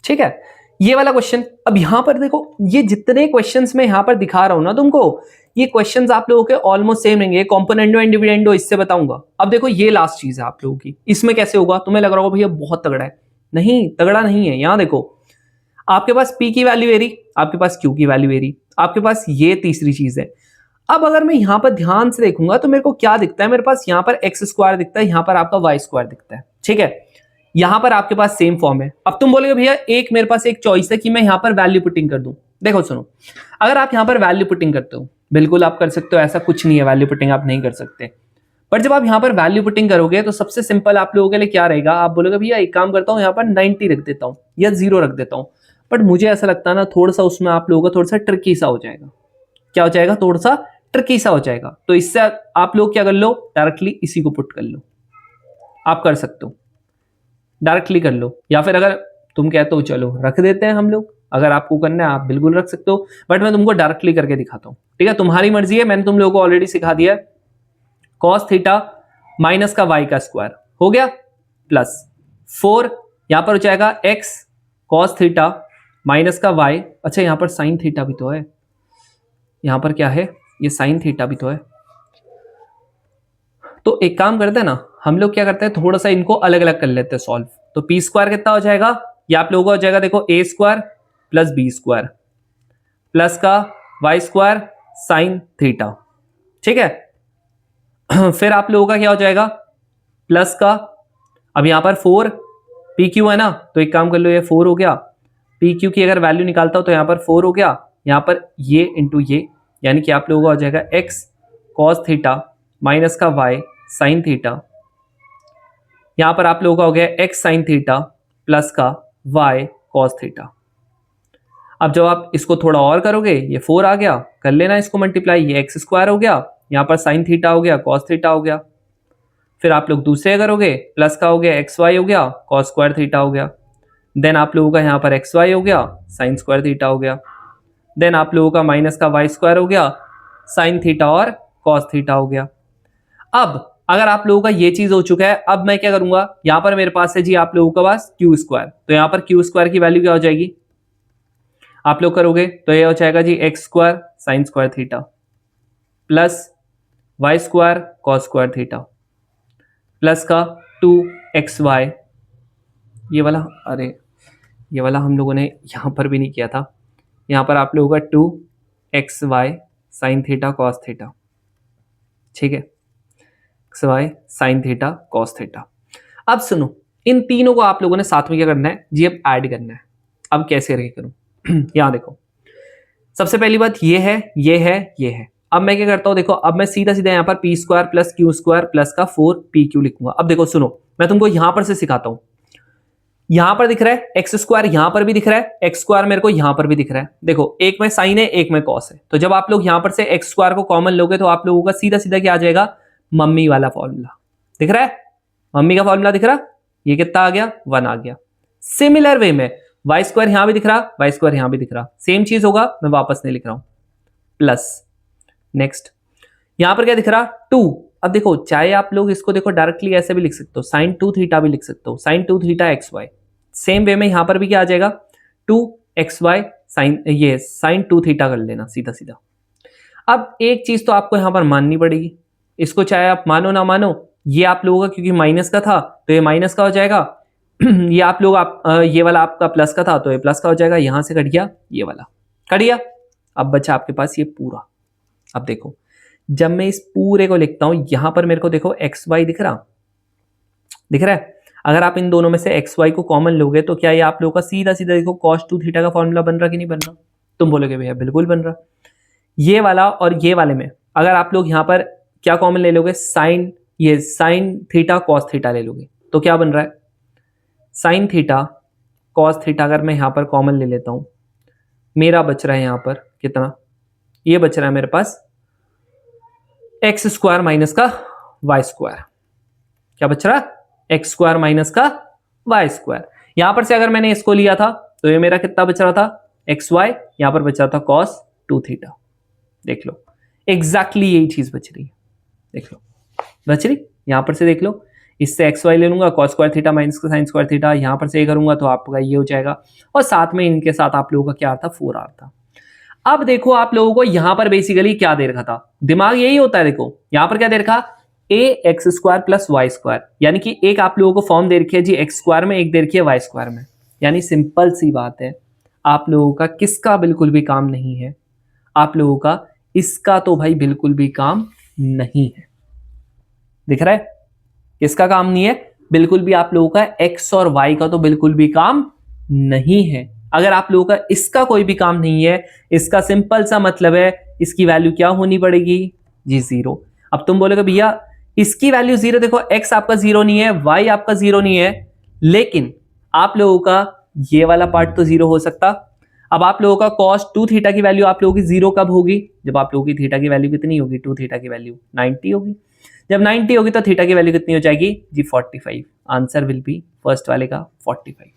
ठीक है, ये वाला क्वेश्चन। अब यहां पर देखो ये जितने क्वेश्चंस मैं यहां पर दिखा रहा हूं ना तुमको, ये क्वेश्चंस आप लोगों के ऑलमोस्ट सेम रहेंगे। कॉम्पोनेंडो एंड डिविडेंडो इससे बताऊंगा। अब देखो ये लास्ट चीज है आप लोगों की, इसमें कैसे होगा, तुम्हें लग रहा होगा भैया बहुत तगड़ा है। नहीं, तगड़ा नहीं है। यहां देखो आपके पास P की वैल्यू वेरी, आपके पास Q की वैल्यू वेरी, आपके पास ये तीसरी चीज है। अब अगर मैं यहां पर ध्यान से देखूंगा तो मेरे को क्या दिखता है, मेरे पास यहां पर एक्स स्क्वायर दिखता है, यहां पर आपका वाई स्क्वायर दिखता है। ठीक है, यहां पर आपके पास सेम फॉर्म है। अब तुम बोलोगे भैया एक मेरे पास एक चॉइस है कि मैं यहां पर वैल्यू पुटिंग कर दूं। देखो सुनो, अगर आप यहां पर वैल्यू पुटिंग करते हो, बिल्कुल आप कर सकते हो, ऐसा कुछ नहीं है वैल्यू पुटिंग आप नहीं कर सकते। पर जब आप यहां पर वैल्यू पुटिंग करोगे तो सबसे सिंपल आप लोगों के लिए क्या रहेगा, आप बोलोगे भैया एक काम करता हूं, यहां पर 90 रख देता हूं या 0 रख देता हूं। बट मुझे ऐसा लगता है ना, थोड़ा सा उसमें आप लोगों का थोड़ा सा ट्रिकी सा हो जाएगा। क्या हो जाएगा, थोड़ा सा ट्रिकी सा हो जाएगा। तो इससे आप लोग क्या कर लो, डायरेक्टली इसी को पुट कर लो। आप कर सकते हो, डायरेक्टली कर लो, या फिर अगर तुम कहते हो चलो रख देते हैं हम लोग, अगर आपको करना है आप बिल्कुल रख सकते हो। बट मैं तुमको डायरेक्टली करके दिखाता हूं। ठीक है, तुम्हारी मर्जी है, मैंने तुम लोगों को ऑलरेडी सिखा दिया है। कॉस थीटा माइनस का वाई का स्क्वायर हो गया, प्लस 4 यहां पर हो जाएगा एक्स कॉस थीटा माइनस का वाई। अच्छा यहां पर साइन थीटा भी तो है, यहां पर क्या है, ये साइन थीटा भी तो है। तो एक काम करते हैं ना, हम लोग क्या करते हैं, थोड़ा सा इनको अलग अलग कर लेते हैं सॉल्व। तो पी स्क्वायर कितना हो जाएगा, ये आप लोगों का हो जाएगा देखो a square plus B square plus का वाई स्क्वायर साइन थीटा। ठीक है, फिर आप लोगों का क्या हो जाएगा, प्लस का, अब यहां पर 4 पी क्यू है ना, तो एक काम कर लो, ये 4 हो गया। पी क्यू की अगर वैल्यू निकालता हो तो यहां पर 4 हो गया, यहां पर ये इंटू ये, यानी कि आप लोगों का हो जाएगा एक्स कॉस थीटा माइनस का वाई साइन थीटा। यहां पर आप लोगों का हो गया एक्स साइन थीटा प्लस का वाई कॉस थीटा। अब जब आप इसको थोड़ा और करोगे, ये 4 आ गया, कर लेना इसको मल्टीप्लाई, ये एक्स स्क्वायर हो गया, यहां पर साइन थीटा हो गया, कॉस थीटा हो गया। फिर आप लोग दूसरे करोगे, प्लस का हो गया एक्स वाई हो गया, कॉस स्क्वायर थीटा हो गया। देन आप लोगों का यहाँ पर एक्स वाई हो गया, साइन स्क्वायर थीटा हो गया। देन आप लोगों का माइनस का वाई स्क्वायर हो गया, साइन थीटा और कॉस थीटा हो गया। अब अगर आप लोगों का ये चीज हो चुका है, अब मैं क्या करूंगा, यहां पर मेरे पास है जी आप लोगों के पास क्यू स्क्वायर, तो यहां पर क्यू स्क्वायर की वैल्यू क्या हो जाएगी, आप लोग करोगे तो ये हो जाएगा g x square sine square theta plus y square cos square theta plus का 2xy, ये वाला, अरे ये वाला हम लोगों ने यहाँ पर भी नहीं किया था, यहाँ पर आप लोगों का 2xy sine theta cos theta. ठीक है, xy sine theta cos theta. अब सुनो, इन तीनों को आप लोगों ने साथ में क्या करना है जी, अब ऐड करना है। अब कैसे करके करूं, यहाँ देखो, सबसे पहली बात ये है, ये है, ये है। अब मैं क्या करता हूं, देखो अब मैं सीधा सीधा यहाँ पर P square plus Q square plus का 4pq लिखूंगा। अब देखो सुनो, मैं तुमको यहां पर से सिखाता हूं। यहां पर दिख रहा है एक्स स्क्वायर, यहां पर भी दिख रहा है एक्स स्क्वायर, मेरे को यहां पर भी दिख रहा है। देखो एक में साइन है, एक में कॉस है, तो जब आप लोग यहां पर से एक्स स्क्वायर को कॉमन लोगे तो आप लोगों का सीधा सीधा क्या आ जाएगा, मम्मी वाला फॉर्मूला दिख रहा है, मम्मी का फॉर्मूला दिख रहा, ये कितना आ गया, 1 आ गया। सिमिलर वे में वाई स्क्वायर यहां भी दिख रहा, वाई स्क्वायर यहां भी दिख रहा, सेम चीज होगा, मैं वापस नहीं लिख रहा हूं, प्लस नेक्स्ट यहां पर क्या दिख रहा 2। अब देखो चाहे आप लोग इसको देखो डायरेक्टली ऐसे भी लिख सकते हो, साइन 2 थीटा भी लिख सकते हो, sine 2 theta X Y. Same way में यहां पर भी क्या आ जाएगा 2xy साइन, ये साइन 2 थीटा कर लेना सीधा सीधा। अब एक चीज तो आपको यहां पर माननी पड़ेगी, इसको चाहे आप मानो ना मानो, ये आप लोगों का क्योंकि माइनस का था तो ये माइनस का हो जाएगा, ये आप लोग ये वाला आपका प्लस का था तो ये प्लस का हो जाएगा, यहां से कट गया, ये वाला कट गया। अब बचा आपके पास ये पूरा। अब देखो जब मैं इस पूरे को लिखता हूं, यहां पर मेरे को देखो एक्स वाई दिख रहा है। अगर आप इन दोनों में से एक्स वाई को कॉमन लोगे तो क्या ये आप लोगों का सीधा सीधा देखो cos 2 थीटा का फॉर्मूला बन रहा कि नहीं बन रहा? तुम बोलोगे भैया बिल्कुल बन रहा। ये वाला और ये वाले में अगर आप लोग यहां पर क्या कॉमन ले लोगे, साइन थीटा कॉस थीटा ले लोगे तो क्या बन रहा है, साइन थीटा कॉस थीटा। अगर मैं यहां पर कॉमन ले लेता हूं, मेरा बच रहा है यहां पर कितना, ये बच रहा है मेरे पास एक्स स्क्वायर माइनस का वाई स्क्वायर। क्या बच रहा है, एक्स स्क्वायर माइनस का वाई स्क्वायर। यहां पर से अगर मैंने इसको लिया था तो ये मेरा कितना बच रहा था, एक्स वाई, यहां पर बच रहा था कॉस 2 थीटा। देख लो एग्जैक्टली यही चीज बच रही है, देख लो बच रही, यहां पर से देख लो, इससे एक्स वाई ले लूंगा कॉस स्क्वायर थीटा माइनस का साइन स्क्वायर थीटा, यहां पर से ये करूंगा तो आपका ये हो जाएगा, और साथ में इनके साथ आप लोगों का क्या था, 4r था। अब देखो आप लोगों को यहां पर बेसिकली क्या दे रखा था, दिमाग यही होता है, देखो यहां पर क्या दे रखा, a x square plus y square, यानी कि एक आप लोगों को फॉर्म दे रखी है जी एक्स स्क्वायर में, एक दे रखी है वाई स्क्वायर में। यानी सिंपल सी बात है, आप लोगों का किसका बिल्कुल भी काम नहीं है, आप लोगों का इसका तो भाई बिल्कुल भी काम नहीं है। दिख रहा है किसका काम नहीं है, बिल्कुल भी आप लोगों का एक्स और वाई का तो बिल्कुल भी काम नहीं है। अगर आप लोगों का इसका कोई भी काम नहीं है, इसका सिंपल सा मतलब है इसकी वैल्यू क्या होनी पड़ेगी जी, 0। अब तुम बोलोगे भैया इसकी वैल्यू 0, देखो x आपका 0 नहीं है, y आपका 0 नहीं है, लेकिन आप लोगों का ये वाला पार्ट तो 0 हो सकता। अब आप लोगों का cos 2 थीटा की वैल्यू आप लोगों की 0 कब होगी, जब आप लोगों की थीटा की वैल्यू कितनी होगी, 2 थीटा की वैल्यू 90 होगी। जब 90 होगी तो थीटा की वैल्यू कितनी हो जाएगी जी, 45। आंसर विल बी फर्स्ट वाले का 45।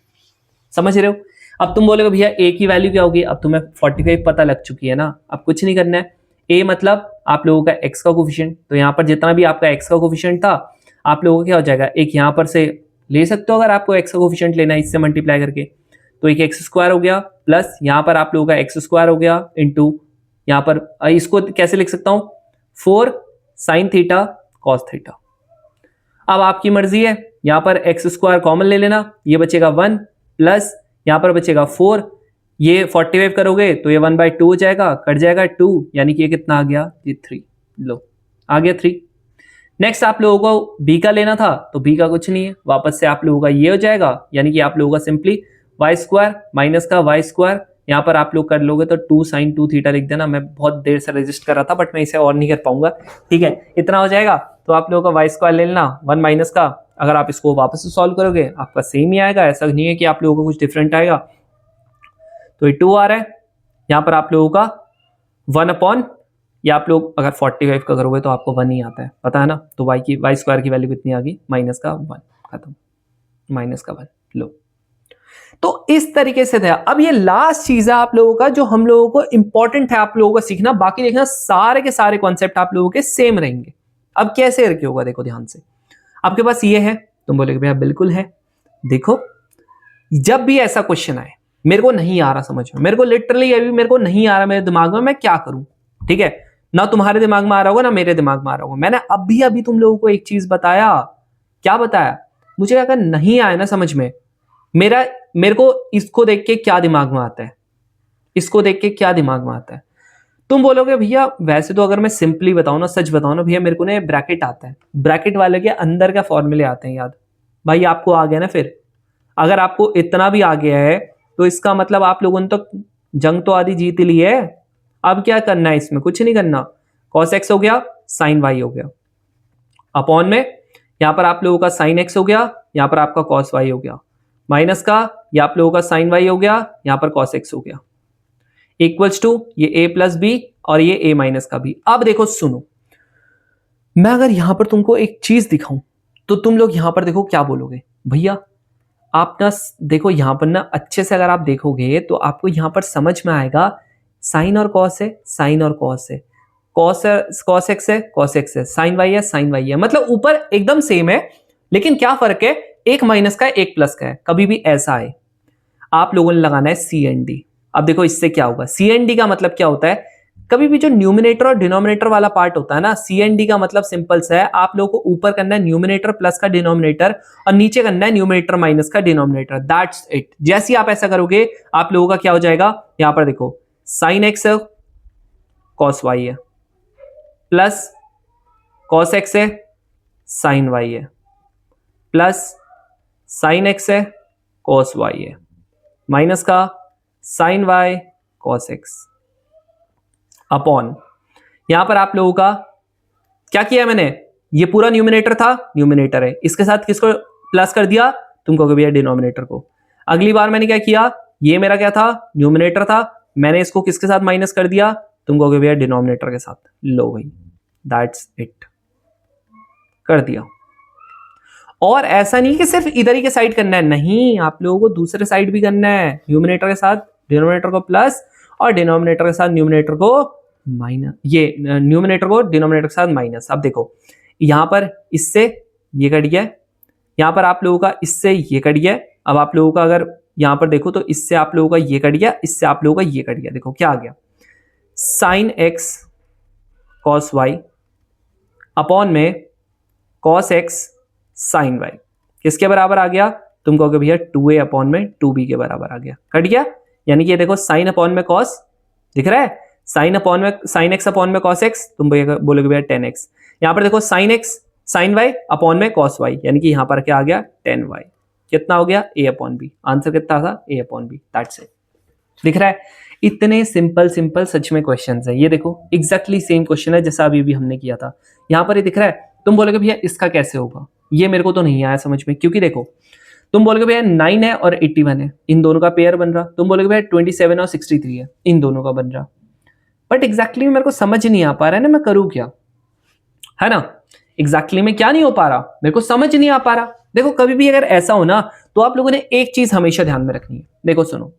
समझ रहे हो? अब तुम बोलोगे भैया a की वैल्यू क्या होगी, अब तुम्हें 45 पता लग चुकी है ना, अब कुछ नहीं करना है। a मतलब आप लोगों का x का कोफिशिएंट, तो यहाँ पर जितना भी आपका x का कोफिशिएंट था आप लोगों को क्या हो जाएगा, एक यहाँ पर से ले सकते हो अगर आपको x का कोफिशिएंट लेना है इससे मल्टीप्लाई करके, तो एक एक्स स्क्वायर हो गया, प्लस यहाँ पर आप लोगों का एक्स स्क्वायर हो गया, इंटू यहाँ पर इसको कैसे लिख सकता हूँ, 4 साइन थीटा कॉस थीटा। अब आपकी मर्जी है, यहाँ पर एक्स स्क्वायर कॉमन ले लेना, ये बचेगा 1 प्लस यहाँ पर बचेगा 4, ये 45 करोगे तो ये 1/2 हो जाएगा, कट जाएगा 2, यानी कि ये कितना आ गया ये 3। लो आ गया 3। नेक्स्ट आप लोगों को b का लेना था, तो b का कुछ नहीं है, वापस से आप लोगों का ये हो जाएगा, यानी कि आप लोगों का सिंपली वाई स्क्वायर माइनस का वाई स्क्वायर, यहाँ पर आप लोग कर लोगे तो 2 साइन 2 थीटा लिख देना। मैं बहुत देर से रजिस्ट कर रहा था बट मैं इसे और नहीं कर पाऊंगा, ठीक है, इतना हो जाएगा। तो आप लोगों का वाई स्क्वायर ले लेना 1 माइनस का, अगर आप इसको वापस से सॉल्व करोगे आपका सेम ही आएगा, ऐसा नहीं है कि आप लोगों को कुछ डिफरेंट आएगा। तो ये 2 आ रहा है, यहाँ पर आप लोगों का 1 अपॉन, या आप लोग अगर 45 का करोगे तो आपको 1 ही आता है, पता है ना। तो वाई स्क्वायर की वैल्यू कितनी आ गई, माइनस का 1, खत्म, माइनस का 1। लो तो इस तरीके से था। अब ये लास्ट चीज है आप लोगों का जो हम लोगों को इंपॉर्टेंट है आप लोगों को सीखना, बाकी देखना सारे के सारे कॉन्सेप्ट आप लोगों के सेम रहेंगे। अब कैसे करके होगा, देखो ध्यान से, आपके पास ये है, तुम बोलोगे भैया बिल्कुल है। देखो जब भी ऐसा क्वेश्चन आए, मेरे को नहीं आ रहा समझ में, मेरे को लिटरली अभी मेरे को नहीं आ रहा मेरे दिमाग में, मैं क्या करूं, ठीक है, ना तुम्हारे दिमाग में आ रहा होगा ना मेरे दिमाग में आ रहा होगा। मैंने अभी तुम लोगों को एक चीज बताया, क्या बताया, मुझे अगर नहीं आया ना समझ में, मेरे को इसको देख के क्या दिमाग में आता है, इसको देख के क्या दिमाग में आता है। तुम बोलोगे भैया वैसे तो अगर मैं सिंपली बताऊं ना, सच बताऊं ना भैया, मेरे को ना ब्रैकेट आता है, ब्रैकेट वाले के अंदर का फॉर्मूले आते हैं याद। भाई आपको आ गया ना, फिर अगर आपको इतना भी आ गया है तो इसका मतलब आप लोगों ने तो जंग तो आधी जीत ली है। अब क्या करना है, इसमें कुछ नहीं करना, cos x हो गया, sin y हो गया, अपॉन में यहां पर आप लोगों का sin x हो गया, यहां पर आपका cos y हो गया, माइनस का ये आप लोगों का साइन वाई हो गया, यहां पर cos x हो गया, इक्वल्स टू ये a प्लस बी और ये a माइनस का बी। अब देखो सुनो, मैं अगर यहां पर तुमको एक चीज दिखाऊं तो तुम लोग यहां पर देखो क्या बोलोगे, भैया आप ना देखो यहां पर ना अच्छे से अगर आप देखोगे तो आपको यहां पर समझ में आएगा, साइन और कॉस है, साइन और कॉस है, कॉस एक्स है, कॉस एक्स है, साइन वाई है, साइन वाई है, मतलब ऊपर एकदम सेम है, लेकिन क्या फर्क है, एक माइनस का है, एक प्लस का है। कभी भी ऐसा है आप लोगों ने लगाना है सी एन डी। अब देखो इससे क्या होगा, सी एन डी का मतलब क्या होता है, कभी भी जो न्यूमिनेटर और डिनोमिनेटर वाला पार्ट होता है ना, सी एंड डी का मतलब सिंपल सा है, आप लोगों को ऊपर करना है न्यूमिनेटर प्लस का डिनोमिनेटर और नीचे करना है न्यूमिनेटर माइनस का डिनोमिनेटर, दैट्स इट। जैसे ही आप ऐसा करोगे आप लोगों का क्या हो जाएगा, यहां पर देखो साइन एक्स है कॉस वाई है, प्लस कॉस एक्स है साइन वाई है, प्लस साइन एक्स है कॉस वाई है, माइनस का sine Y cos X, upon यहां पर आप लोगों का क्या किया मैंने, ये पूरा न्यूमिनेटर था, न्यूमिनेटर है, इसके साथ किसको प्लस कर दिया, तुम कहोगे भैया डिनोमिनेटर को। अगली बार मैंने क्या किया, ये मेरा क्या था, न्यूमिनेटर था, मैंने इसको किसके साथ माइनस कर दिया, तुम कहोगे भैया डिनोमिनेटर के साथ। लो भाई दैट्स इट, कर दिया। और ऐसा नहीं कि सिर्फ इधर ही के साइड करना है, नहीं, आप लोगों को दूसरे साइड भी करना है, न्यूमिनेटर के साथ डिनोमिनेटर को प्लस और डिनोमिनेटर के साथ न्यूमिनेटर को माइनस, ये न्यूमिनेटर को डिनोमिनेटर के साथ माइनस। अब देखो यहां पर इससे ये कट गया, यहां पर आप लोगों का इससे ये कट गया, अब आप लोगों का अगर यहां पर देखो तो इससे आप लोगों का ये कट गया, इससे आप लोगों का ये कट गया, देखो क्या आ गया, sine X cos Y upon में कॉस एक्स साइन वाई, किसके बराबर आ गया, तुम कहोगे भैया 2a अपॉन में 2b के बराबर आ गया, कट गया। यानी कि ये देखो साइन अपॉन में कॉस दिख रहा है, साइन अपॉन में साइन एक्स अपॉन में कॉस एक्स, तुम भैया बोलोगे भैया 10x, यहां पर देखो sine X sine Y upon में कॉस वाई, यानी कि यहां पर क्या आ गया 10y, कितना हो गया a अपॉन बी, आंसर कितना था a upon B, that's it. दिख रहा है, इतने सिंपल सिंपल सच में क्वेश्चंस है। ये देखो एग्जैक्टली सेम क्वेश्चन है जैसा अभी भी हमने किया था, यहां पर ये दिख रहा है। तुम बोलोगे भैया इसका कैसे होगा, ये मेरे को तो नहीं आया समझ में, क्योंकि देखो तुम बोलोगे भैया 9 है और 81 है, इन दोनों का पेयर बन रहा, तुम बोलोगे भैया 27 और 63 है, इन दोनों का बन रहा, बट एग्जैक्टली मेरे को समझ नहीं आ पा रहा है ना, मैं करूं क्या, है ना, एग्जैक्टली में क्या नहीं हो पा रहा, मेरे को समझ नहीं आ पा रहा। देखो कभी भी अगर ऐसा हो ना तो आप लोगों ने एक चीज हमेशा ध्यान में रखनी है, देखो सुनो,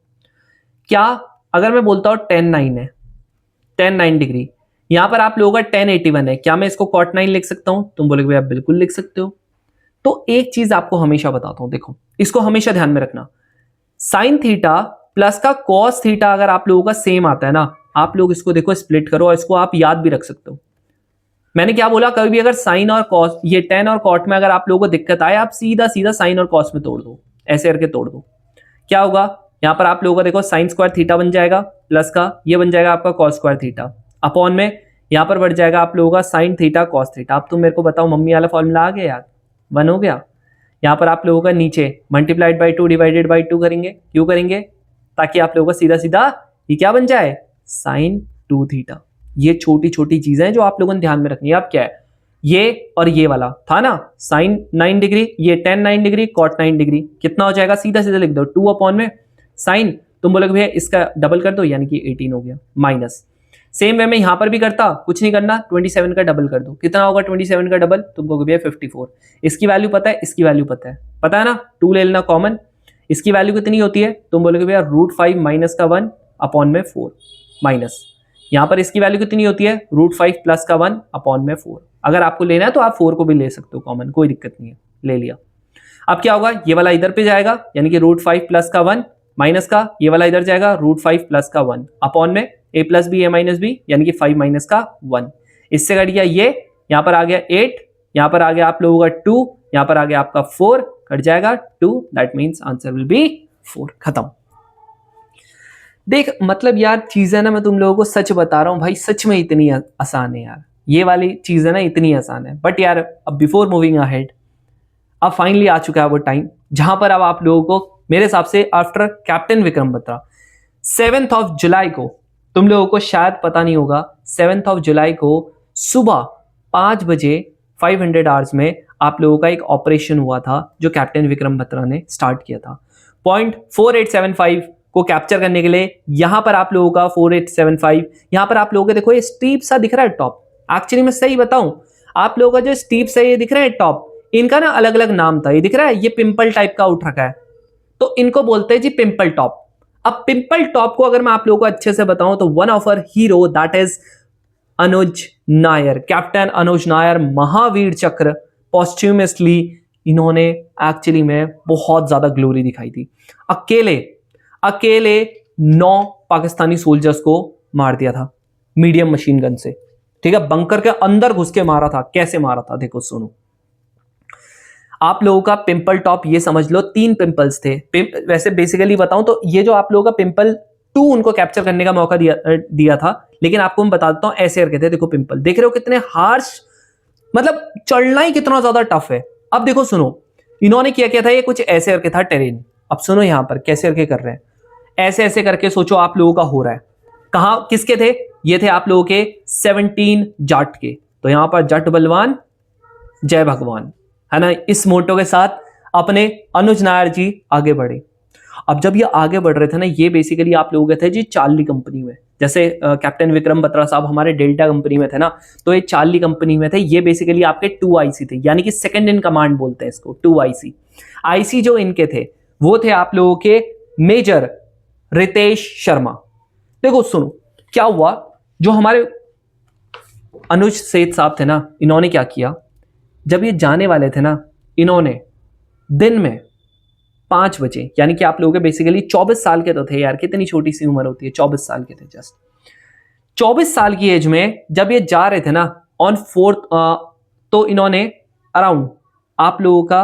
क्या अगर मैं बोलता हूं 10 9 है, 10 9 डिग्री, यहां पर आप लोगों का 10 81 है, क्या मैं इसको cot 9 लिख सकता हूं, तुम बोलोगे भैया बिल्कुल लिख सकते हो। तो एक चीज आपको हमेशा बताता हूं, देखो इसको हमेशा ध्यान में रखना, साइन थीटा प्लस का कॉस थीटा अगर आप लोगों का सेम आता है ना, आप लोग इसको देखो स्प्लिट करो और इसको आप याद भी रख सकते हो। मैंने क्या बोला, कभी भी अगर साइन और कॉस, ये 10 और कॉट में अगर आप लोगों को दिक्कत आए, आप सीधा सीधा साइन और कॉस में तोड़ दो, ऐसे करके तोड़ दो, क्या होगा, यहां पर आप लोगों का देखो साइन स्क्वायर थीटा बन जाएगा, प्लस का ये बन जाएगा आपका कॉस स्क्वायर थीटा, अपॉन में यहां पर बढ़ जाएगा आप लोगों का साइन थीटा कॉस थीटा। अब तुम मेरे को बताओ मम्मी वाला फॉर्मूला आ गया यार, 1 हो गया। यहां पर आप लोगों का नीचे मल्टीप्लाइड बाई 2 डिवाइडेड बाई 2 करेंगे, क्यों करेंगे, ताकि आप लोगों का सीधा सीधा ये क्या बन जाए, साइन 2 थीटा। ये छोटी छोटी चीजें हैं जो आप लोगों ने ध्यान में रखनी है। अब क्या है, ये और ये वाला था ना साइन 9 डिग्री, ये 10 9 डिग्री कॉट 9 डिग्री, कितना हो जाएगा, सीधा सीधा लिख दो 2 अपॉन में साइन, तुम बोलोगे भैया इसका डबल कर दो, यानी कि 18 हो गया, माइनस सेम वे में यहां पर भी करता, कुछ नहीं करना, 27 का डबल कर दो, कितना होगा 27 का डबल, तुम कहोगे भैया 54। इसकी वैल्यू पता है, इसकी वैल्यू पता है ना, 2 ले लेना कॉमन, इसकी वैल्यू कितनी होती है, तुम बोलोगे भैया √5 माइनस का 1 अपॉन में 4, माइनस यहां पर इसकी वैल्यू कितनी होती है, √5 प्लस का 1 अपॉन में 4। अगर आपको लेना है तो आप 4 को भी ले सकते हो कॉमन, कोई दिक्कत नहीं है, ले लिया। अब क्या होगा, ये वाला इधर पे जाएगा, यानी कि √5 प्लस का 1 माइनस का ये वाला इधर जाएगा, √5 प्लस का 1 अपॉन में a plus B A minus B, यानी कि 5 माइनस का 1, इससे कट गया ये, यहां पर आ गया 8, यहां पर आ गया आप लोगों का 2, यहां पर आ गया आपका 4, कट जाएगा 2, that means answer will B 4, खत्म। देख मतलब यार चीजें ना, मैं तुम लोगों को सच बता रहा हूं भाई, सच में इतनी आसान है यार, ये वाली चीजें ना इतनी आसान है। बट यार अब बिफोर मूविंग अहेड, अब फाइनली आ चुका है वो टाइम जहां पर अब आप लोगों को मेरे हिसाब से after captain Vikram Batra 7th of July को, तुम लोगों को शायद पता नहीं होगा, 7th ऑफ जुलाई को सुबह 5 बजे 500 आवर्स में आप लोगों का एक ऑपरेशन हुआ था जो कैप्टन विक्रम बत्रा ने स्टार्ट किया था। पॉइंट 4875 को कैप्चर करने के लिए यहां पर आप लोगों का 4875, यहां पर आप लोगों को देखो ये स्टीप सा दिख रहा है टॉप, एक्चुअली मैं सही बताऊं, आप लोगों का जो स्टीप सा ये दिख रहा है टॉप, इनका ना अलग अलग नाम था, ये दिख रहा है, ये पिंपल टाइप का उठ रखा है, तो इनको बोलते हैं जी पिंपल टॉप। अब पिंपल टॉप को अगर मैं आप लोगों को अच्छे से बताऊं तो one of our hero that is Anuj Nair, captain Anuj Nair, Mahavir Chakra posthumously इन्होंने एक्चुअली में बहुत ज्यादा ग्लोरी दिखाई थी। अकेले 9 पाकिस्तानी सोल्जर्स को मार दिया था, मीडियम मशीन गन से, ठीक है। बंकर के अंदर घुस के मारा था। कैसे मारा था देखो सुनो। आप लोगों का पिंपल टॉप ये समझ लो 3 पिंपल्स थे। वैसे बेसिकली बताऊं तो ये जो आप लोगों का पिंपल 2 उनको कैप्चर करने का मौका दिया था, लेकिन आपको मैं बता देता हूं ऐसे करके थे। देखो पिंपल देख रहे हो कितने हार्श, मतलब चढ़ना ही कितना ज्यादा टफ है। अब देखो सुनो, इन्होंने क्या था, ये कुछ ऐसे करके था टेरेन। अब सुनो यहां पर कैसे करके कर रहे हैं, ऐसे ऐसे करके सोचो आप लोगों का हो रहा है। कहां किसके थे ये, थे आप लोगों के 17 जाट के। तो यहां पर जट बलवान जय भगवान, है ना। इस मोटो के साथ अपने अनुज नायर जी आगे बढ़े। अब जब ये आगे बढ़ रहे थे ना, ये बेसिकली आप लोगों के थे जी चार्ली कंपनी में। जैसे कैप्टन विक्रम बत्रा साहब हमारे डेल्टा कंपनी में थे ना, तो ये चार्ली कंपनी में थे। ये बेसिकली आपके 2 IC थे, यानी कि सेकंड इन कमांड बोलते हैं इसको, 2 IC। IC जो इनके थे वो थे आप लोगों के मेजर रितेश शर्मा। देखो सुनो क्या हुआ, जो हमारे अनुज सेठ साहब थे ना, इन्होंने क्या किया, जब ये जाने वाले थे ना, इन्होंने दिन में 5 बजे, यानी कि आप लोगों के बेसिकली 24 साल के तो थे यार, कितनी छोटी सी उम्र होती है, 24 साल के थे जस्ट। 24 साल की एज में जब ये जा रहे थे ना ऑन 4th, तो इन्होंने अराउंड आप लोगों का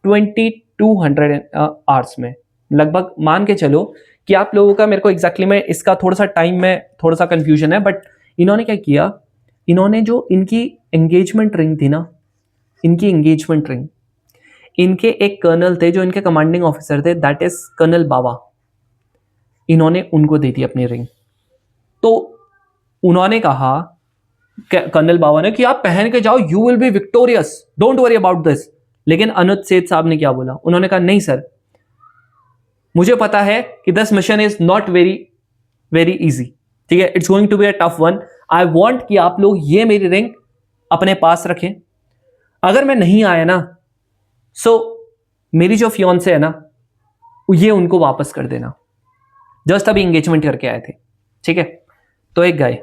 2200 आवर्स में लगभग मान के चलो कि आप लोगों का, मेरे को एग्जैक्टली में इसका थोड़ा सा टाइम में थोड़ा सा कंफ्यूजन है, बट इन्होंने क्या किया, इन्होंने जो इनकी एंगेजमेंट रिंग थी ना, इनकी एंगेजमेंट रिंग, इनके एक कर्नल थे जो इनके कमांडिंग ऑफिसर थे, दैट इज कर्नल बावा, इन्होंने उनको दी थी अपनी रिंग। तो उन्होंने कहा कर्नल बावा ने कि आप पहन के जाओ, you will be victorious, don't worry about this. लेकिन अनुज सेठ साहब ने क्या बोला, उन्होंने कहा नहीं सर, मुझे पता है कि this mission is not very very easy, ठीक है, it's going to be a tough one. I want कि आप लोग ये मेरी रिंग अपने पास रखें, अगर मैं नहीं आया ना, सो मेरी जो फियोन्से है ना, ये उनको वापस कर देना। जस्ट अभी एंगेजमेंट करके आए थे, ठीक है। तो एक गए।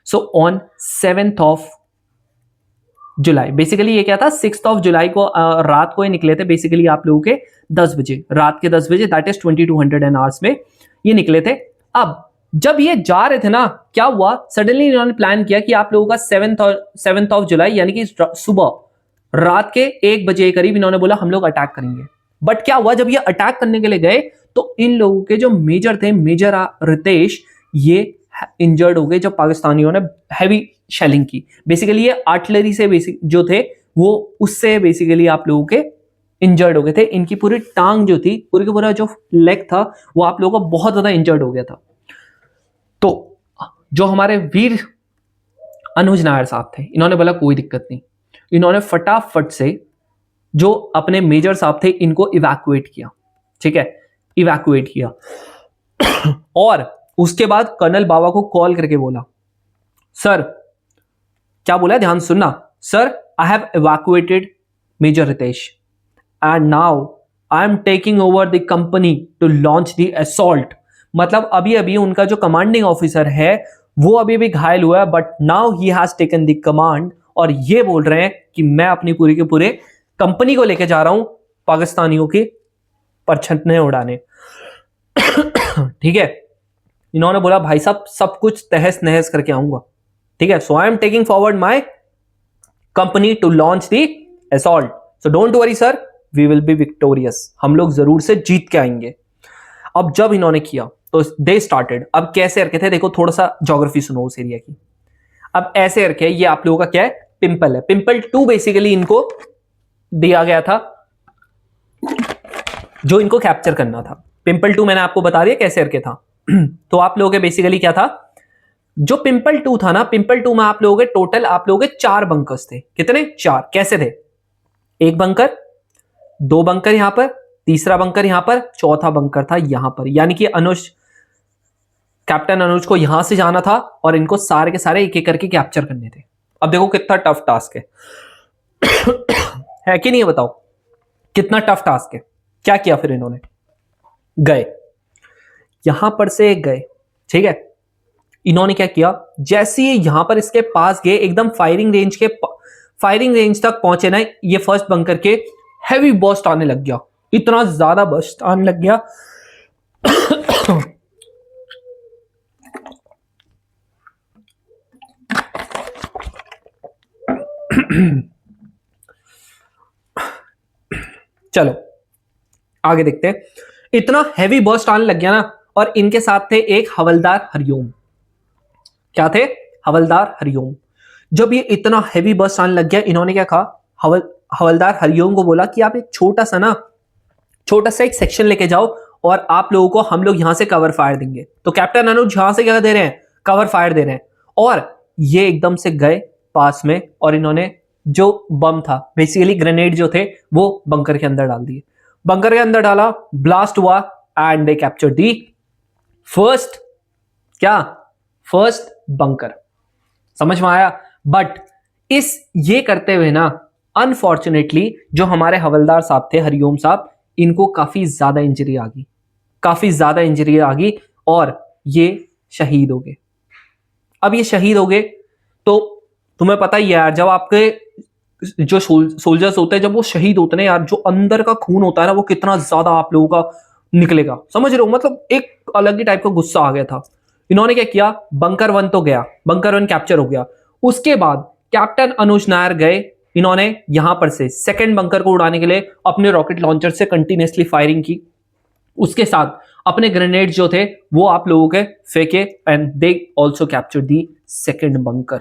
So on 7th of July, basically ये क्या था, 6th ऑफ जुलाई को रात को ये निकले थे, बेसिकली आप लोगों के 10 बजे, रात के 10 बजे, दैट इज 2200 आवर्स में ये निकले थे। अब जब ये जा रहे थे ना, क्या हुआ, सडनली इन्होंने प्लान किया कि आप लोगों का 7th ऑफ जुलाई यानी कि सुबह रात के 1 बजे करीब इन्होंने बोला हम लोग अटैक करेंगे। बट क्या हुआ, जब ये अटैक करने के लिए गए तो इन लोगों के जो मेजर थे, मेजर रितेश, ये इंजर्ड हो गए जब पाकिस्तानियों ने हैवी शेलिंग की। बेसिकली ये आर्टिलरी से बेसिक जो थे वो उससे बेसिकली आप लोगों के इंजर्ड हो गए थे। इनकी पूरी टांग जो थी, पूरी का पूरा जो लेग था, वो आप लोगों का बहुत ज्यादा इंजर्ड हो गया था। तो जो हमारे वीर अनुज नायर साहब थे, इन्होंने बोला कोई दिक्कत नहीं, इन्होंने फटाफट से जो अपने मेजर साहब थे इनको इवैक्यूएट किया, ठीक है, इवैक्यूएट किया। और उसके बाद कर्नल बाबा को कॉल करके बोला, सर क्या बोला, ध्यान सुनना, sir I have evacuated major Ritesh and now I am taking over the company to launch the assault. मतलब अभी अभी उनका जो कमांडिंग ऑफिसर है वो अभी भी घायल हुआ है, but now he has taken the command, और ये बोल रहे हैं कि मैं अपनी पूरी के पूरे कंपनी को लेके जा रहा हूं पाकिस्तानियों की परछन्ने उड़ाने। ठीक है, इन्होंने बोला भाई साहब सब कुछ तहस नहस करके आऊंगा, ठीक है, so I am taking forward my company to launch the assault, so don't worry sir, we will be victorious, हम लोग जरूर से जीत के आएंगे। अब जब इन्होंने किया तो दे स्टार्टेड, अब कैसे करके थे देखो, थोड़ा सा ज्योग्राफी सुनो उस एरिया की। अब ऐसे करके ये आप लोगों का क्या है, पिंपल है, पिंपल 2 बेसिकली इनको दिया गया था जो इनको कैप्चर करना था। पिंपल 2 मैंने आपको बता दिया कैसे करके था। तो आप लोगों के बेसिकली क्या था, जो पिंपल 2 था ना, पिंपल 2 में आप लोगों के टोटल आप लोगों के 4 बंकर्स थे। कितने, 4। कैसे थे, 1 बंकर, 2 बंकर यहां पर, तीसरा बंकर यहां पर, चौथा बंकर था यहां पर, यानी कि अनुज, कैप्टन अनुज को यहां से जाना था और इनको सारे के सारे एक एक करके कैप्चर करने थे। अब देखो कितना टफ टास्क है, है कि नहीं, बताओ कितना टफ टास्क है। क्या किया फिर इन्होंने, गए यहां पर से गए, ठीक है, इन्होंने क्या किया, जैसे ही यहां पर इसके पास गए, एकदम फायरिंग रेंज तक पहुंचे ना, ये फर्स्ट बंकर के हैवी बर्स्ट आने लग गया, इतना ज्यादा बर्स्ट आने लग गया। चलो आगे देखते हैं। इतना हैवी बर्स्ट आने लग गया ना, और इनके साथ थे एक हवलदार हरिओम। क्या थे? हवलदार हरिओम। जब ये इतना हैवी बर्स्ट आने लग गया, इन्होंने क्या कहा, हवलदार हरिओम को बोला कि आप एक छोटा सा एक सेक्शन लेके जाओ और आप लोगों को हम लोग यहां से कवर फायर देंगे। तो कैप्टन अनुज यहां से क्या दे रहे हैं? कवर फायर दे रहे हैं। और ये एकदम से गए पास में, और इन्होंने जो बम था, बेसिकली ग्रेनेड जो थे, वो बंकर के अंदर डाल दिए। बंकर के अंदर डाला, ब्लास्ट हुआ, and they capture the first bunker. समझ में आया? बट ये करते हुए ना, अनफॉर्चुनेटली जो हमारे हवलदार साहब थे, हरिओम साहब, इनको काफी ज्यादा इंजरी आ गई और ये शहीद हो गए। अब ये शहीद हो गए तो तुम्हें पता ही है यार, जब आपके जो सोल्जर्स होते हैं, जब वो शहीद होते हैं यार, जो अंदर का खून होता है ना, वो कितना ज्यादा आप लोगों का निकलेगा। समझ रहे हो? मतलब एक अलग ही टाइप का गुस्सा आ गया था। इन्होंने क्या किया, बंकर 1 तो गया, बंकर 1 कैप्चर हो गया। उसके बाद कैप्टन अनुज नायर गए, इन्होंने यहां पर से सेकंड बंकर को उड़ाने के लिए अपने रॉकेट लॉन्चर से कंटिन्यूअसली फायरिंग की। उसके साथ अपने ग्रेनेड जो थे वो आप लोगों के फेंके, and they also capture the second bunker.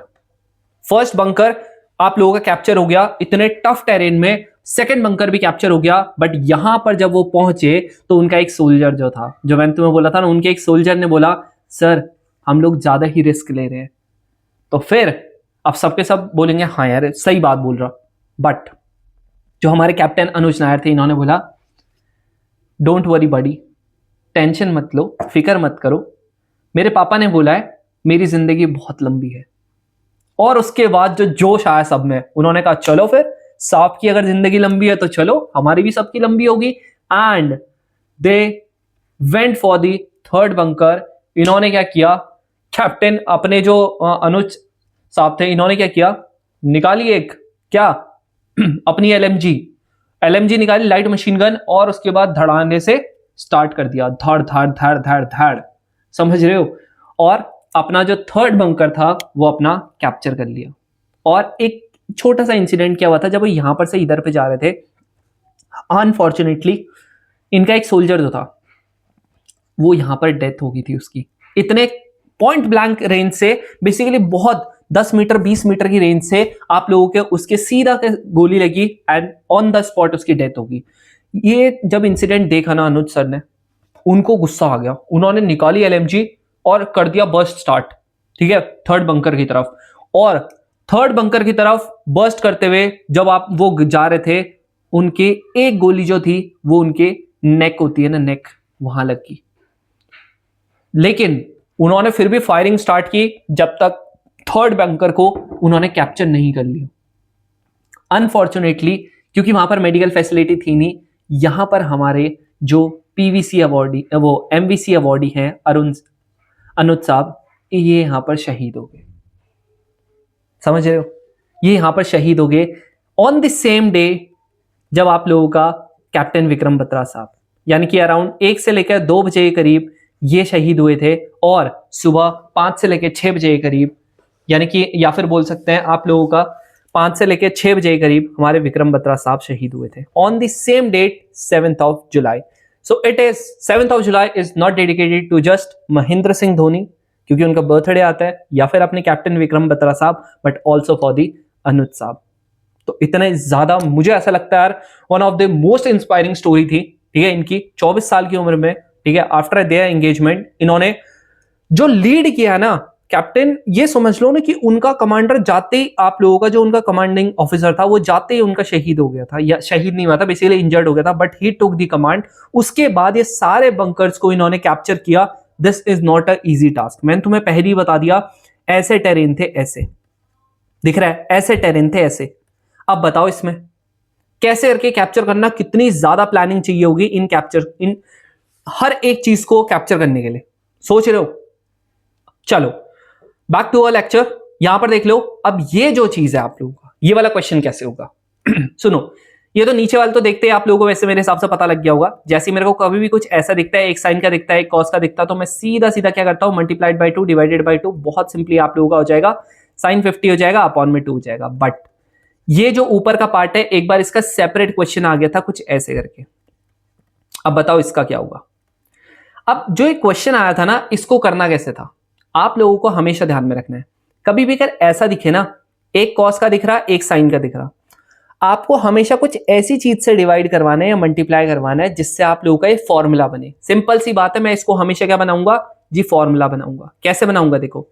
First bunker आप लोगों का कैप्चर हो गया, इतने टफ टेरेन में सेकंड बंकर भी कैप्चर हो गया। बट यहां पर जब वो पहुंचे तो उनका एक सोल्जर जो था, जो मैंने तुम्हें बोला था ना, उनके एक सोल्जर ने बोला, सर हम लोग ज्यादा ही रिस्क ले रहे हैं। तो फिर अब सबके सब बोलेंगे हाँ यार सही बात बोल रहा, बट जो हमारे कैप्टन अनुज नायर थे, इन्होंने बोला, डोंट वरी बडी, टेंशन मत लो, फिक्र मत करो, मेरे पापा ने बोला है मेरी जिंदगी बहुत लंबी है। और उसके बाद जो जोश आया सब में, उन्होंने कहा चलो फिर, सांप की अगर जिंदगी लंबी है तो चलो हमारी भी सबकी लंबी होगी। And they went for the third bunker. इन्होंने क्या किया, कैप्टन अपने जो अनुज साहब थे, इन्होंने क्या किया, निकाली एक क्या अपनी एलएमजी निकाली, लाइट मशीन गन, और उसके बाद धड़ाने से स्टार्ट कर दिया, धड़ धड़ धड़ धड़ धड़। समझ रहे हो? और अपना जो थर्ड बंकर था वो अपना कैप्चर कर लिया। और एक छोटा सा इंसिडेंट क्या हुआ था, जब वो यहां पर से इधर पे जा रहे थे, अनफॉर्चुनेटली इनका एक सोल्जर जो था वो यहां पर डेथ हो गई थी उसकी। इतने पॉइंट ब्लैंक रेंज से, बेसिकली बहुत 10 मीटर 20 मीटर की रेंज से आप लोगों के उसके सीधा के गोली लगी, एंड ऑन द स्पॉट उसकी डेथ होगी। ये जब इंसिडेंट देखा ना अनुज सर ने, उनको गुस्सा आ गया, उन्होंने निकाली एलएमजी और कर दिया बर्स्ट स्टार्ट, ठीक है, थर्ड बंकर की तरफ। और थर्ड बंकर की तरफ बर्स्ट करते हुए जब आप वो जा रहे थे, उनके एक गोली जो थी वो उनके नेक होती है ना, नेक, वहां लगी। लेकिन उन्होंने फिर भी फायरिंग स्टार्ट की जब तक थर्ड बंकर को उन्होंने कैप्चर नहीं कर लिया। अनफॉर्चुनेटली क्योंकि वहां पर मेडिकल फैसिलिटी थी नहीं, यहां पर हमारे जो पीवीसी अवॉर्डी, वो एमवीसी अवॉर्डी हैं अनुज साहब, ये यहां पर शहीद हो गए। समझ रहे हो? ये यहां पर शहीद हो गए ऑन द सेम डे जब आप लोगों का कैप्टन विक्रम बत्रा साहब, यानी कि अराउंड 1 से लेकर 2 बजे के करीब ये शहीद हुए थे, और सुबह 5 से लेकर 6 बजे के करीब, यानी कि या फिर बोल सकते हैं आप लोगों का 5 से लेकर 6 बजे के करीब हमारे विक्रम बत्रा साहब शहीद हुए थे on the same date 7th of July. So it is 7th of July is not dedicated to just Mahendra Singh Dhoni क्योंकि उनका बर्थडे आता है, या फिर अपने कैप्टन विक्रम बत्रा साहब, बट ऑल्सो फॉर दी अनुज साहब। तो इतने ज्यादा मुझे ऐसा लगता है यार, one of the most inspiring story थी, ठीक है, इनकी 24 साल की उम्र में, ठीक है, आफ्टर देयर एंगेजमेंट इन्होंने जो लीड किया है ना कैप्टन, ये समझ लो ना कि उनका कमांडर जाते ही, आप लोगों का जो उनका कमांडिंग ऑफिसर था, वो जाते ही उनका शहीद हो गया था, या शहीद नहीं हुआ था, बेसिकली इंजर्ड हो गया था, but he took the command. उसके बाद ये सारे बंकर्स को इन्होंने कैप्चर किया। This is not a easy task. मैंने तुम्हें पहले ही बता दिया, ऐसे टेरेन थे, ऐसे दिख रहा है, ऐसे टेरेन थे, ऐसे। अब बताओ इसमें कैसे करके कैप्चर करना, कितनी ज्यादा प्लानिंग चाहिए होगी इन हर एक चीज को कैप्चर करने के लिए। सोच रहे हो? चलो बैक टू अवर लेक्चर। यहां पर देख लो, अब ये जो चीज है आप लोगों का, ये वाला क्वेश्चन कैसे होगा सुनो, ये तो नीचे वाले तो देखते हैं आप लोगों को, वैसे मेरे हिसाब से पता लग गया होगा। जैसे मेरे को कभी भी कुछ ऐसा दिखता है, एक साइन का दिखता है, एक कॉस का दिखता है, तो मैं सीधा सीधा क्या करता हूं, मल्टीप्लाइड बाय 2 डिवाइडेड बाय 2, बहुत सिंपली आप लोगों का हो जाएगा, साइन 50 हो जाएगा, अपॉन में 2 हो जाएगा। बट ये जो ऊपर का पार्ट है, एक बार इसका सेपरेट क्वेश्चन आ गया था कुछ ऐसे करके। अब बताओ इसका क्या होगा। अब जो एक क्वेश्चन आया था ना, इसको करना कैसे था, आप लोगों को हमेशा ध्यान में रखना है। कभी भी अगर ऐसा दिखे ना, एक कॉस का दिख रहा, एक साइन का दिख रहा, आपको हमेशा कुछ ऐसी चीज से डिवाइड करवाना है या मल्टीप्लाई करवाना है जिससे आप लोगों का ये फॉर्मूला बने। सिंपल सी बात है, मैं इसको हमेशा क्या बनाऊंगा जी, फॉर्मूला बनाऊंगा। कैसे बनाऊंगा, देखो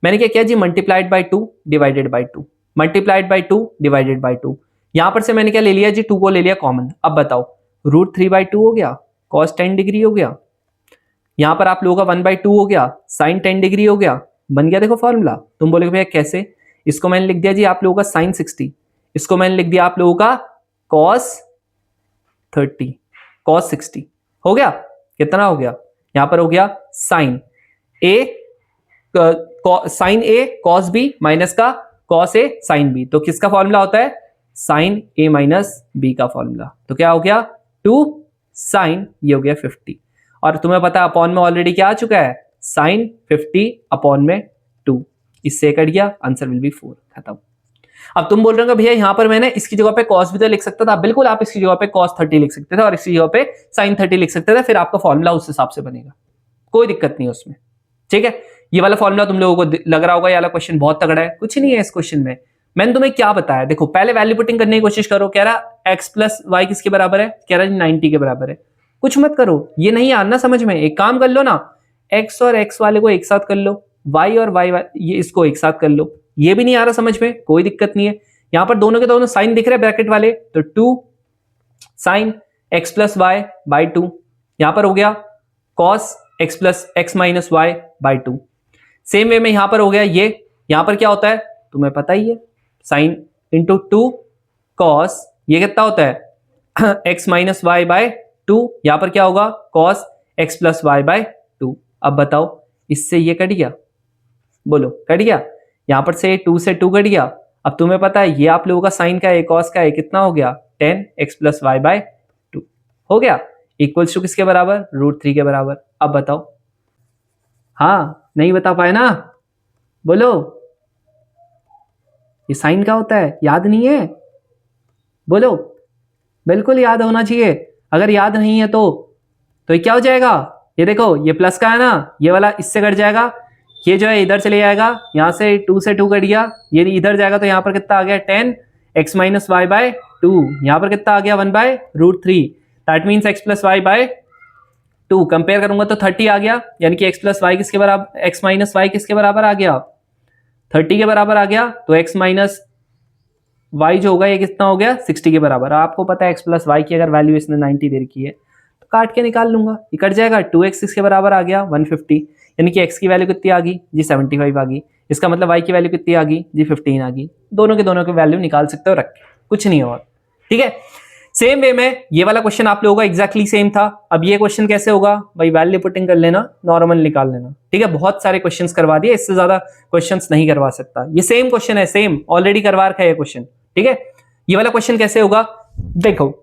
मैंने क्या किया जी, multiplied by 2 divided by 2, multiplied by 2 divided by 2। यहां पर से मैंने क्या ले लिया जी, 2 को ले लिया कॉमन। अब बताओ, √3/2 हो गया, कॉस 10 डिग्री हो गया, यहां पर आप लोगों का 1/2 हो गया, साइन 10 डिग्री हो गया, बन गया देखो फॉर्मूला। तुम बोलोगे भैया कैसे, इसको मैंने लिख दिया जी आप लोगों का साइन 60, इसको मैंने लिख दिया आप लोगों का कॉस 30, कॉस 60 हो गया। कितना हो गया, यहां पर हो गया साइन ए साइन ए कॉस बी माइनस का कॉस ए साइन बी। तो किसका फॉर्मूला होता है, साइन ए माइनस बी का फॉर्मूला। तो क्या हो गया 2 साइन, ये हो गया 50। और तुम्हें पता है अपॉन में ऑलरेडी क्या आ चुका है, साइन 50 अपॉन में 2, इससे कट गया, आंसर विल बी 4, खत्म। अब तुम बोल रहे हो भैया यहाँ पर मैंने इसकी जगह पे कॉस भी तो लिख सकता था। बिल्कुल, आप इसकी जगह पे कॉस 30 लिख सकते थे और इसकी जगह पे साइन 30 लिख सकते थे, फिर आपका फॉर्मूला उस हिसाब से बनेगा, कोई दिक्कत नहीं है उसमें। ठीक है, ये वाला फॉर्मूला तुम लोगों को लग रहा होगा ये वाला क्वेश्चन बहुत तगड़ा है, कुछ नहीं है इस क्वेश्चन में। मैंने तुम्हें क्या बताया, देखो पहले वैल्यू पुटिंग करने की कोशिश करो। कह रहा x प्लस वाई किसके बराबर है, कह रहा 90 के बराबर है। कुछ मत करो, ये नहीं आना समझ में, एक काम कर लो ना, x और x वाले को एक साथ कर लो, y और y ये इसको एक साथ कर लो। ये भी नहीं आ रहा समझ में, कोई दिक्कत नहीं है। यहां पर दोनों के दोनों साइन दिख रहे हैं ब्रैकेट वाले, तो 2 sine x plus Y by 2, यहां पर हो गया cos x plus X minus Y by 2। Same way में यहां पर हो गया ये, यहां पर क्या होता है तुम्हें पता ही है, साइन इंटू 2 कॉस, ये कितना होता है x माइनस वाई बाय 2, यहां पर क्या होगा cos x plus Y by 2। अब बताओ इससे ये कट गया, बोलो कट गया, यहां पर से 2 से 2 कट गया। अब तुम्हें पता है ये आप लोगों का साइन का है, कॉस का है, कितना हो गया 10x प्लस वाई बाय 2 हो गया, इक्वल्स टू किसके बराबर, √3 के बराबर। अब बताओ, हाँ नहीं बता पाए ना, बोलो ये साइन का होता है, याद नहीं है, बोलो बिल्कुल याद होना चाहिए। अगर याद नहीं है तो ये क्या हो जाएगा, ये देखो ये प्लस का है ना, ये वाला इससे कट जाएगा, ये जो है इधर चले जाएगा, यहां से 2 से 2 कट गया, ये इधर जाएगा तो यहां पर कितना आ गया 10x माइनस वाई बाय 2, यहां पर कितना आ गया 1/√3, that means x plus Y by 2। Compare करूंगा तो 30 आ गया, यानी कि x प्लस वाई किसके बराबर, x माइनस वाई किसके बराबर आ गया 30 के बराबर आ गया। तो x माइनस वाई जो होगा ये कितना हो गया 60 के बराबर। आपको पता है x प्लस वाई की अगर वैल्यू इसने 90 दे रखी है तो काट के निकाल लूंगा, ये कट जाएगा, 2x इसके बराबर आ गया 150, यानी कि x की वैल्यू कितनी आ गई जी 75 आ गई, इसका मतलब y की वैल्यू कितनी आ गई जी 15 आ गई। दोनों की वैल्यू निकाल सकते हो रख के, कुछ नहीं और। ठीक है, सेम वे में ये वाला क्वेश्चन आप लोगों का एग्जैक्टली सेम था। अब ये क्वेश्चन कैसे होगा भाई, वैल्यू पुटिंग कर लेना, नॉर्मल निकाल लेना। ठीक है, बहुत सारे क्वेश्चंस करवा दिए, इससे ज्यादा क्वेश्चंस नहीं करवा सकता। ये सेम क्वेश्चन है, सेम ऑलरेडी करवा रखा है ये क्वेश्चन। ठीक है, ये वाला क्वेश्चन कैसे होगा, देखो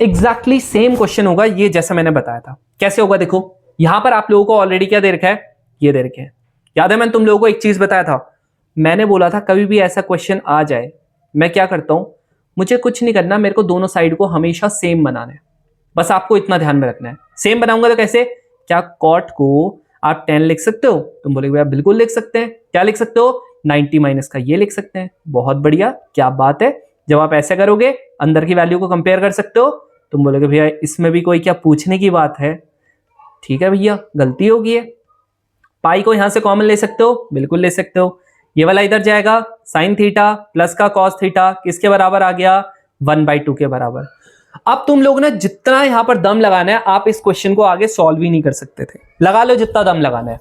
एग्जैक्टली सेम क्वेश्चन होगा ये जैसा मैंने बताया था। कैसे होगा देखो, यहां पर आप लोगों को ऑलरेडी क्या दे रखा है, ये दे रखे हैं। याद है मैंने तुम लोगों को एक चीज बताया था, मैंने बोला था कभी भी ऐसा क्वेश्चन आ जाए मैं क्या करता हूं, मुझे कुछ नहीं करना, मेरे को दोनों साइड को हमेशा सेम बनाना है, बस आपको इतना ध्यान में रखना है। सेम बनाऊंगा तो कैसे, क्या कॉट को आप 10 लिख सकते हो, तुम बोलोगे भैया बिल्कुल लिख सकते हैं। क्या लिख सकते हो, 90 माइनस का ये लिख सकते हैं, बहुत बढ़िया, क्या बात है। जब आप ऐसे करोगे अंदर की वैल्यू को कंपेयर कर सकते हो, तुम बोलोगे भैया इसमें भी कोई क्या पूछने की बात है, ठीक है भैया गलती होगी है। पाई को यहां से कॉमन ले सकते हो, बिल्कुल ले सकते हो, ये वाला इधर जाएगा, साइन थीटा प्लस का कॉस थीटा किसके बराबर आ गया 1/2 के बराबर। अब तुम लोग ना जितना यहां पर दम लगाना है, आप इस क्वेश्चन को आगे सॉल्व ही नहीं कर सकते थे, लगा लो जितना दम लगाना है।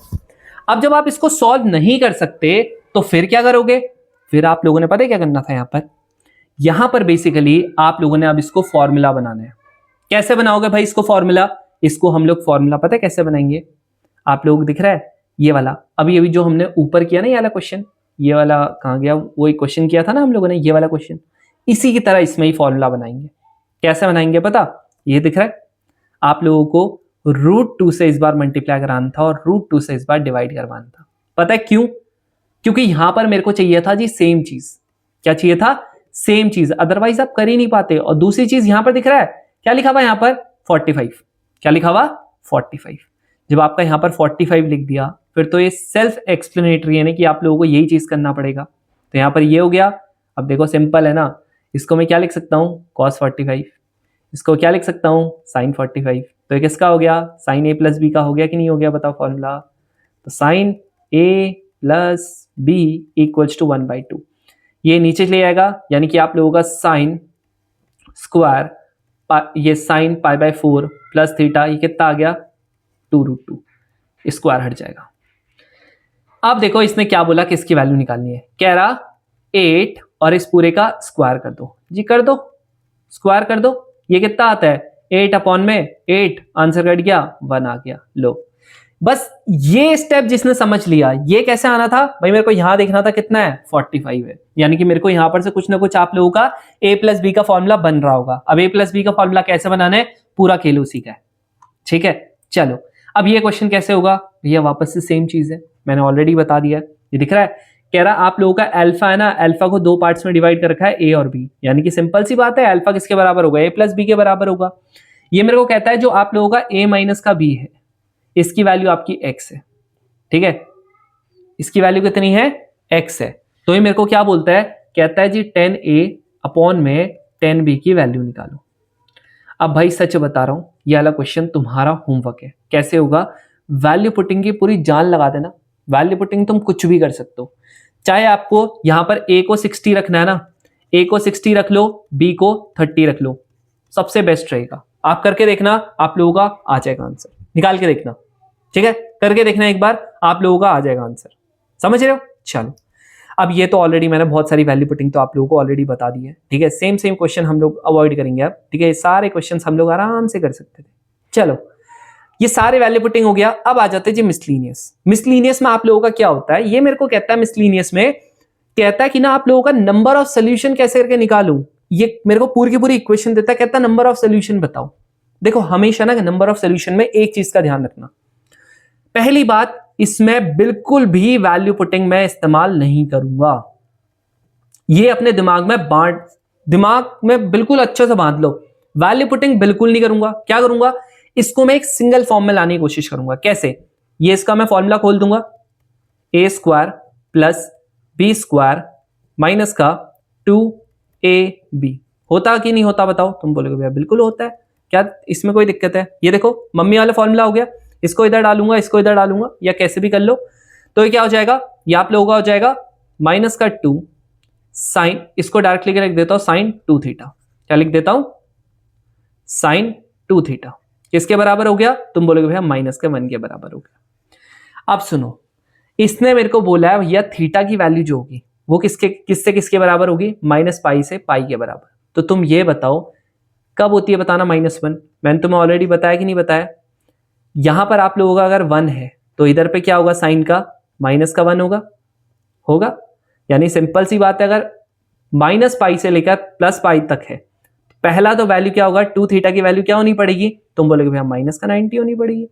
अब जब आप इसको सॉल्व नहीं कर सकते तो फिर क्या करोगे, फिर आप लोगों ने पता है क्या करना था, यहां पर बेसिकली आप लोगों ने अब इसको फॉर्मूला बनाना है। कैसे बनाओगे भाई इसको फॉर्मूला, इसको हम लोग फॉर्मूला पता है कैसे बनाएंगे, आप लोग दिख रहा है ये वाला, अभी अभी जो हमने ऊपर किया ना ये वाला क्वेश्चन, ये वाला कहाँ गया, वही क्वेश्चन किया था ना हम लोगों ने ये वाला क्वेश्चन, इसी की तरह इसमें ही फॉर्मूला बनाएंगे। कैसे बनाएंगे पता, ये दिख रहा है आप लोगों को √2 से इस बार मल्टीप्लाई कराना था और √2 से इस बार डिवाइड करवाना था। पता है क्यों, क्योंकि यहां पर मेरे को चाहिए था जी सेम चीज, क्या चाहिए था, सेम चीज, अदरवाइज आप कर ही नहीं पाते। और दूसरी चीज यहां पर दिख रहा है, क्या लिखा हुआ यहां पर 45, क्या लिखा हुआ 45। जब आपका यहां पर 45 लिख दिया, फिर तो ये सेल्फ एक्सप्लेनेटरी है ना कि आप लोगों को यही चीज करना पड़ेगा। तो यहां पर ये हो गया। अब देखो सिंपल है ना, इसको मैं क्या लिख सकता हूं cos 45, इसको क्या लिख सकता हूं sin 45। तो ये किसका हो गया, साइन ए प्लस बी का हो गया कि नहीं हो गया, बताओ फॉर्मूला। तो sine A plus B equals to 1/2, ये नीचे ले आएगा, यानी कि आप लोगों का साइन स्क्वायर ये साइन π/4 प्लस थीटा, ये कितना आ गया 2√2, स्क्वायर हट जाएगा। अब देखो इसने क्या बोला कि इसकी वैल्यू निकालनी है, कह रहा 8 और इस पूरे का स्क्वायर कर दो जी, कर दो स्क्वायर कर दो। ये कितना आता है 8/8, आंसर कट गया 1 आ गया। लो बस ये स्टेप जिसने समझ लिया, ये कैसे आना था भाई, मेरे को यहां देखना था कितना है 45 है, यानी कि मेरे को यहां पर से कुछ ना कुछ आप लोगों का a प्लस बी का फॉर्मूला बन रहा होगा। अब a प्लस बी का फॉर्मूला कैसे बनाना है, पूरा खेल उसी का है, ठीक है। चलो अब ये क्वेश्चन कैसे होगा भैया, वापस से सेम चीज है, मैंने ऑलरेडी बता दिया। ये दिख रहा है, कह रहा आप लोगों का अल्फा है ना, अल्फा को 2 पार्ट्स में डिवाइड कर रखा है a और b, यानी कि सिंपल सी बात है, अल्फा किसके बराबर होगा a प्लस बी के बराबर होगा। ये मेरे को कहता है जो आप लोगों का a माइनस का b है, इसकी वैल्यू आपकी x है, ठीक है, इसकी वैल्यू कितनी है x है। तो ये मेरे को क्या बोलता है, कहता है जी 10a में 10b की वैल्यू निकालो। अब भाई सच बता रहा हूं, ये वाला क्वेश्चन तुम्हारा होमवर्क है। कैसे होगा, वैल्यू पुटिंग की पूरी जान लगा देना। वैल्यू पुटिंग तुम कुछ भी कर सकते हो, चाहे आपको यहां पर a को 60 रखना है ना, a को 60 रख लो, b को 30 रख लो, सबसे बेस्ट रहेगा। आप करके देखना, आप लोगों का आ जाएगा आंसर, निकाल के देखना, ठीक है, करके देखना एक बार, आप लोगों का आ जाएगा आंसर, समझ रहे हो। चलो अब ये तो ऑलरेडी मैंने बहुत सारी वैल्यू पुटिंग तो आप लोगों को ऑलरेडी बता दी है, ठीक है। सेम क्वेश्चन हम लोग अवॉइड करेंगे अब, ठीक है, सारे क्वेश्चन हम लोग आराम से कर सकते थे। चलो ये सारे वैल्यू पुटिंग हो गया। अब आ जाते हैं जी मिसलीनियस। मिसलीनियस में आप लोगों का क्या होता है, ये मेरे को कहता है मिसलीनियस में, कहता है कि ना आप लोगों का नंबर ऑफ सोल्यूशन कैसे करके निकालूं। ये मेरे को पूरी की पूरी इक्वेशन देता है, कहता है नंबर ऑफ सोल्यूशन बताओ। देखो हमेशा ना नंबर ऑफ सोल्यूशन में एक चीज का ध्यान रखना, पहली बात, इसमें बिल्कुल भी वैल्यू पुटिंग मैं इस्तेमाल नहीं करूंगा। ये अपने दिमाग में बिल्कुल अच्छे से बांध लो, वैल्यू पुटिंग बिल्कुल नहीं करूंगा। क्या करूंगा, इसको मैं एक सिंगल फॉर्म में लाने की कोशिश करूंगा। कैसे, ये इसका मैं फॉर्मूला खोल दूंगा, a square plus B square minus का 2ab। होता कि नहीं होता बताओ, तुम बोलोगे भैया बिल्कुल होता है, क्या इसमें कोई दिक्कत है। ये देखो मम्मी वाला फॉर्मूला हो गया, इसको इधर डालूंगा, इसको इधर डालूंगा, या कैसे भी कर लो। तो ये क्या हो जाएगा, ये आप लोगों का हो जाएगा माइनस का 2 साइन, इसको डायरेक्टली लिख देता हूं साइन 2 थीटा। क्या लिख देता हूं, साइन 2 थीटा। किसके बराबर हो गया, तुम बोलोगे भैया माइनस के 1 के बराबर हो गया। अब सुनो, इसने मेरे को बोला है भैया थीटा की वैल्यू जो होगी वो किससे किसके बराबर होगी, -π से π के बराबर। तो तुम ये बताओ कब होती है, बताना -1। मैंने तुम्हें ऑलरेडी बताया कि नहीं बताया। यहां पर आप लोगों का अगर 1 है तो इधर पे क्या होगा, साइन का माइनस का 1 होगा। यानी सिंपल सी बात है, अगर -π से लेकर +π तक है, पहला तो वैल्यू क्या होगा, 2 थीटा की वैल्यू क्या होनी पड़ेगी, तुम बोलोगे भैया माइनस का 90 होनी पड़ेगी।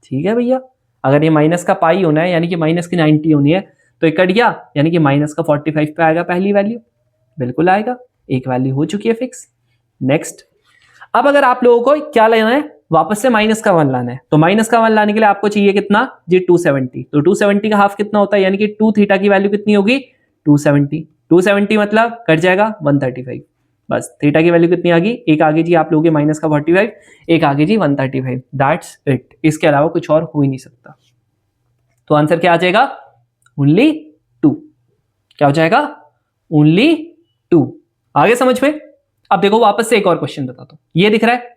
ठीक है भैया, अगर ये माइनस का पाई होना है यानी कि माइनस की 90 होनी है, तो ये कट गया, यानी कि माइनस का 45 पे आएगा पहली वैल्यू, बिल्कुल आएगा, एक वैल्यू हो चुकी है फिक्स। नेक्स्ट, अब अगर आप लोगों को क्या लेना है, वापस से माइनस का 1 लाना है, तो माइनस का 1 लाने के लिए आपको चाहिए कितना जी 270। तो 270 का हाफ कितना होता है, यानी कि 2 थीटा की वैल्यू कितनी होगी 270 मतलब कट जाएगा 135। बस थीटा की वैल्यू कितनी आ गई, एक आगे जी आप लोगों के माइनस का 45, एक आगे जी 135, दैट्स इट। इसके अलावा कुछ और हो ही नहीं सकता। तो आंसर क्या आ जाएगा, ओनली 2। क्या हो जाएगा, ओनली 2। आगे समझ में। अब देखो वापस से एक और क्वेश्चन बताता हूं, ये दिख रहा है,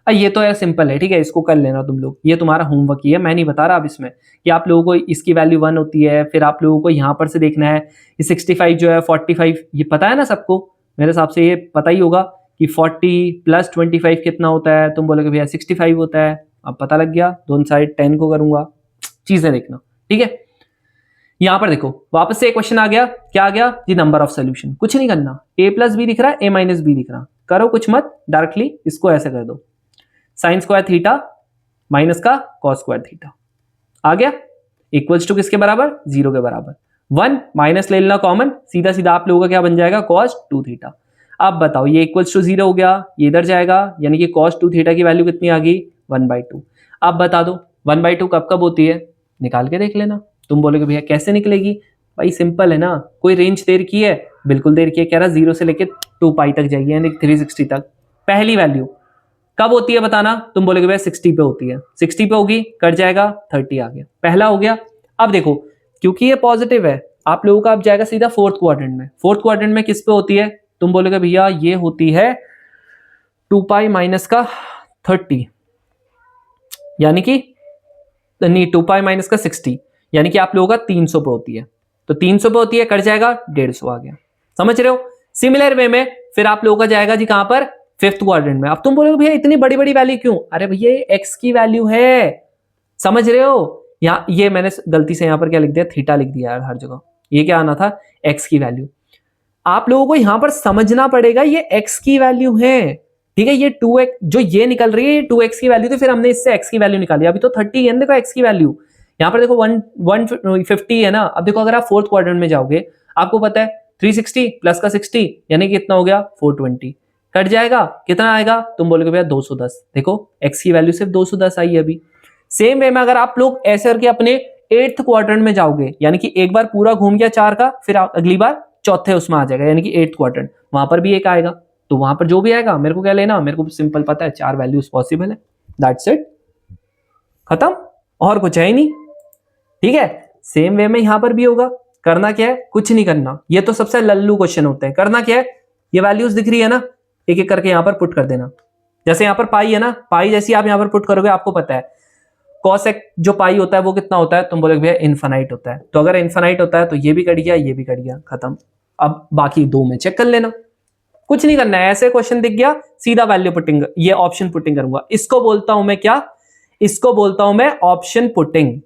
ये तो यार सिंपल है, ठीक है, इसको कर लेना तुम लोग, ये तुम्हारा होमवर्क ही है, मैं नहीं बता रहा अब इसमें कि आप लोगों को इसकी वैल्यू 1 होती है, फिर आप लोगों को यहां पर से देखना है ये 65 जो है 45, ये पता है ना सबको, मेरे हिसाब से ये पता ही होगा कि 40 + 25 कितना होता है, तुम बोलोगे भैया 65 होता है। अब पता लग गया, दोनों साइड 10 को करूंगा, चीजें देखना, ठीक है। यहां पर देखो वापस से एक क्वेश्चन आ गया, क्या आ गया जी, नंबर ऑफ सोल्यूशन। कुछ नहीं करना, a+b दिख रहा है, a-b दिख रहा, करो कुछ मत, डायरेक्टली इसको ऐसे कर दो, साइन स्क्वायर थीटा माइनस का कॉस स्क्वायर थीटा आ गया, इक्वल्स टू किसके बराबर, 0 के बराबर। 1 माइनस ले लेना कॉमन, सीधा सीधा आप लोगों का क्या बन जाएगा, cos 2 थीटा। अब बताओ ये इक्वल्स टू 0 हो गया, ये इधर जाएगा, यानी कि cos 2 थीटा की वैल्यू कितनी आ गई 1/2। अब बता दो 1/2 कब कब होती है, निकाल के देख लेना। तुम बोलोगे भैया कैसे निकलेगी, भाई सिंपल है ना, कोई रेंज देर की है, बिल्कुल देर की है, कह रहा 0 से लेके 2 पाई तक जाइए यानी 360 तक। पहली वैल्यू कब होती है बताना, तुम बोलोगे भैया 60 पे होती है, 60 पे होगी, कट जाएगा 30 आ गया, पहला हो गया। अब देखो क्योंकि ये पॉजिटिव है, आप लोगों का अब जाएगा सीधा फोर्थ क्वाड्रेंट में। फोर्थ क्वाड्रेंट में किस पे होती है, तुम बोलोगे भैया ये होती है 2 पाई माइनस का 30, यानी कि नहीं 2 पाई माइनस का 60, यानी कि आप लोगों का 300 पे होती है। तो 300 पे होती है, कट जाएगा 150 आ गया, समझ रहे हो। सिमिलर वे में फिर आप लोगों का जाएगा जी कहां पर, फिफ्थ क्वाड्रेंट में। अब तुम बोलोगे भैया इतनी बड़ी बड़ी वैल्यू क्यों, अरे भैया ये एक्स की वैल्यू है, समझ रहे हो। यहाँ ये मैंने गलती से यहाँ पर क्या लिख दिया, थीटा लिख दिया यार हर जगह, ये क्या आना था एक्स की वैल्यू। आप लोगों को यहां पर समझना पड़ेगा ये एक्स की वैल्यू है, ठीक है। ये 2x जो ये निकल रही है ये 2x की वैल्यू थी, फिर हमने इससे x की वैल्यू निकाली, अभी तो 30 है, देखो x की वैल्यू यहां पर देखो 150 है ना। अब देखो अगर आप फोर्थ क्वाड्रेंट में जाओगे, आपको पता है 360 प्लस का 60 यानी कि कितना हो गया 420, कट जाएगा कितना आएगा, तुम बोलोगे भैया 210, देखो x की वैल्यू सिर्फ 210 आई है अभी। सेम वे में अगर आप लोग ऐसे करके अपने 8th क्वाड्रेंट में जाओगे, यानी कि एक बार पूरा घूम गया 4 का, फिर अगली बार चौथे उसमें आ जाएगा, यानी कि 8th क्वाड्रेंट, वहां पर भी एक आएगा। तो वहां पर जो भी आएगा मेरे को क्या लेना, मेरे को सिंपल पता है 4 वैल्यूज पॉसिबल है, दैट्स इट, खत्म, और कुछ है ही नहीं, ठीक है। सेम वे में यहां पर भी होगा, करना क्या है, कुछ नहीं करना, ये तो सबसे लल्लू क्वेश्चन होते हैं। करना क्या है, ये वैल्यूज दिख रही है ना, एक एक करके यहां पर पुट कर देना। जैसे यहां पर पाई है ना, पाई जैसी आप यहां पर पुट करोगे, आपको पता है कॉसेक जो पाई होता है वो कितना होता है, तुम बोलोगे भैया इनफाइनाइट होता है। तो अगर इनफाइनाइट होता है तो ये भी कट गया, ये भी कट गया, खत्म। अब बाकी दो में चेक कर लेना, कुछ नहीं करना है, ऐसे क्वेश्चन दिख गया सीधा वैल्यू पुटिंग, ये ऑप्शन पुटिंग करूंगा। इसको बोलता हूं मैं क्या, इसको बोलता हूं मैं ऑप्शन पुटिंग।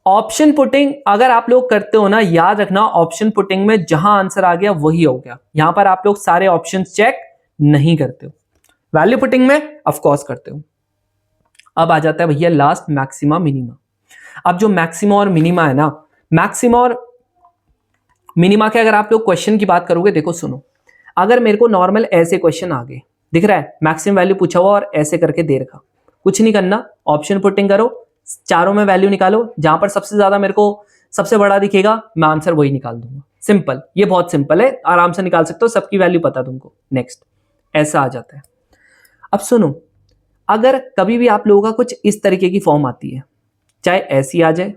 ऑप्शन पुटिंग अगर आप लोग करते हो ना, याद रखना ऑप्शन पुटिंग में जहां आंसर आ गया वही हो गया, यहां पर आप लोग सारे ऑप्शन चेक नहीं करते हो, वैल्यू पुटिंग में ऑफ कोर्स करते हो। अब आ जाता है भैया लास्ट मैक्सिमा मिनिमा। अब जो मैक्सिमा और मिनिमा है ना, मैक्सिमा और मिनिमा के अगर आप लोग क्वेश्चन की बात करोगे, देखो सुनो, अगर मेरे को नॉर्मल ऐसे क्वेश्चन आ गए, दिख रहा है मैक्सिमम वैल्यू पूछा हुआ और ऐसे करके दे रखा, कुछ नहीं करना, ऑप्शन पुटिंग करो, चारों में वैल्यू निकालो, जहां पर सबसे ज्यादा मेरे को सबसे बड़ा दिखेगा मैं आंसर वही निकाल दूंगा, सिंपल, ये बहुत सिंपल है, आराम से निकाल सकते हो, सबकी वैल्यू पता तुमको। नेक्स्ट ऐसा आ जाता है। अब सुनो, अगर कभी भी आप लोगों का कुछ इस तरीके की फॉर्म आती है, चाहे ऐसी आ जाए,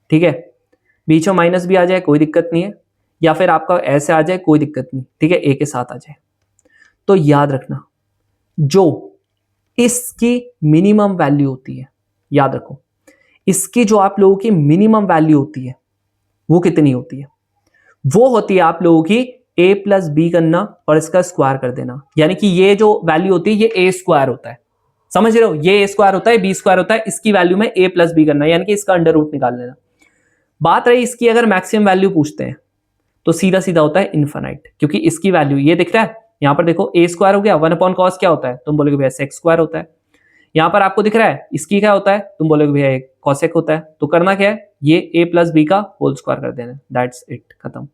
ठीक है, बीच में माइनस भी आ जाए कोई दिक्कत नहीं है, या फिर आपका ऐसे आ जाए कोई दिक्कत नहीं, ठीक है, ए के साथ आ जाए, तो याद रखना जो इसकी मिनिमम वैल्यू होती है, याद रखो इसकी जो आप लोगों की मिनिमम वैल्यू होती है वो कितनी होती है, वो होती है आप लोगों की a प्लस बी करना और इसका स्क्वायर कर देना, यानी कि ये जो वैल्यू होती है ये a स्क्वायर होता है, समझ रहे हो, ये a स्क्वायर होता है, b स्क्वायर होता है, इसकी वैल्यू में a प्लस बी करना, यानी कि इसका अंडर रूट निकाल लेना। बात रही इसकी अगर मैक्सिमम वैल्यू पूछते हैं तो सीधा सीधा होता है इनफाइनाइट, क्योंकि इसकी वैल्यू ये दिख रहा है, यहां पर देखो a स्क्वायर हो गया, 1/cos क्या होता है, तुम बोलोगे भैया सेक स्क्वायर होता है, यहां पर आपको दिख रहा है इसकी क्या होता है, तुम बोलोगे भैया एक कॉसेक होता है। तो करना क्या है, ये a प्लस बी का होल स्क्वायर कर देना, दैट्स इट, खत्म,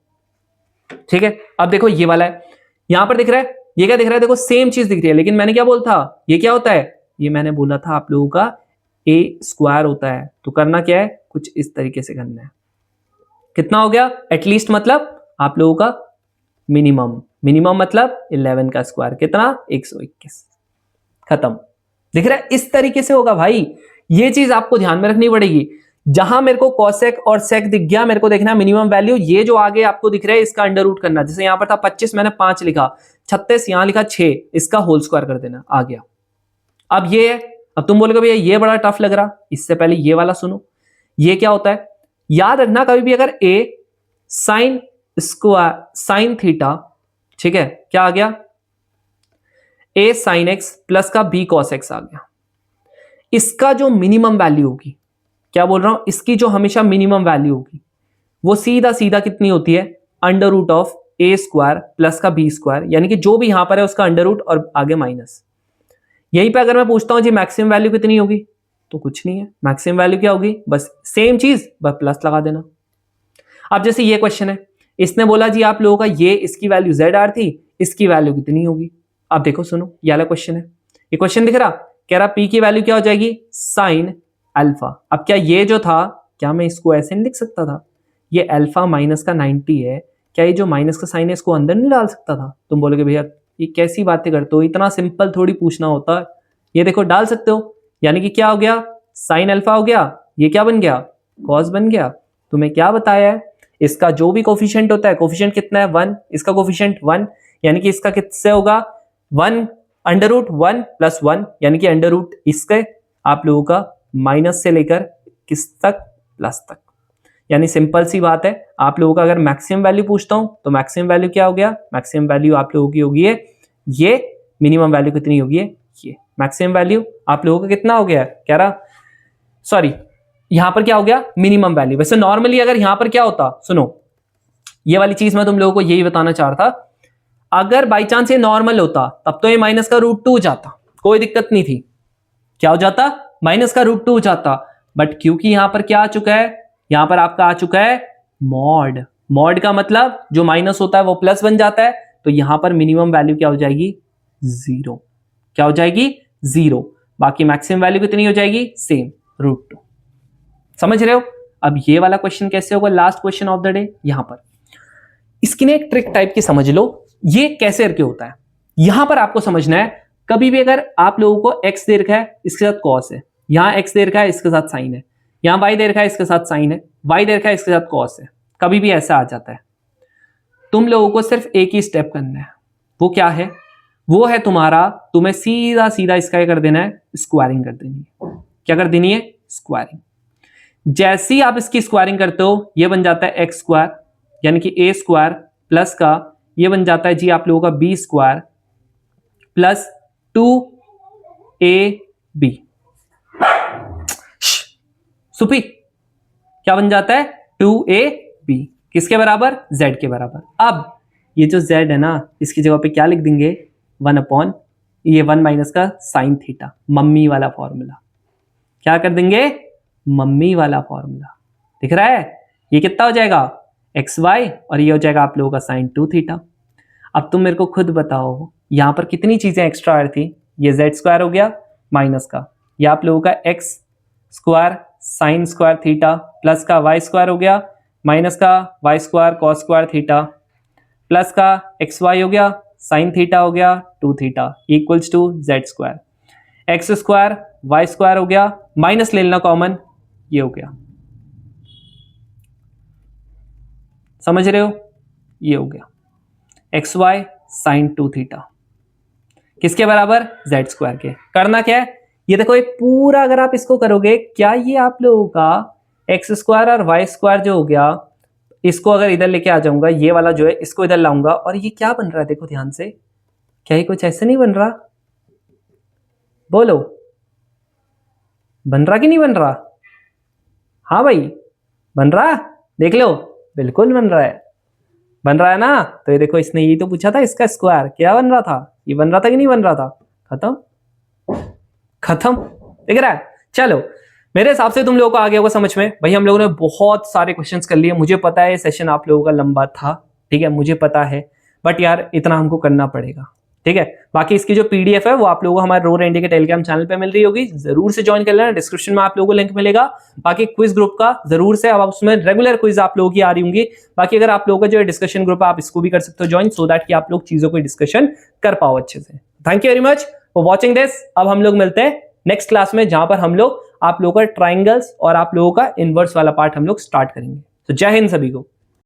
ठीक है। अब देखो ये वाला है, यहां पर दिख रहा है, ये क्या दिख रहा है, देखो सेम चीज दिख रही है, लेकिन मैंने क्या बोला था, ये क्या होता है, ये मैंने बोला था आप लोगों का a स्क्वायर होता है। तो करना क्या है, कुछ इस तरीके से करना है, कितना हो गया एटलीस्ट, मतलब आप लोगों का मिनिमम, मिनिमम मतलब 11 का स्क्वायर कितना 121, खत्म, दिख रहा है, इस तरीके से होगा भाई। ये चीज आपको ध्यान में रखनी पड़ेगी, जहां मेरे को कॉसेक और सेक दिख गया, मेरे को देखना मिनिमम वैल्यू, ये जो आगे आपको दिख रहा है इसका अंडर रूट करना, जैसे यहां पर था 25 मैंने 5 लिखा, 36 यहां लिखा 6, इसका होल स्क्वायर कर देना, आ गया। अब ये है, अब तुम बोलोगे भैया ये बड़ा टफ लग रहा, इससे पहले ये वाला सुनो, ये क्या होता है, याद रखना कभी भी अगर a sine square sine theta, ठीक है, क्या आ गया a साइन एक्स प्लस का b कॉस एक्स आ गया, इसका जो मिनिमम वैल्यू होगी, क्या बोल रहा हूं, इसकी जो हमेशा मिनिमम वैल्यू होगी वो सीधा सीधा कितनी होती है, under root of a square plus का b स्क्वायर, यानी कि जो भी यहां पर है उसका अंडर रूट और आगे माइनस। यहीं पे अगर मैं पूछता हूं जी मैक्सिमम वैल्यू कितनी होगी, तो कुछ नहीं है, मैक्सिमम वैल्यू क्या होगी, बस सेम चीज बस प्लस लगा देना। अब जैसे ये क्वेश्चन है, इसने बोला जी आप लोगों का ये इसकी वैल्यू ZR थी, इसकी वैल्यू कितनी होगी। अब देखो सुनो, ये वाला क्वेश्चन है, ये क्वेश्चन दिख रहा, कह रहा P की वैल्यू क्या हो जाएगी साइन अल्फा। अब क्या ये जो था, क्या मैं इसको ऐसे नहीं लिख सकता था, ये अल्फा माइनस का 90 है, क्या ये जो माइनस का साइन है इसको अंदर नहीं डाल सकता था। तुम बोलोगे भैया ये कैसी बातें करते हो, इतना सिंपल थोड़ी पूछना होता है। ये देखो डाल सकते हो, यानी कि क्या हो गया साइन अल्फा हो गया, ये क्या बन गया कॉस बन गया। तुम्हें क्या बताया है, इसका जो भी कोफिशिएंट होता है, कोफिशिएंट कितना है 1, इसका कोफिशिएंट 1, यानी कि इसका किससे होगा 1 अंडर रूट 1 प्लस 1, यानी कि अंडर रूट इसके आप लोगों का माइनस से लेकर किस तक प्लस तक। यानी सिंपल सी बात है, आप लोगों का अगर मैक्सिमम वैल्यू पूछता हूं तो मैक्सिमम वैल्यू क्या हो गया, मैक्सिमम वैल्यू आप लोगों की होगी ये, मिनिमम वैल्यू कितनी होगी ये मैक्सिमम वैल्यू आप लोगों का कितना हो गया, कह रहा सॉरी यहां पर क्या हो गया मिनिमम वैल्यू। वैसे नॉर्मली अगर यहां पर क्या होता, सुनो ये वाली चीज मैं तुम लोगों को यही बताना चाह रहा था, अगर बाई चांस ये नॉर्मल होता तब तो ये माइनस का रूट 2 हो जाता, कोई दिक्कत नहीं थी, क्या हो जाता माइनस का रूट 2 हो जाता। बट क्योंकि यहां पर क्या आ चुका है, यहां पर आपका आ चुका है मॉड, मॉड का मतलब जो माइनस होता है वो प्लस बन जाता है, तो यहां पर मिनिमम वैल्यू क्या हो जाएगी 0, क्या हो जाएगी 0, बाकी मैक्सिमम वैल्यू कितनी हो जाएगी सेम रूट 2। समझ रहे हो। अब ये वाला क्वेश्चन कैसे होगा, last question of the day, यहां पर इसकी ना एक ट्रिक टाइप की समझ लो, ये कैसे करके होता है। यहां पर आपको समझना है, कभी भी अगर आप लोगों को x दे रखा है इसके साथ cos है, यहां x दे रखा है इसके साथ साइन है, यहां y दे रखा है इसके साथ साइन है, y दे रखा है इसके साथ cos है, कभी भी ऐसा आ जाता है, तुम लोगों को सिर्फ एक ही स्टेप करना है, वो क्या है, वो है तुम्हारा, तुम्हें सीधा सीधा इसका क्या कर देना है स्क्वायरिंग कर देनी है। क्या कर देनी है स्क्वायरिंग। जैसे ही आप इसकी स्क्वायरिंग करते हो ये बन जाता है एक्स स्क्वायर, यानी कि ए स्क्वायर प्लस का ये बन जाता है जी आप लोगों का B square plus 2ab। Soupy क्या बन जाता है 2ab, किसके बराबर z के बराबर। अब ये जो z है ना इसकी जगह पे क्या लिख देंगे 1 अपॉन ये 1 माइनस का साइन थीटा, मम्मी वाला फॉर्मूला, क्या कर देंगे मम्मी वाला फॉर्मूला, दिख रहा है। ये कितना हो जाएगा एक्स वाई और ये हो जाएगा आप लोगों का साइन 2 थीटा। अब तुम मेरे को खुद बताओ यहां पर कितनी चीजें एक्स्ट्रा आ रही थी, ये जेड स्क्वायर हो गया माइनस का, ये आप लोगों का X square sine square theta plus का वाई स्क्वायर हो गया माइनस का Y square cos square theta plus का एक्स वाई हो गया साइन थीटा हो गया 2 theta equals to Z square, X square Y square हो गया माइनस ले लेना कॉमन, ये हो गया, समझ रहे हो, ये हो गया एक्स वाई साइन 2 थीटा किसके बराबर जेड स्क्वायर के। करना क्या है, ये देखो ये पूरा अगर आप इसको करोगे, क्या ये आप लोगों का एक्स स्क्वायर और वाई स्क्वायर जो हो गया, इसको अगर इधर लेके आ जाऊंगा, ये वाला जो है इसको इधर लाऊंगा और ये क्या बन रहा है देखो ध्यान से, क्या ये कुछ ऐसे नहीं बन रहा, बोलो बन रहा कि नहीं बन रहा, हाँ भाई बन रहा, देख लो बिल्कुल बन रहा है, बन रहा है ना। तो ये देखो इसने ये तो पूछा था इसका स्क्वायर क्या बन रहा था, ये बन रहा था कि नहीं बन रहा था, खत्म खत्म, दिख रहा है। चलो मेरे हिसाब से तुम लोगों को आ गया होगा समझ में। भाई हम लोगों ने बहुत सारे क्वेश्चंस कर लिए, मुझे पता है ये सेशन आप लोगों का लंबा था, ठीक है मुझे पता है, बट यार इतना हमको करना पड़ेगा, ठीक है। बाकी इसकी जो पीडीएफ है वो आप लोगों को हमारे रो रेंडी के टेलीग्राम चैनल पे मिल रही होगी, जरूर से ज्वाइन कर लेना, डिस्क्रिप्शन में आप लोगों को लिंक मिलेगा। बाकी क्विज ग्रुप का जरूर से, अब उसमें रेगुलर क्विज आप लोगों की आ रही होंगी। बाकी अगर आप लोगों का जो डिस्कशन ग्रुप है आप इसको भी कर सकते हो ज्वाइन, सो दैट कि आप लोग चीजों को डिस्कशन कर पाओ अच्छे से। Thank you very much for watching this. अब हम लोग मिलते हैं नेक्स्ट क्लास में, जहां पर हम लोग आप लोगों का ट्राइंगल्स और आप लोगों का इनवर्स वाला पार्ट हम लोग स्टार्ट करेंगे। तो जय हिंद सभी को।